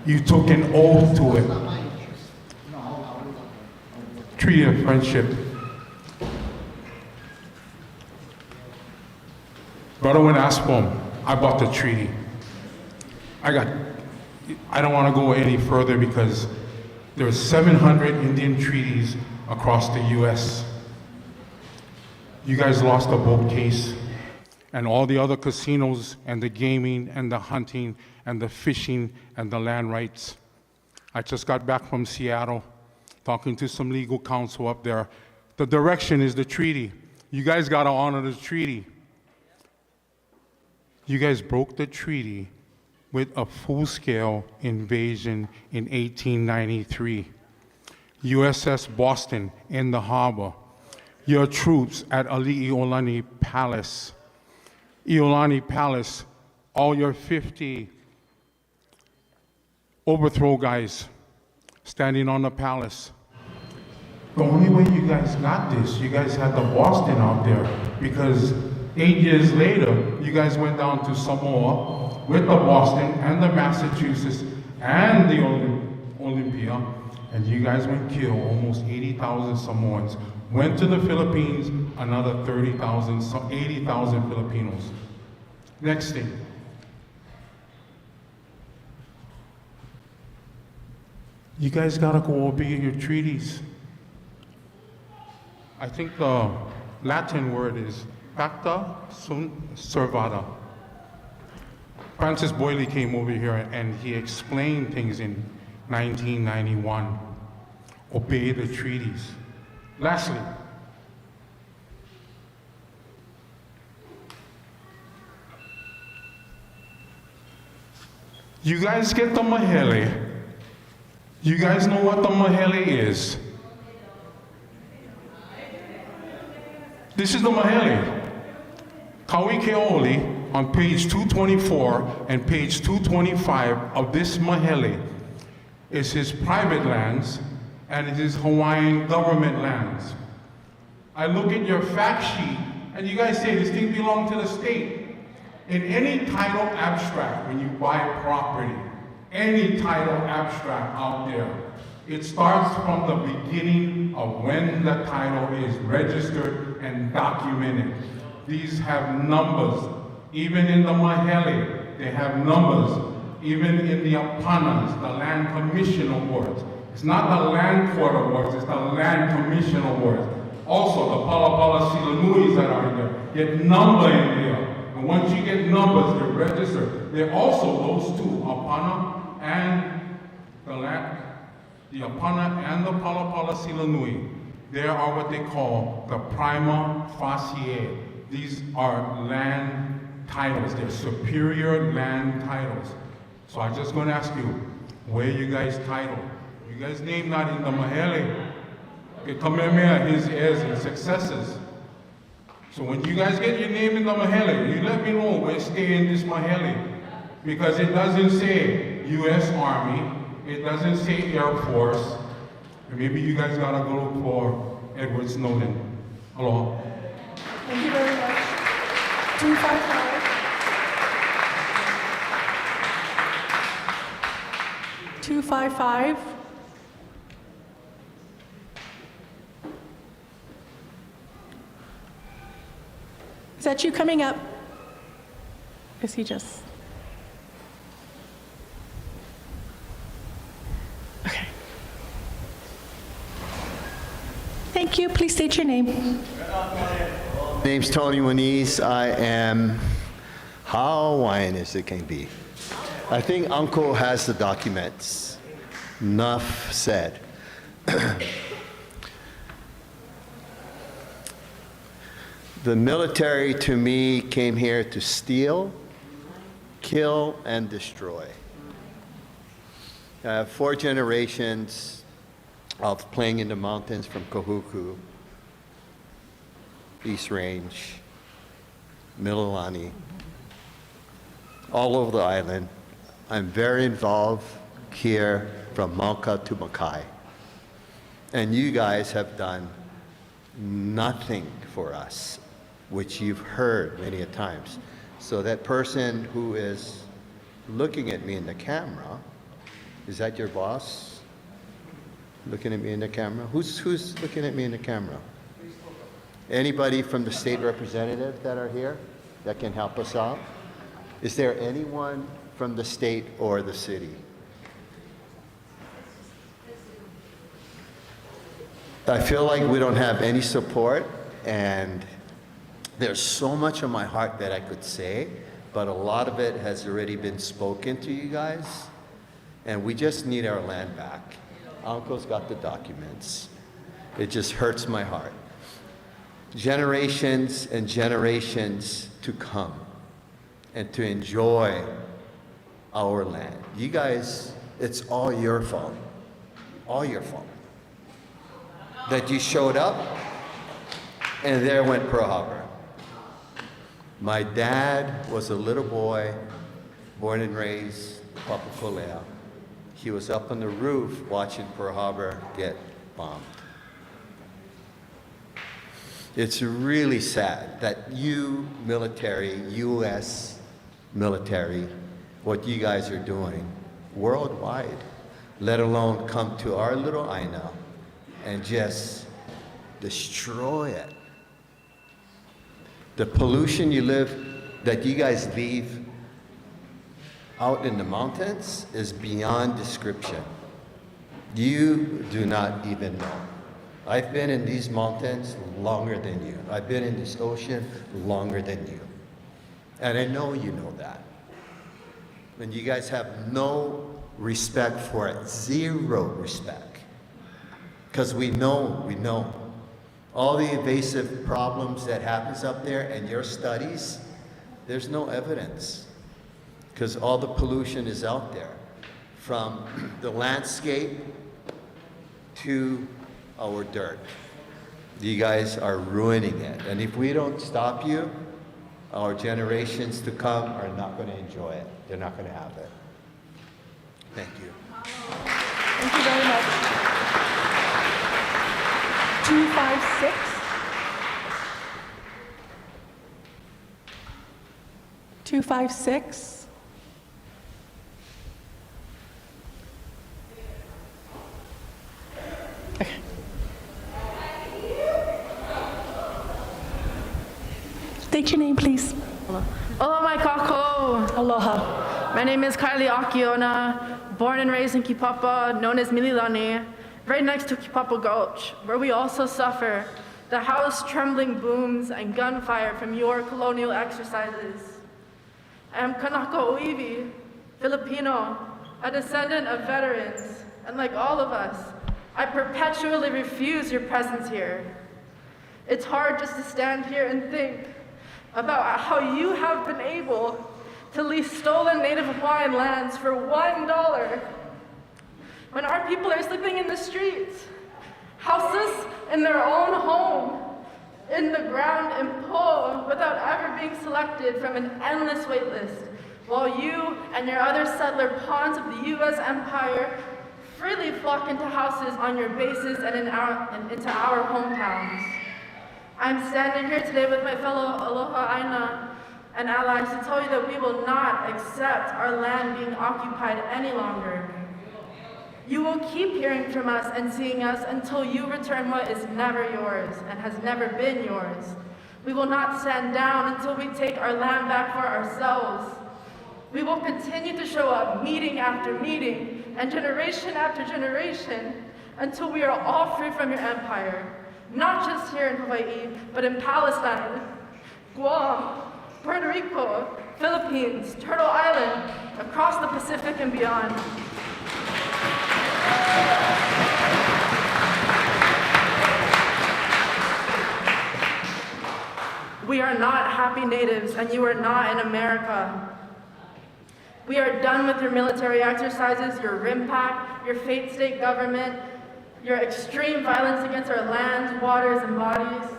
You took an oath to it. Treaty of Friendship. Brother went and asked for him. I bought the treaty. I don't want to go any further because there are 700 Indian treaties across the U.S. You guys lost the boat case and all the other casinos and the gaming and the hunting and the fishing and the land rights. I just got back from Seattle talking to some legal counsel up there. The direction is the treaty. You guys got to honor the treaty. You guys broke the treaty with a full-scale invasion in 1893. USS Boston in the harbor. Your troops at Iulai Palace. Iulani Palace, all your 50 overthrow guys standing on the palace. The only way you guys got this, you guys had the Boston out there because 8 years later, you guys went down to Samoa with the Boston and the Massachusetts and the Olympia, and you guys went kill almost 80,000 Samoans. Went to the Philippines, another 80,000 Filipinos. Next thing. You guys gotta go obey your treaties. I think the Latin word is pacta sunt servanda. Francis Boyle came over here and he explained things in 1991. Obey the treaties. Lastly, You guys get the mahele. You guys know what the mahele is. This is the mahele. Kaui Keoli, on page 224 and page 225 of this mahele, is his private lands and it is Hawaiian government lands. I look at your fact sheet and you guys say this thing belongs to the state. In any title abstract, when you buy property, any title abstract out there, it starts from the beginning of when the title is registered and documented. These have numbers. Even in the mahele, they have numbers. Even in the apanas, the Land Commission Awards. It's not the Land Court Awards, it's the Land Commission Awards. Also, the Palapala Silanuis that are in there get number in there. And once you get numbers, they're registered. They're also those two, apana and the apana and the Palapala Silanui. They are what they call the prima facie. These are land titles. They're superior land titles. So I'm just going to ask you, where you guys title? You guys name not in the mahele. Kamehameha, his heirs and successors. So when you guys get your name in the mahele, you let me know where stay in this mahele. Because it doesn't say U.S. Army, it doesn't say Air Force. And maybe you guys gotta go look for Edward Snowden. Aloha. Thank you very much. 255. 255. Is that you coming up? Is he just? Okay. Thank you. Please state your name. Name's Tony Waniz. I am Hawaiian as it can be. I think Uncle has the documents. Enough said. The military, to me, came here to steal, kill, and destroy. I have 4 generations of playing in the mountains from Kahuku, East Range, Mililani, all over the island. I'm very involved here from Mākua to Makai. And you guys have done nothing for us, which you've heard many a times. So that person who is looking at me in the camera, is that your boss? Looking at me in the camera? Who's looking at me in the camera? Anybody from the state representative that are here that can help us out? Is there anyone from the state or the city? I feel like we don't have any support, and there's so much on my heart that I could say, but a lot of it has already been spoken to you guys, and we just need our land back. Uncle's got the documents. It just hurts my heart. Generations and generations to come and to enjoy our land. You guys, it's all your fault. All your fault. That you showed up and there went Pearl Harbor. My dad was a little boy, born and raised Papakolea. He was up on the roof watching Pearl Harbor get bombed. It's really sad that you military, U.S. military, what you guys are doing worldwide, let alone come to our little Aina and just destroy it. The pollution that you guys leave out in the mountains is beyond description. You do not even know. I've been in these mountains longer than you. I've been in this ocean longer than you. And I know you know that. And you guys have no respect for it, 0 respect. Because we know. All the invasive problems that happens up there and your studies, there's no evidence. because all the pollution is out there, from the landscape to our dirt. You guys are ruining it. And if we don't stop you, our generations to come are not going to enjoy it. They're not going to have it. Thank you. Thank you very much. 256. Okay. State your name, please. Aloha mai kako. Aloha. My name is Kylie Akiona, born and raised in Kipapa, known as Mililani, right next to Kipapa Gulch, where we also suffer the house-trembling booms and gunfire from your colonial exercises. I am Kanaka Oiwi, Filipino, a descendant of veterans, and like all of us, I perpetually refuse your presence here. It's hard just to stand here and think about how you have been able to lease stolen Native Hawaiian lands for $1 when our people are sleeping in the streets, houseless in their own home, in the ground in Po, without ever being selected from an endless wait list, while you and your other settler pawns of the U.S. empire freely flock into houses on your bases and into our hometowns. I'm standing here today with my fellow Aloha Aina and allies to tell you that we will not accept our land being occupied any longer. You will keep hearing from us and seeing us until you return what is never yours and has never been yours. We will not stand down until we take our land back for ourselves. We will continue to show up meeting after meeting and generation after generation until we are all free from your empire. Not just here in Hawaii, but in Palestine, Guam, Puerto Rico, Philippines, Turtle Island, across the Pacific and beyond. We are not happy natives, and you are not in America. We are done with your military exercises, your RIMPAC, your fake state government, your extreme violence against our lands, waters, and bodies.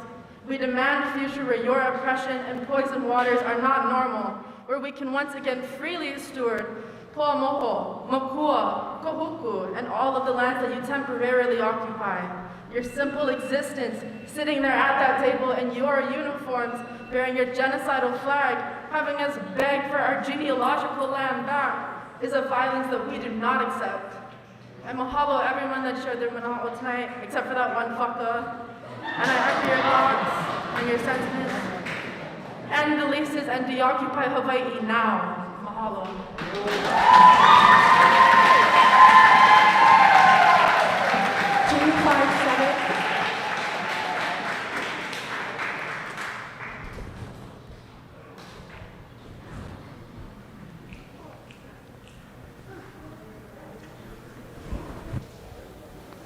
We demand a future where your oppression and poisoned waters are not normal, where we can once again freely steward Poamoho, Mokua, Kahuku, and all of the lands that you temporarily occupy. Your simple existence, sitting there at that table in your uniforms, bearing your genocidal flag, having us beg for our genealogical land back, is a violence that we do not accept. I mahalo everyone that shared their mana'o tonight, except for that one fucker. And I echo your thoughts and your sentiments. End the leases and deoccupy Hawaii now. Mahalo. 257.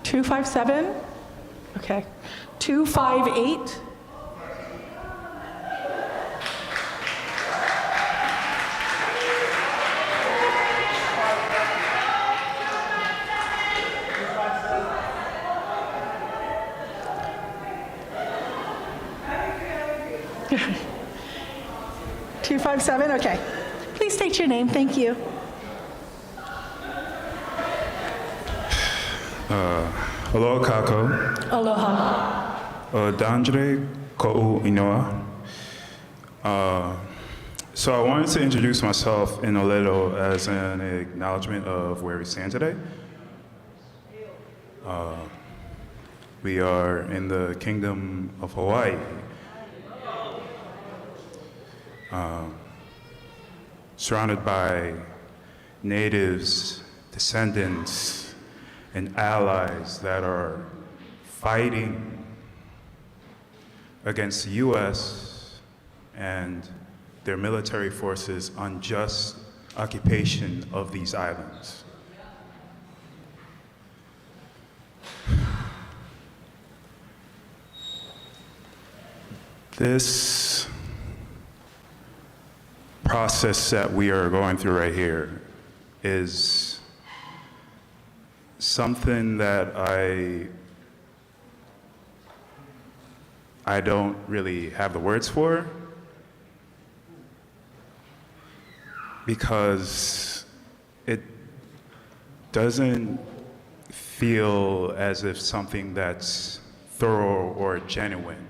$257? Okay. 258? $257? Okay. Please state your name. Thank you. Aloha kako. Aloha. Dandre ko'u inoa. So I wanted to introduce myself in a little as an acknowledgement of where we stand today. We are in the Kingdom of Hawaii. Surrounded by natives, descendants, and allies that are fighting against the U.S. and their military forces' unjust occupation of these islands. process that we are going through right here is something that I don't really have the words for, because it doesn't feel as if something that's thorough or genuine.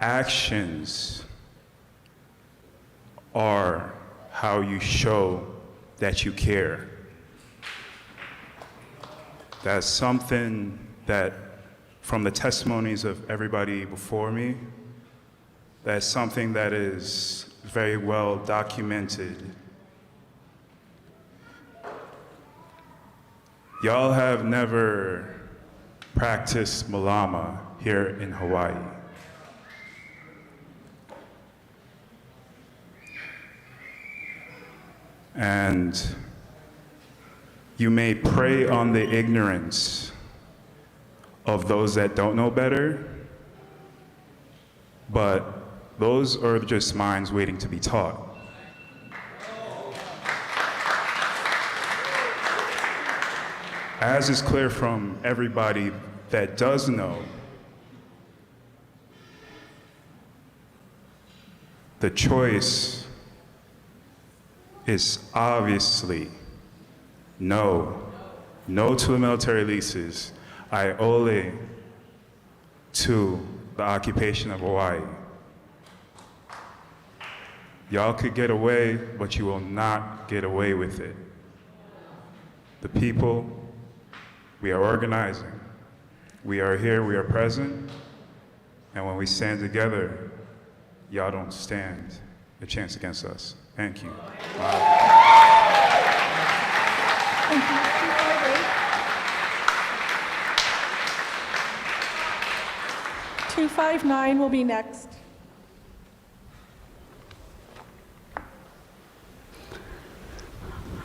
Actions are how you show that you care. That's something that, from the testimonies of everybody before me, that's something that is very well documented. Y'all have never practiced malama here in Hawaii. And you may prey on the ignorance of those that don't know better, but those are just minds waiting to be taught. As is clear from everybody that does know, the choice is obviously no. No to the military leases. Iulai to the occupation of Hawaii. Y'all could get away, but you will not get away with it. The people, we are organizing. We are here, we are present, and when we stand together, y'all don't stand a chance against us. Thank you. Thank you. 259 will be next.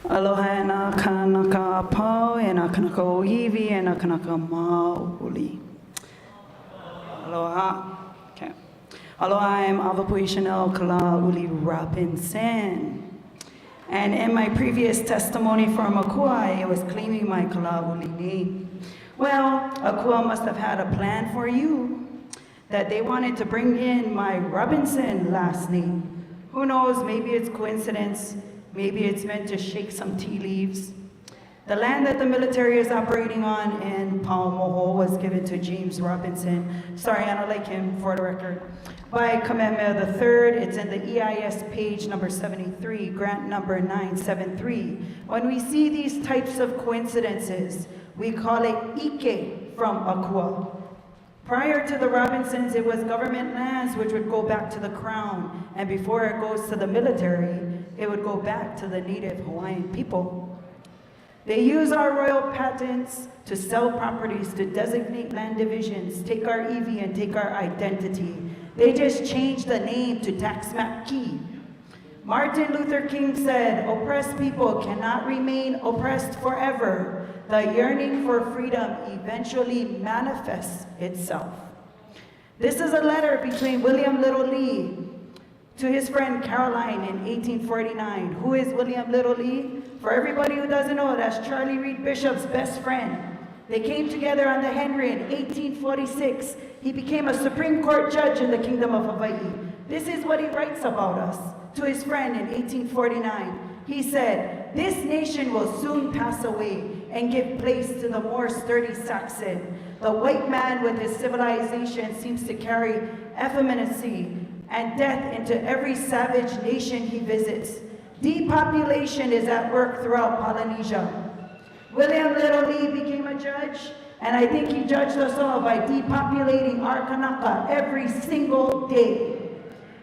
Aloha e nā kanaka apau, e nā kanaka oiwi, e nā kanaka maoli. Aloha. Okay. Aloha, I'm Avapui Chanel Kalauli Robinson. And in my previous testimony for Mākua, I was claiming my Kalauli name. Well, Akua must have had a plan for you, that they wanted to bring in my Robinson last name. Who knows, maybe it's coincidence. Maybe it's meant to shake some tea leaves. The land that the military is operating on in Poamoho was given to James Robinson. Sorry, I don't like him, for the record. By Kamehameha III, it's in the EIS page number 73, grant number 973. When we see these types of coincidences, we call it ike from Akua. Prior to the Robinsons, it was government lands which would go back to the crown, and before it goes to the military, it would go back to the native Hawaiian people. They use our royal patents to sell properties, to designate land divisions, take our EV and take our identity. They just changed the name to tax map key. Martin Luther King said, oppressed people cannot remain oppressed forever. The yearning for freedom eventually manifests itself. This is a letter between William Little Lee to his friend Caroline in 1849. Who is William Little Lee? For everybody who doesn't know, that's Charlie Reed Bishop's best friend. They came together on the Henry in 1846. He became a Supreme Court judge in the Kingdom of Hawaii. This is what he writes about us to his friend in 1849. He said, "This nation will soon pass away and give place to the more sturdy Saxon. The white man with his civilization seems to carry effeminacy and death into every savage nation he visits. Depopulation is at work throughout Polynesia." William Little Lee became a judge, and I think he judged us all by depopulating our Kanaka every single day.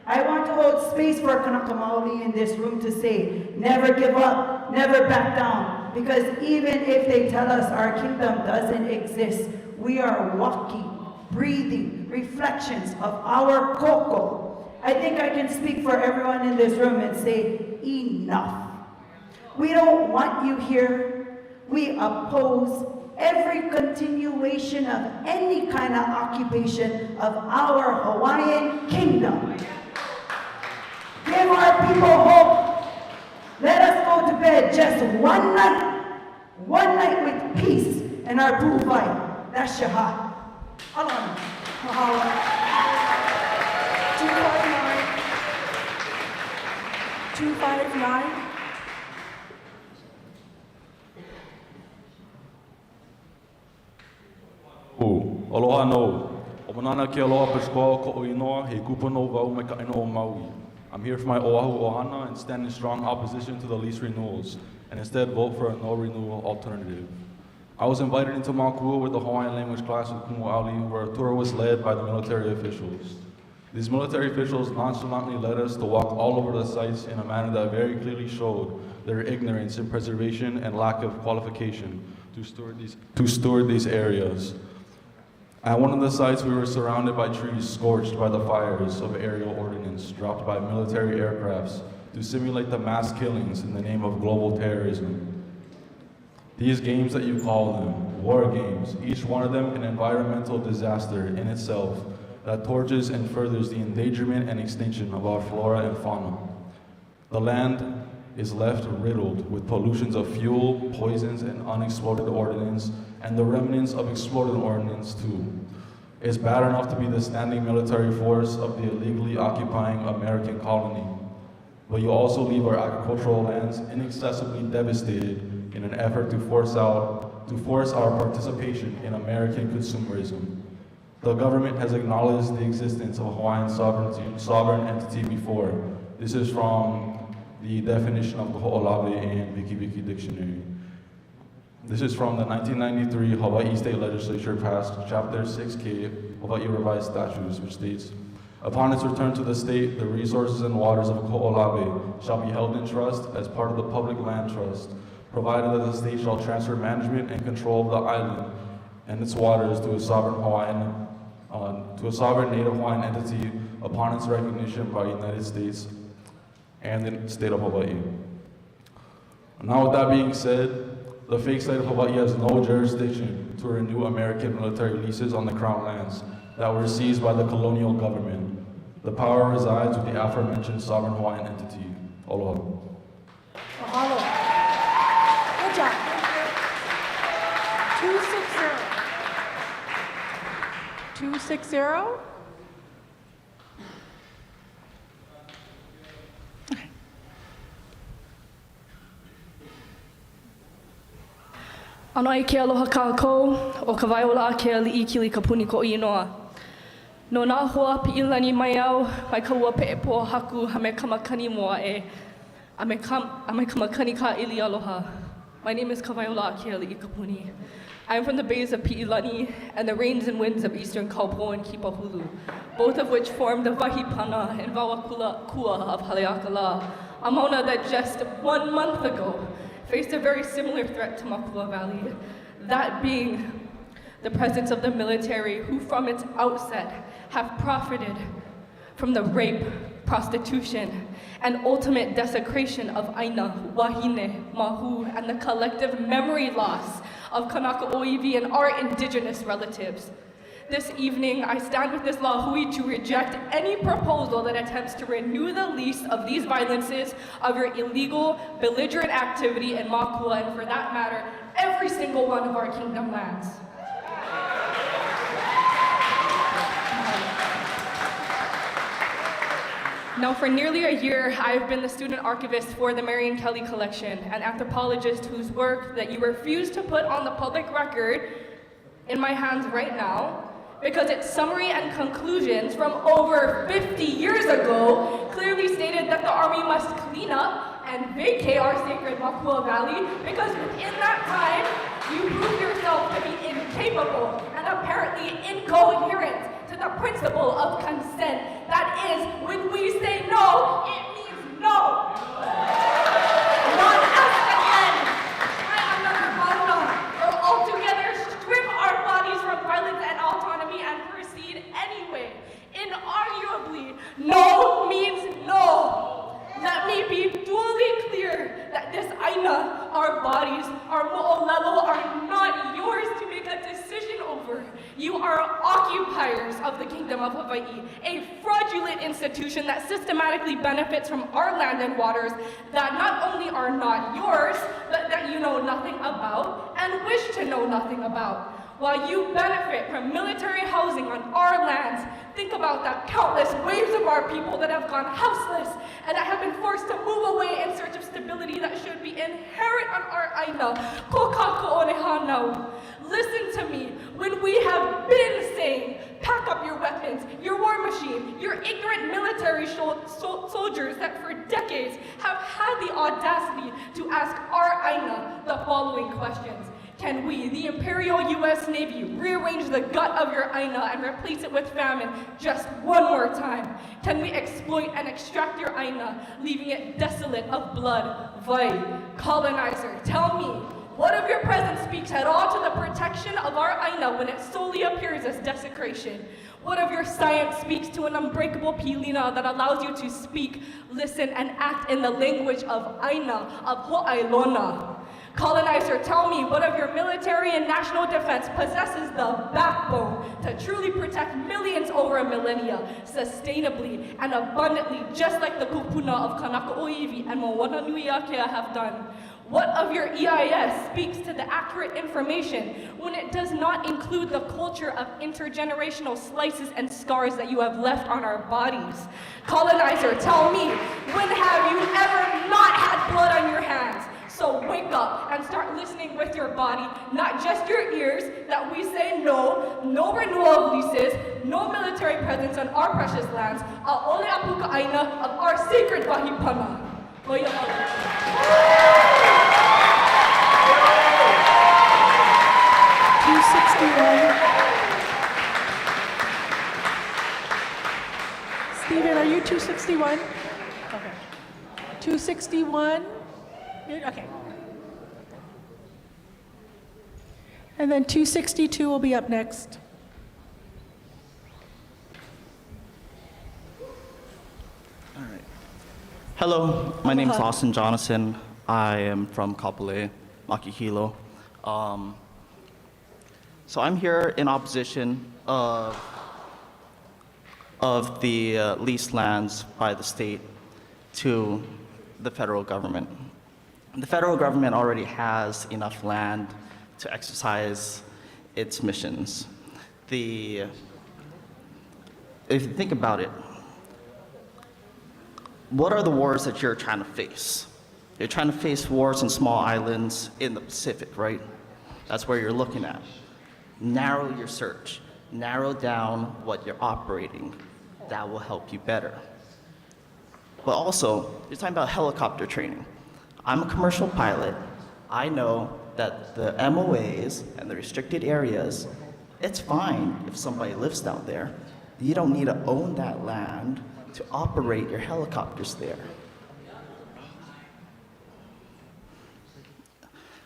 I want to hold space for Kanaka Maoli in this room to say, never give up, never back down, because even if they tell us our kingdom doesn't exist, we are walking, breathing reflections of our koko. I think I can speak for everyone in this room and say, enough. We don't want you here. We oppose every continuation of any kind of occupation of our Hawaiian kingdom. Give our people hope. Let us go to bed just one night with peace in our pu'uwai. That's your heart. Alana. Mahalo. 259. Aloha no. O manana ke aloha paskoa ko o inoa he kupa no wau me ka ino o Maui. I'm here for my Oahu Ohana and stand in strong opposition to the lease renewals and instead vote for a no renewal alternative. I was invited into Mākua with the Hawaiian language class with Kumu Ali where a tour was led by the military officials. These military officials nonchalantly led us to walk all over the sites in a manner that very clearly showed their ignorance in preservation and lack of qualification to steward these areas. At one of the sites, we were surrounded by trees scorched by the fires of aerial ordnance dropped by military aircrafts to simulate the mass killings in the name of global terrorism. These games that you call them, war games, each one of them an environmental disaster in itself that torches and furthers the endangerment and extinction of our flora and fauna. The land is left riddled with pollutions of fuel, poisons, and unexploded ordnance, and the remnants of exploded ordnance too. It's bad enough to be the standing military force of the illegally occupying American colony, but you also leave our agricultural lands inaccessibly devastated in an effort to force our participation in American consumerism. The government has acknowledged the existence of a Hawaiian sovereign entity before. This is from the definition of the ho'olawe in Wiki Dictionary. This is from the 1993 Hawaii State Legislature passed Chapter 6K Hawaii Revised Statutes, which states, upon its return to the state, the resources and waters of ho'olawe shall be held in trust as part of the public land trust, provided that the state shall transfer management and control of the island and its waters to a sovereign native Hawaiian entity upon its recognition by the United States and the state of Hawaii. Now with that being said, the fake state of Hawaii has no jurisdiction to renew American military leases on the Crown lands that were seized by the colonial government. The power resides with the aforementioned sovereign Hawaiian entity. Aloha. Mahalo. Good job. 260. 260. Ano ai ke aloha kākou, o ka waiola ke ali'i kili ka puni ko inoa. No nā hoa pi'ilani mai au, mai ka ua pe'e po haku ha me kamakani moa e, a me kamakani ka ili aloha. My name is Kawaiola ke ali'i ka puni. I am from the bays of Pi'ilani and the rains and winds of eastern Kaupo and Kipahulu, both of which form the Wahipana and Wawakula of Haleakala, a mauna that just 1 month ago faced a very similar threat to Mākua Valley, that being the presence of the military who from its outset have profited from the rape, prostitution, and ultimate desecration of Aina, Wahine, Mahu, and the collective memory loss of Kanaka Oiwi and our indigenous relatives. This evening, I stand with this lahui to reject any proposal that attempts to renew the lease of these violences of your illegal, belligerent activity in Mākua, and for that matter, every single one of our kingdom lands. Now, for nearly a year, I have been the student archivist for the Marion Kelly Collection, an anthropologist whose work that you refuse to put on the public record in my hands right now, because its summary and conclusions from over 50 years ago clearly stated that the Army must clean up and vacate our sacred Mākua Valley, because within that time, you proved yourself to be incapable and apparently incoherent to the principle of consent. That is, when we say no, it means no. Not us again. I am not Mauna, or altogether strip our bodies from violence and autonomy and proceed anyway. Inarguably, no means no. Let me be duly clear that this aina, our bodies, our mo'olelo are not yours to make a decision over. You are occupiers of the Kingdom of Hawaii, a fraudulent institution that systematically benefits from our land and waters that not only are not yours, but that you know nothing about and wish to know nothing about. While you benefit from military housing on our lands, think about the countless waves of our people that have gone houseless and that have been forced to move away in search of stability that should be inherent on our aina. Listen to me. When we have been saying, pack up your weapons, your war machine, your ignorant military soldiers that for decades have had the audacity to ask our aina the following questions. Can we, the Imperial U.S. Navy, rearrange the gut of your aina and replace it with famine just one more time? Can we exploit and extract your aina, leaving it desolate of blood? Vai, colonizer, tell me, what of your presence speaks at all to the protection of our aina when it solely appears as desecration? What of your science speaks to an unbreakable pilina that allows you to speak, listen, and act in the language of aina, of ho'ailona? Colonizer, tell me, what of your military and national defense possesses the backbone to truly protect millions over a millennia, sustainably and abundantly, just like the kupuna of Kanaka Oiwi and Moana Nui Akea have done? What of your EIS speaks to the accurate information when it does not include the culture of intergenerational slices and scars that you have left on our bodies? Colonizer, tell me, when have you ever not had blood on your hands? So wake up and start listening with your body, not just your ears, that we say no renewal of leases, no military presence on our precious lands, a'ole apuka aina of our sacred wahipana. Stephen, are you 261? Okay. 261? Okay. And then 262 will be up next. All right. Hello, my name is Austin Jonathan. I am from Kapolei, Makihilo. So I'm here in opposition of the leased lands by the state to the federal government. The federal government already has enough land to exercise its missions. If you think about it, what are the wars that you're trying to face? You're trying to face wars in small islands in the Pacific, right? That's where you're looking at. Narrow your search. Narrow down what you're operating. That will help you better. But also, you're talking about helicopter training. I'm a commercial pilot. I know that the MOAs and the restricted areas, it's fine if somebody lives down there. You don't need to own that land to operate your helicopters there.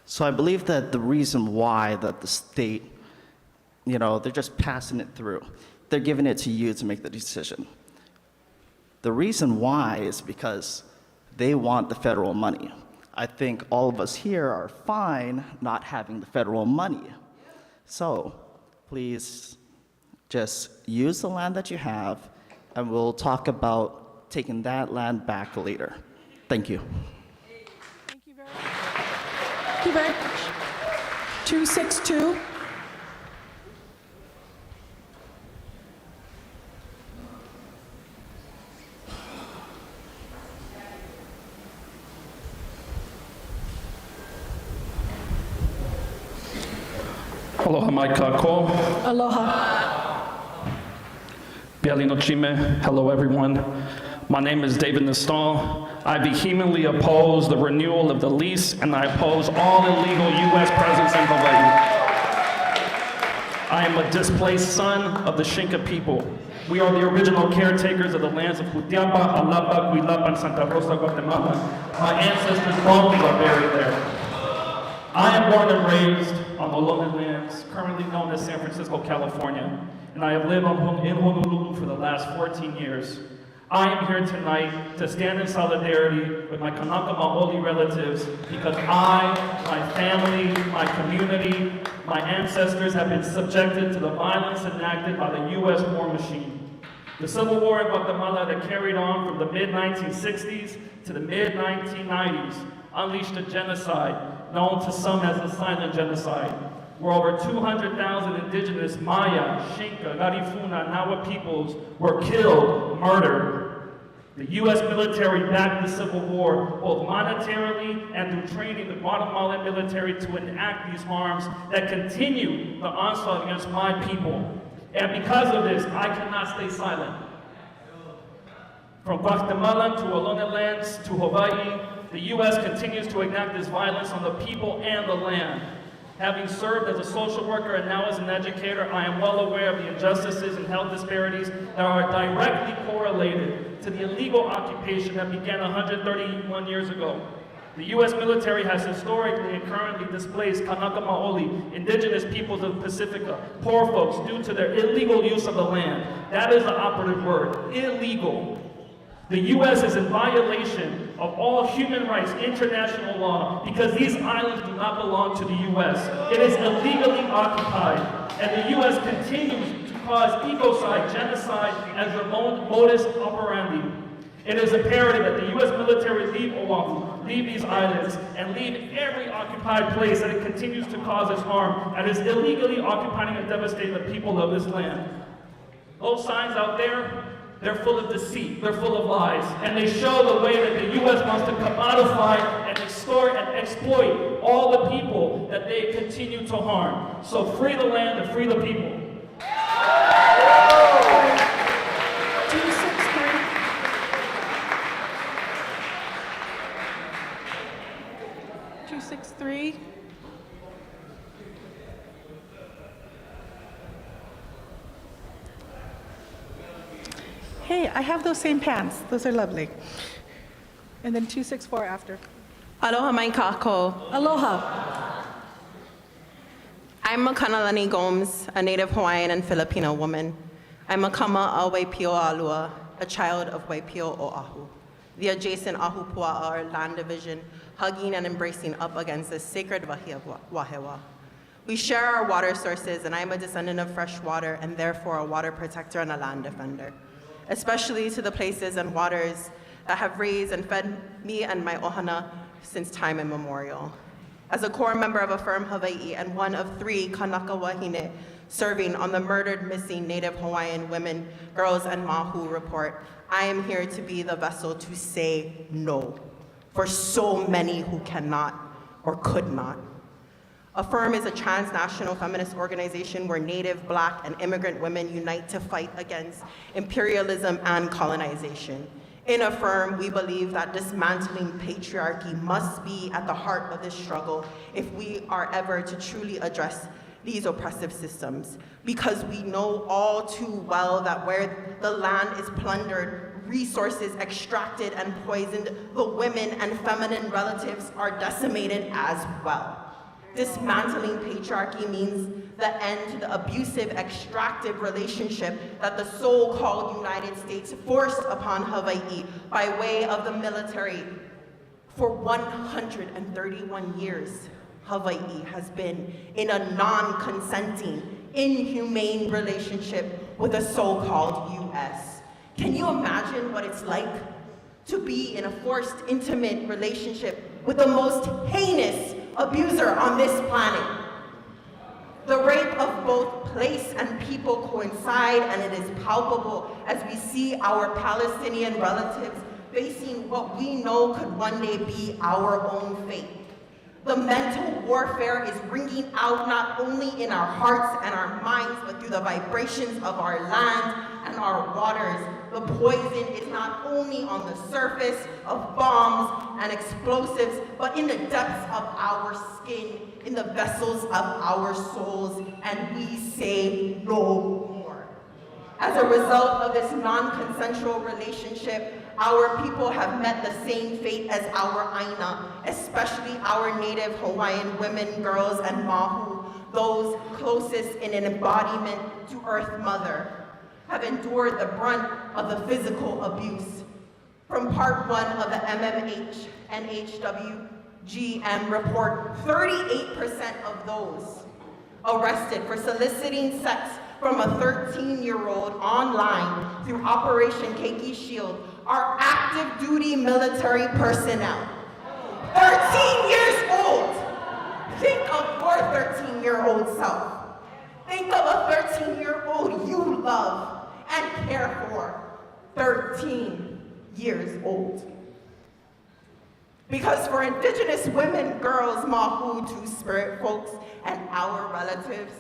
So I believe that the reason why that the state, they're just passing it through. They're giving it to you to make the decision. The reason why is because they want the federal money. I think all of us here are fine not having the federal money. So please just use the land that you have, and we'll talk about taking that land back later. Thank you. Thank you very much. 262. Aloha mai kako. Aloha. Biali no chime. Hello, everyone. My name is David Nistal. I vehemently oppose the renewal of the lease, and I oppose all illegal U.S. presence in Hawaii. I am a displaced son of the Xinca people. We are the original caretakers of the lands of Jutiapa, Alapa, Cuilapa, and Santa Rosa, Guatemala. My ancestors' bones are buried there. I am born and raised on the Logan lands, currently known as San Francisco, California, and I have lived in Honolulu for the last 14 years. I am here tonight to stand in solidarity with my Kanaka Maoli relatives because I, my family, my community, my ancestors have been subjected to the violence enacted by the U.S. war machine. The civil war in Guatemala that carried on from the mid-1960s to the mid-1990s unleashed a genocide known to some as the silent genocide, where over 200,000 indigenous Maya, Xinca, Garifuna, Nawa peoples were killed, murdered. The U.S. military backed the Civil War, both monetarily and through training the Guatemalan military to enact these harms that continue the onslaught against my people. And because of this, I cannot stay silent. From Guatemala to Ohlone lands to Hawaii, the U.S. continues to enact this violence on the people and the land. Having served as a social worker and now as an educator, I am well aware of the injustices and health disparities that are directly correlated to the illegal occupation that began 131 years ago. The U.S. military has historically and currently displaced Kanaka Maoli, indigenous peoples of Pacifica, poor folks, due to their illegal use of the land. That is the operative word, illegal. The U.S. is in violation of all human rights, international law, because these islands do not belong to the U.S. It is illegally occupied, and the U.S. continues to cause ecocide, genocide, as their modus operandi. It is imperative that the U.S. military leave Oahu, leave these islands, and leave every occupied place that it continues to cause its harm, and is illegally occupying and devastating the people of this land. Those signs out there, they're full of deceit, they're full of lies, and they show the way that the U.S. wants to commodify and extort and exploit all the people that they continue to harm. So free the land and free the people. 263. Hey, I have those same pants. Those are lovely. And then 264 after. Aloha mai kākou. Aloha. I'm Makanalani Gomes, a native Hawaiian and Filipino woman. I'm a kama a Waipio Alua, a child of Waipio Oahu, the adjacent Ahupua'a or land division, hugging and embracing up against the sacred wahi of Wahewa. We share our water sources, and I'm a descendant of fresh water and therefore a water protector and a land defender, especially to the places and waters that have raised and fed me and my ohana since time immemorial. As a core member of Affirm Hawaii and one of 3 Kanaka Wahine serving on the murdered missing Native Hawaiian women, girls, and mahu report, I am here to be the vessel to say no for so many who cannot or could not. Affirm is a transnational feminist organization where Native, Black, and immigrant women unite to fight against imperialism and colonization. In Affirm, we believe that dismantling patriarchy must be at the heart of this struggle if we are ever to truly address these oppressive systems, because we know all too well that where the land is plundered, resources extracted and poisoned, the women and feminine relatives are decimated as well. Dismantling patriarchy means the end to the abusive, extractive relationship that the so-called United States forced upon Hawaii by way of the military. For 131 years, Hawaii has been in a non-consenting, inhumane relationship with the so-called US. Can you imagine what it's like to be in a forced, intimate relationship with the most heinous abuser on this planet? The rape of both place and people coincide, and it is palpable as we see our Palestinian relatives facing what we know could one day be our own fate. The mental warfare is ringing out not only in our hearts and our minds, but through the vibrations of our land and our waters. The poison is not only on the surface of bombs and explosives, but in the depths of our skin, in the vessels of our souls, and we say no more. As a result of this non-consensual relationship, our people have met the same fate as our Aina, especially our Native Hawaiian women, girls, and mahu, those closest in an embodiment to Earth Mother. have endured the brunt of the physical abuse. From part 1 of the MMH and HWGM report, 38% of those arrested for soliciting sex from a 13-year-old online through Operation Keiki Shield are active duty military personnel. 13 years old! Think of your 13-year-old self. Think of a 13-year-old you love and care for. 13 years old. Because for Indigenous women, girls, Mahu, Two-Spirit folks, and our relatives,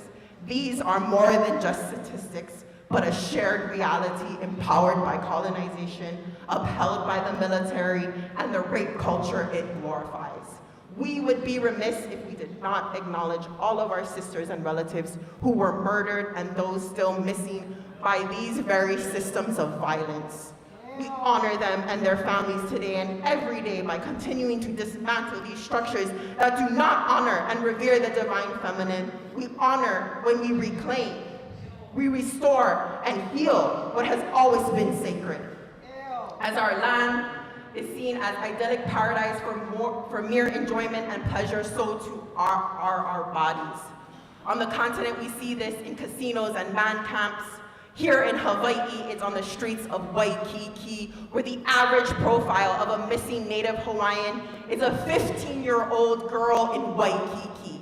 these are more than just statistics, but a shared reality empowered by colonization, upheld by the military, and the rape culture it glorifies. We would be remiss if we did not acknowledge all of our sisters and relatives who were murdered and those still missing by these very systems of violence. We honor them and their families today and every day by continuing to dismantle these structures that do not honor and revere the divine feminine. We honor when we reclaim, we restore and heal what has always been sacred. As our land is seen as idyllic paradise for mere enjoyment and pleasure, so too are our bodies. On the continent, we see this in casinos and man camps. Here in Hawaii, it's on the streets of Waikiki, where the average profile of a missing Native Hawaiian is a 15-year-old girl in Waikiki.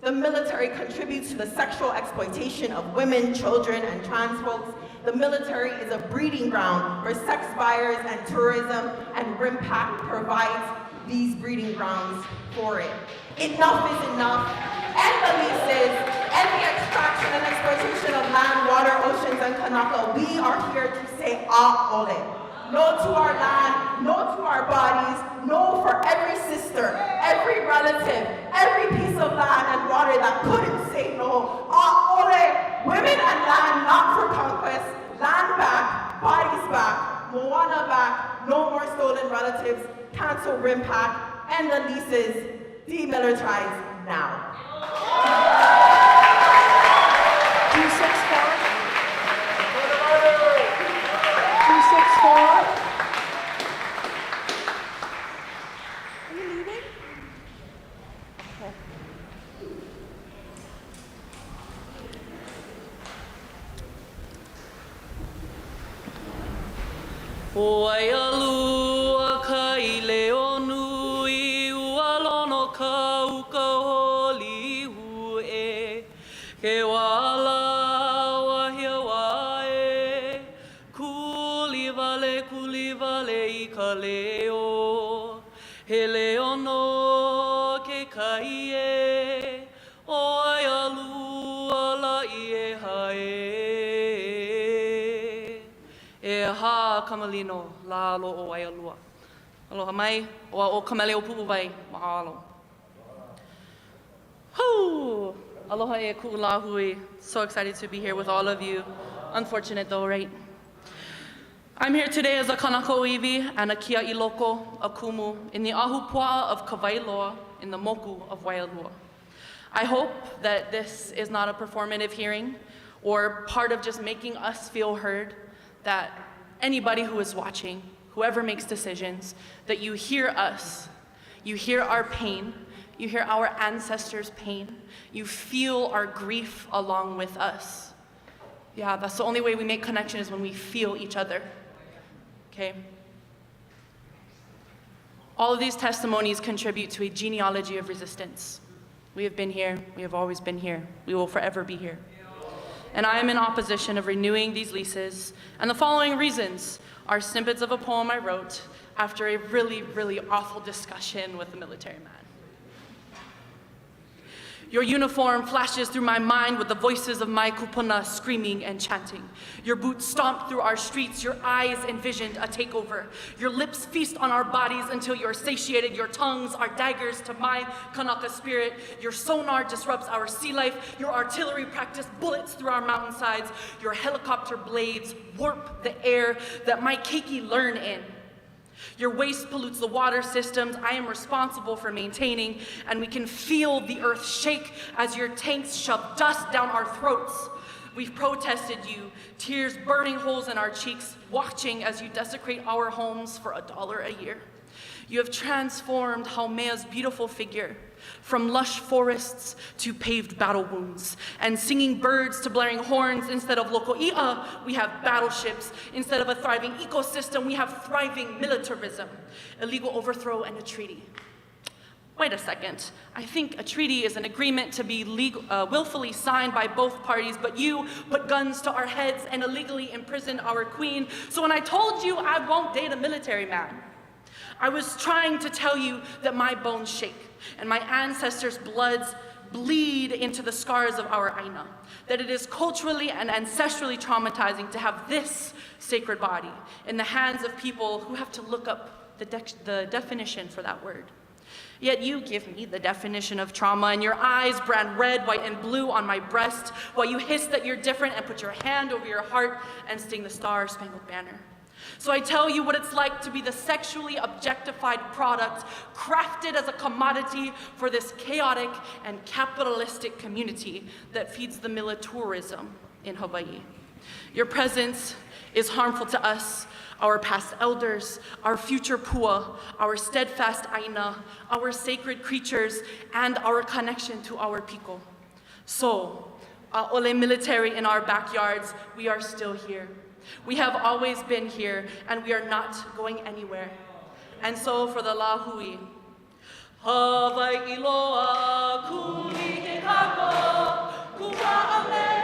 The military contributes to the sexual exploitation of women, children, and trans folks. The military is a breeding ground for sex buyers and tourism, and RIMPAC provides these breeding grounds for it. Enough is enough. End the leases, end the extraction and exploitation of land, water, oceans, and kanaka. We are here to say a'ole. No to our land, no to our bodies, no for every sister, every relative, every piece of land and water that couldn't say no. A'ole. Women and land not for conquest. Land back, bodies back, Moana back, no more stolen relatives, cancel RIMPAC, end the leases, demilitarize now. 264. 264. Are you leaving? Okay. Waialua kai leo nui ualono ka uka holihu e ke wala wahia wae kuli vale I ka leo he leo no ke kai e o Waialua la I e hae e ha kamalino la alo o Waialua. Aloha mai, o kamele o pu'u vai, mahalo. Whew! Aloha e ku'ulahui. So excited to be here with all of you. Unfortunate though, right? I'm here today as a kanaka iwi and a kia iloko, a kumu, in the ahupua'a of Kawailoa, in the moku of Waialua. I hope that this is not a performative hearing or part of just making us feel heard, that anybody who is watching, whoever makes decisions, that you hear us, you hear our pain, you hear our ancestors' pain, you feel our grief along with us. Yeah, that's the only way we make connection is when we feel each other, okay? All of these testimonies contribute to a genealogy of resistance. We have been here, we have always been here, we will forever be here. And I am in opposition of renewing these leases, and the following reasons are snippets of a poem I wrote after a really, really awful discussion with the military man. Your uniform flashes through my mind with the voices of my kupuna screaming and chanting. Your boots stomped through our streets, your eyes envisioned a takeover. Your lips feast on our bodies until you're satiated. Your tongues are daggers to my Kanaka spirit. Your sonar disrupts our sea life. Your artillery practice bullets through our mountainsides. Your helicopter blades warp the air that my keiki learn in. Your waste pollutes the water systems I am responsible for maintaining, and we can feel the earth shake as your tanks shove dust down our throats. We've protested you, tears burning holes in our cheeks, watching as you desecrate our homes for $1 a year. You have transformed Haumea's beautiful figure from lush forests to paved battle wounds, and singing birds to blaring horns. Instead of loko'i'a, we have battleships. Instead of a thriving ecosystem, we have thriving militarism, illegal overthrow, and a treaty. Wait a second. I think a treaty is an agreement to be willfully signed by both parties, but you put guns to our heads and illegally imprisoned our queen. So when I told you I won't date a military man, I was trying to tell you that my bones shake and my ancestors' bloods bleed into the scars of our Aina, that it is culturally and ancestrally traumatizing to have this sacred body in the hands of people who have to look up the definition for that word. Yet you give me the definition of trauma, and your eyes brand red, white, and blue on my breast, while you hiss that you're different and put your hand over your heart and sting the Star-Spangled Banner. So I tell you what it's like to be the sexually objectified product crafted as a commodity for this chaotic and capitalistic community that feeds the militarism in Hawaii. Your presence is harmful to us, our past elders, our future pua, our steadfast aina, our sacred creatures, and our connection to our piko. So, ole military in our backyards, we are still here. We have always been here, and we are not going anywhere. And so for the lahui, Hawaii loa kuli ke kako, kua'ame.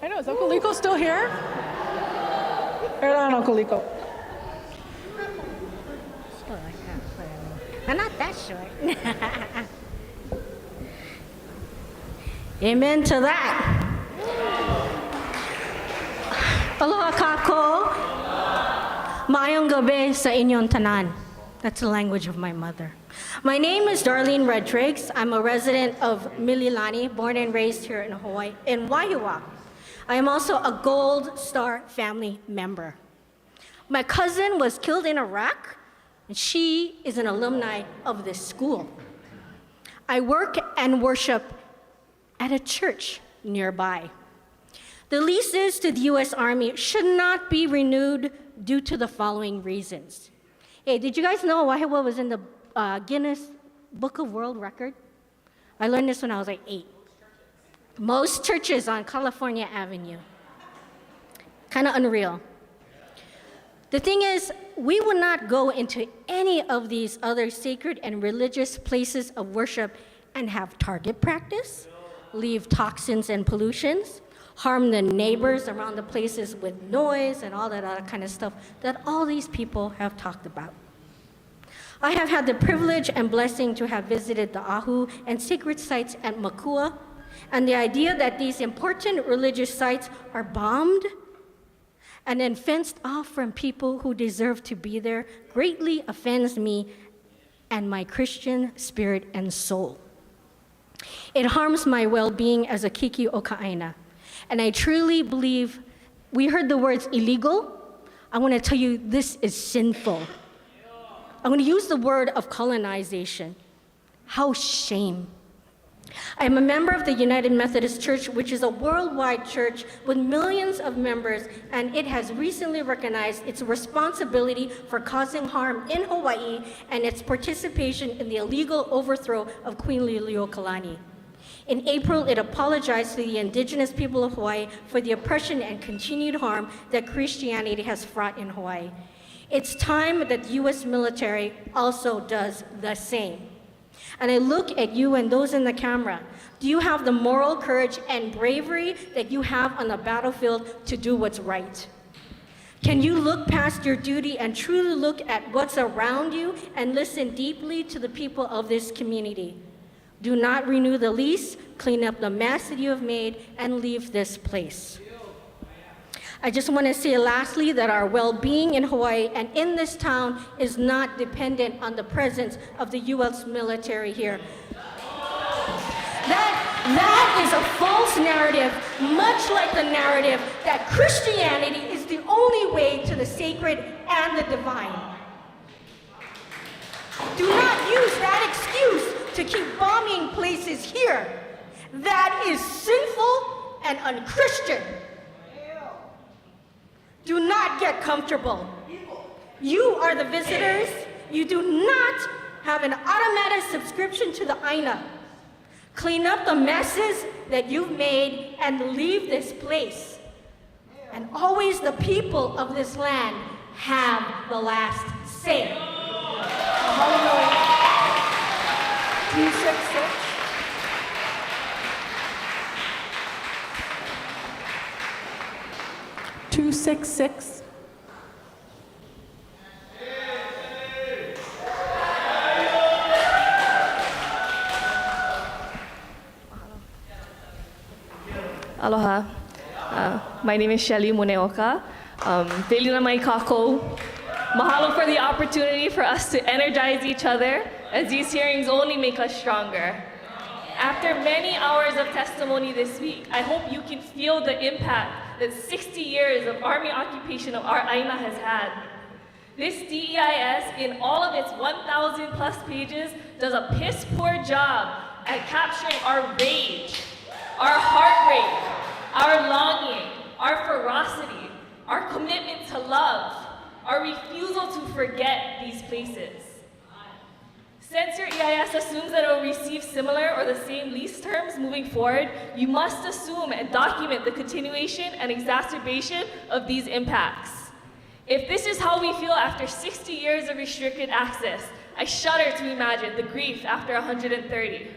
I know, is Uncle Liko still here? Hold on, Uncle Liko. I'm not that short. Amen to that. Aloha kako. Maayong gabi sa inyong tanan. That's the language of my mother. My name is Darlene Redrigs. I'm a resident of Mililani, born and raised here in Hawaii, in Waihua. I am also a Gold Star family member. My cousin was killed in Iraq, and she is an alumni of this school. I work and worship at a church nearby. The leases to the U.S. Army should not be renewed due to the following reasons. Hey, did you guys know Waihua was in the Guinness Book of World Record? I learned this when I was like 8. Most churches on California Avenue. Kind of unreal. The thing is, we would not go into any of these other sacred and religious places of worship and have target practice, leave toxins and pollutions, harm the neighbors around the places with noise and all that other kind of stuff that all these people have talked about. I have had the privilege and blessing to have visited the Ahu and sacred sites at Mākua, and the idea that these important religious sites are bombed and then fenced off from people who deserve to be there greatly offends me and my Christian spirit and soul. It harms my well-being as a Kiki Oka'aina. And I truly believe, we heard the words illegal. I want to tell you this is sinful. I'm going to use the word of colonization. How shame. I am a member of the United Methodist Church, which is a worldwide church with millions of members, and it has recently recognized its responsibility for causing harm in Hawaii and its participation in the illegal overthrow of Queen Liliuokalani. In April, it apologized to the indigenous people of Hawaii for the oppression and continued harm that Christianity has fraught in Hawaii. It's time that the U.S. military also does the same. And I look at you and those in the camera. Do you have the moral courage and bravery that you have on the battlefield to do what's right? Can you look past your duty and truly look at what's around you and listen deeply to the people of this community? Do not renew the lease, clean up the mess that you have made, and leave this place. I just want to say lastly that our well-being in Hawaii and in this town is not dependent on the presence of the U.S. military here. That is a false narrative, much like the narrative that Christianity is the only way to the sacred and the divine. Do not use that excuse to keep bombing places here. That is sinful and unchristian. Do not get comfortable. You are the visitors. You do not have an automatic subscription to the Aina. Clean up the messes that you've made and leave this place. And always the people of this land have the last say. 266. Aloha. My name is Shelly Muneoka. Velina mai kako. Mahalo for the opportunity for us to energize each other, as these hearings only make us stronger. After many hours of testimony this week, I hope you can feel the impact that 60 years of Army occupation of our Aina has had. This DEIS, in all of its 1,000 plus pages, does a piss poor job at capturing our rage, our heartbreak, our longing, our ferocity, our commitment to love, our refusal to forget these places. Since your EIS assumes that it will receive similar or the same lease terms moving forward, you must assume and document the continuation and exacerbation of these impacts. If this is how we feel after 60 years of restricted access, I shudder to imagine the grief after 130.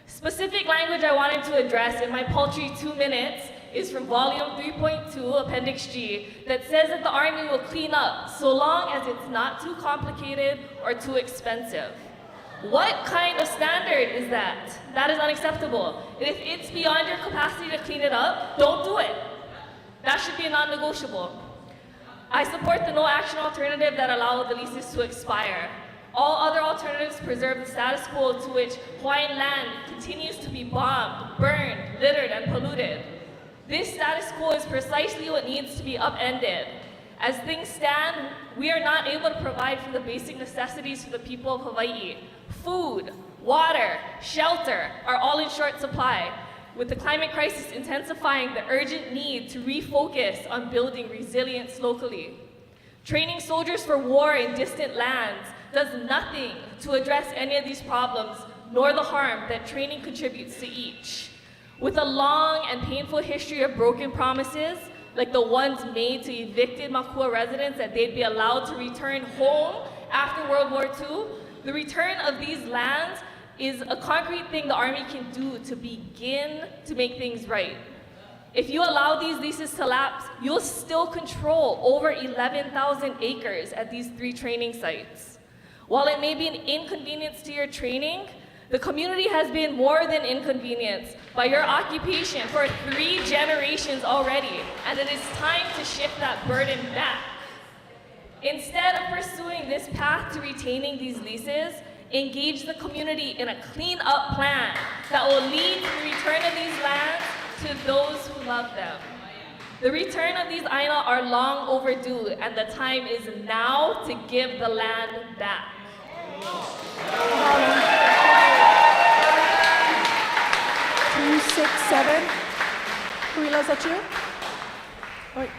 Specific language I wanted to address in my paltry 2 minutes is from volume 3.2, appendix G, that says that the Army will clean up so long as it's not too complicated or too expensive. What kind of standard is that? That is unacceptable. And if it's beyond your capacity to clean it up, don't do it. That should be a non-negotiable. I support the no action alternative that allows the leases to expire. All other alternatives preserve the status quo to which Hawaiian land continues to be bombed, burned, littered, and polluted. This status quo is precisely what needs to be upended. As things stand, we are not able to provide for the basic necessities for the people of Hawaii. Food, water, shelter are all in short supply, with the climate crisis intensifying the urgent need to refocus on building resilience locally. Training soldiers for war in distant lands does nothing to address any of these problems, nor the harm that training contributes to each. With a long and painful history of broken promises, like the ones made to evicted Mākua residents that they'd be allowed to return home after World War II, the return of these lands is a concrete thing the Army can do to begin to make things right. If you allow these leases to lapse, you'll still control over 11,000 acres at these 3 training sites. While it may be an inconvenience to your training, the community has been more than inconvenienced by your occupation for 3 generations already, and it is time to shift that burden back. Instead of pursuing this path to retaining these leases, engage the community in a clean-up plan that will lead to the return of these lands to those who love them. The return of these Aina are long overdue, and the time is now to give the land back. 267. Huila, is that you? Wait.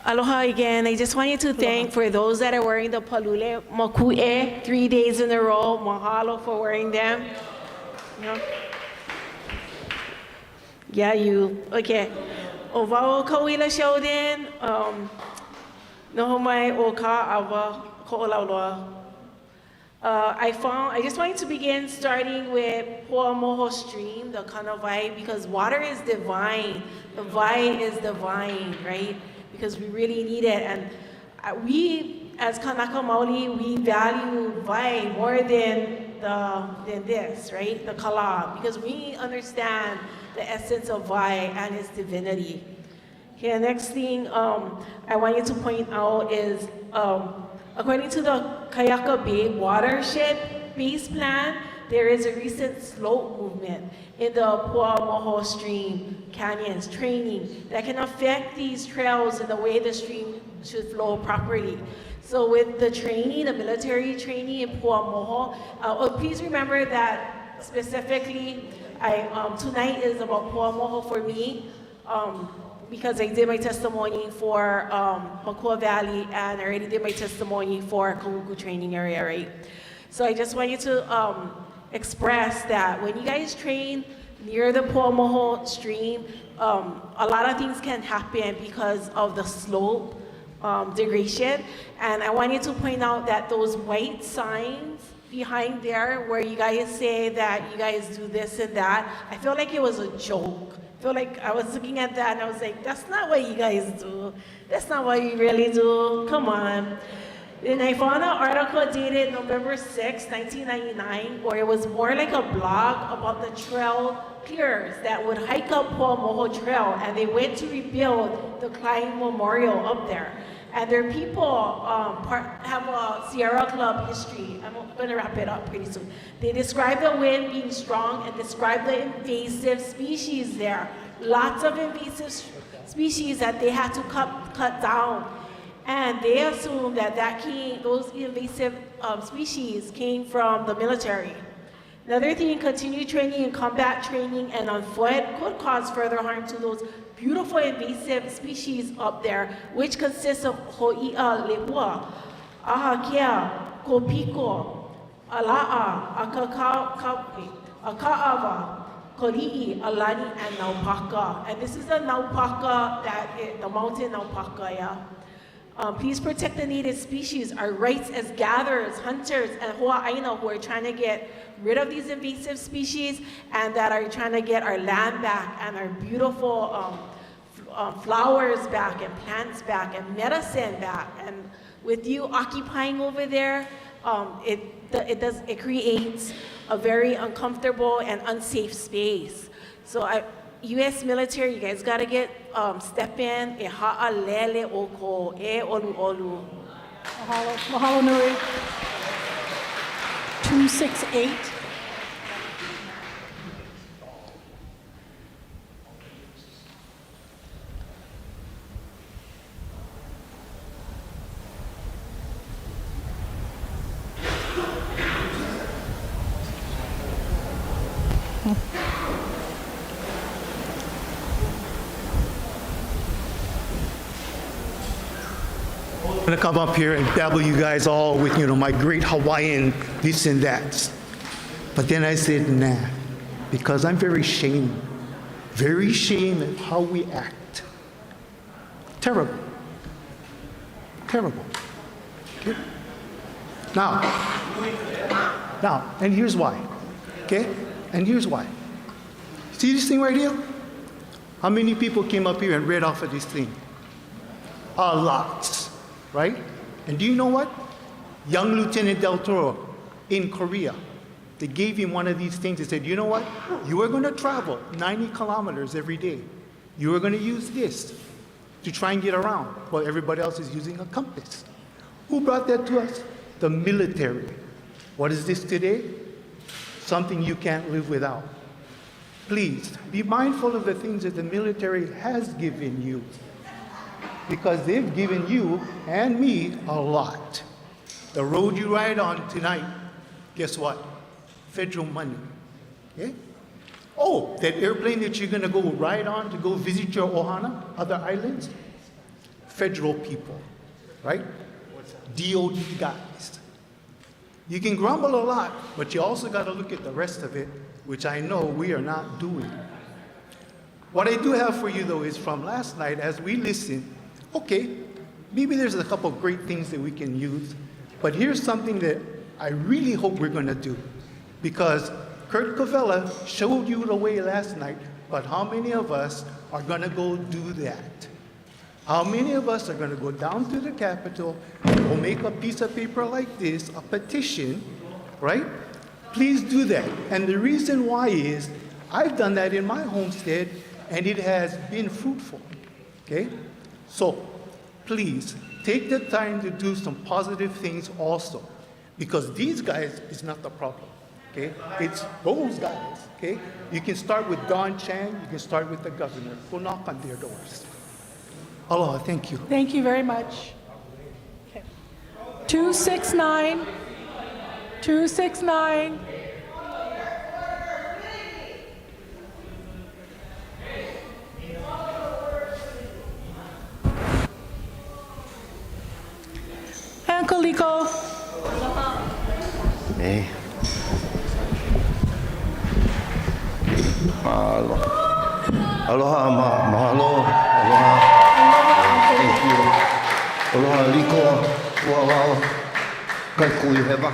Aloha again. I just wanted to thank for those that are wearing the palule moku'e 3 days in a row. Mahalo for wearing them. You know? Yeah, you. Okay. Ovao Kawila Sheldon, Nohomai Oka Awa Ko'olauloa. I just wanted to begin starting with Poamoho stream, the kind of vibe, because water is divine. The vibe is divine, right? Because we really need it. And we, as Kanaka Maoli, we value vibe more than this, right? The kala, because we understand the essence of vibe and its divinity. Okay, next thing I wanted to point out is, according to the Kayaka Bay Watershed Base Plan, there is a recent slope movement in the Poamoho stream canyons training that can affect these trails and the way the stream should flow properly. So with the training, the military training in Poamoho, please remember that specifically, tonight is about Poamoho for me, because I did my testimony for Mākua Valley and I already did my testimony for Kahuku training area, right? So I just want you to express that when you guys train near the Poamoho stream, a lot of things can happen because of the slope degradation. And I wanted to point out that those white signs behind there where you guys say that you guys do this and that, I feel like it was a joke. I feel like I was looking at that and I was like, that's not what you guys do. That's not what you really do. Come on. And I found an article dated November 6, 1999, where it was more like a blog about the trail clearers that would hike up Poamoho Trail, and they went to rebuild the Klein Memorial up there. And their people have a Sierra Club history. I'm going to wrap it up pretty soon. They describe the wind being strong and describe the invasive species there. Lots of invasive species that they had to cut down. And they assume that those invasive species came from the military. Another thing, continued training and combat training and on foot could cause further harm to those beautiful invasive species up there, which consists of Ho'i'a Leilehua, Ahakea, Kopiko, Ala'a, Aka'ava, Koli'i, Alani, and Naupaka. And this is the Naupaka, the mountain Naupaka, yeah? Please protect the native species. Our rights as gatherers, hunters, and Hawaiian who are trying to get rid of these invasive species and that are trying to get our land back and our beautiful flowers back and plants back and medicine back. And with you occupying over there, it creates a very uncomfortable and unsafe space. So U.S. military, you guys gotta step in. E ha'alele oko, e olu olu. Mahalo, mahalo nui. 268. I'm gonna come up here and babble you guys all with, my great Hawaiian this and that. But then I said, nah, because I'm very ashamed of how we act. Terrible. Terrible. Okay? Now, and here's why. Okay? And here's why. See this thing right here? How many people came up here and read off of this thing? A lot. Right? And do you know what? Young Lieutenant Del Toro in Korea, they gave him one of these things. They said, you know what? You are going to travel 90 kilometers every day. You are going to use this to try and get around while everybody else is using a compass. Who brought that to us? The military. What is this today? Something you can't live without. Please, be mindful of the things that the military has given you, because they've given you and me a lot. The road you ride on tonight, guess what? Federal money. Okay? Oh, that airplane that you're going to go ride on to go visit your ohana, other islands? Federal people, right? DOD guys. You can grumble a lot, but you also got to look at the rest of it, which I know we are not doing. What I do have for you, though, is from last night as we listened, okay, maybe there's a couple of great things that we can use, but here's something that I really hope we're going to do. Because Kurt Covella showed you the way last night, but how many of us are going to go do that? How many of us are going to go down to the Capitol, we'll make a piece of paper like this, a petition, right? Please do that. And the reason why is, I've done that in my homestead, and it has been fruitful, okay? So, please, take the time to do some positive things also, because these guys is not the problem, okay? It's those guys, okay? You can start with Don Chan, you can start with the governor. Go knock on their doors. Aloha, thank you. Thank you very much. Okay. 269. 269. Uncle Liko. Hey. Aloha, mahalo. Aloha. Thank you. Aloha, Liko. Wow. Kai kuiheva.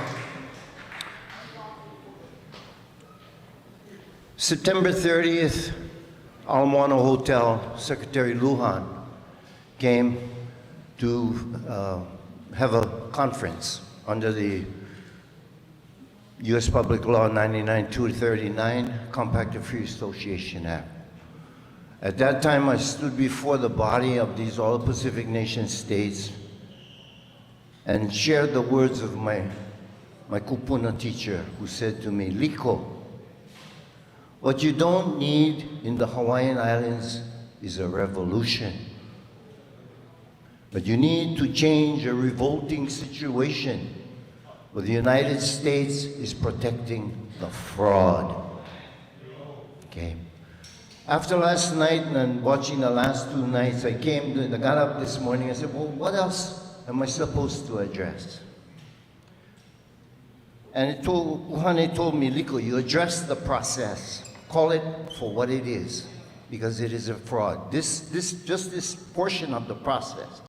September 30th, Ala Moana Hotel, Secretary Lujan came to have a conference under the U.S. Public Law 99-239, Compact of Free Association Act. At that time, I stood before the body of these all Pacific nation states and shared the words of my kupuna teacher, who said to me, Liko, what you don't need in the Hawaiian Islands is a revolution. But you need to change a revolting situation where the United States is protecting the fraud. Okay. After last night and watching the last 2 nights, I got up this morning and said, well, what else am I supposed to address? And Uhane told me, Liko, you address the process. Call it for what it is, because it is a fraud. Just this portion of the process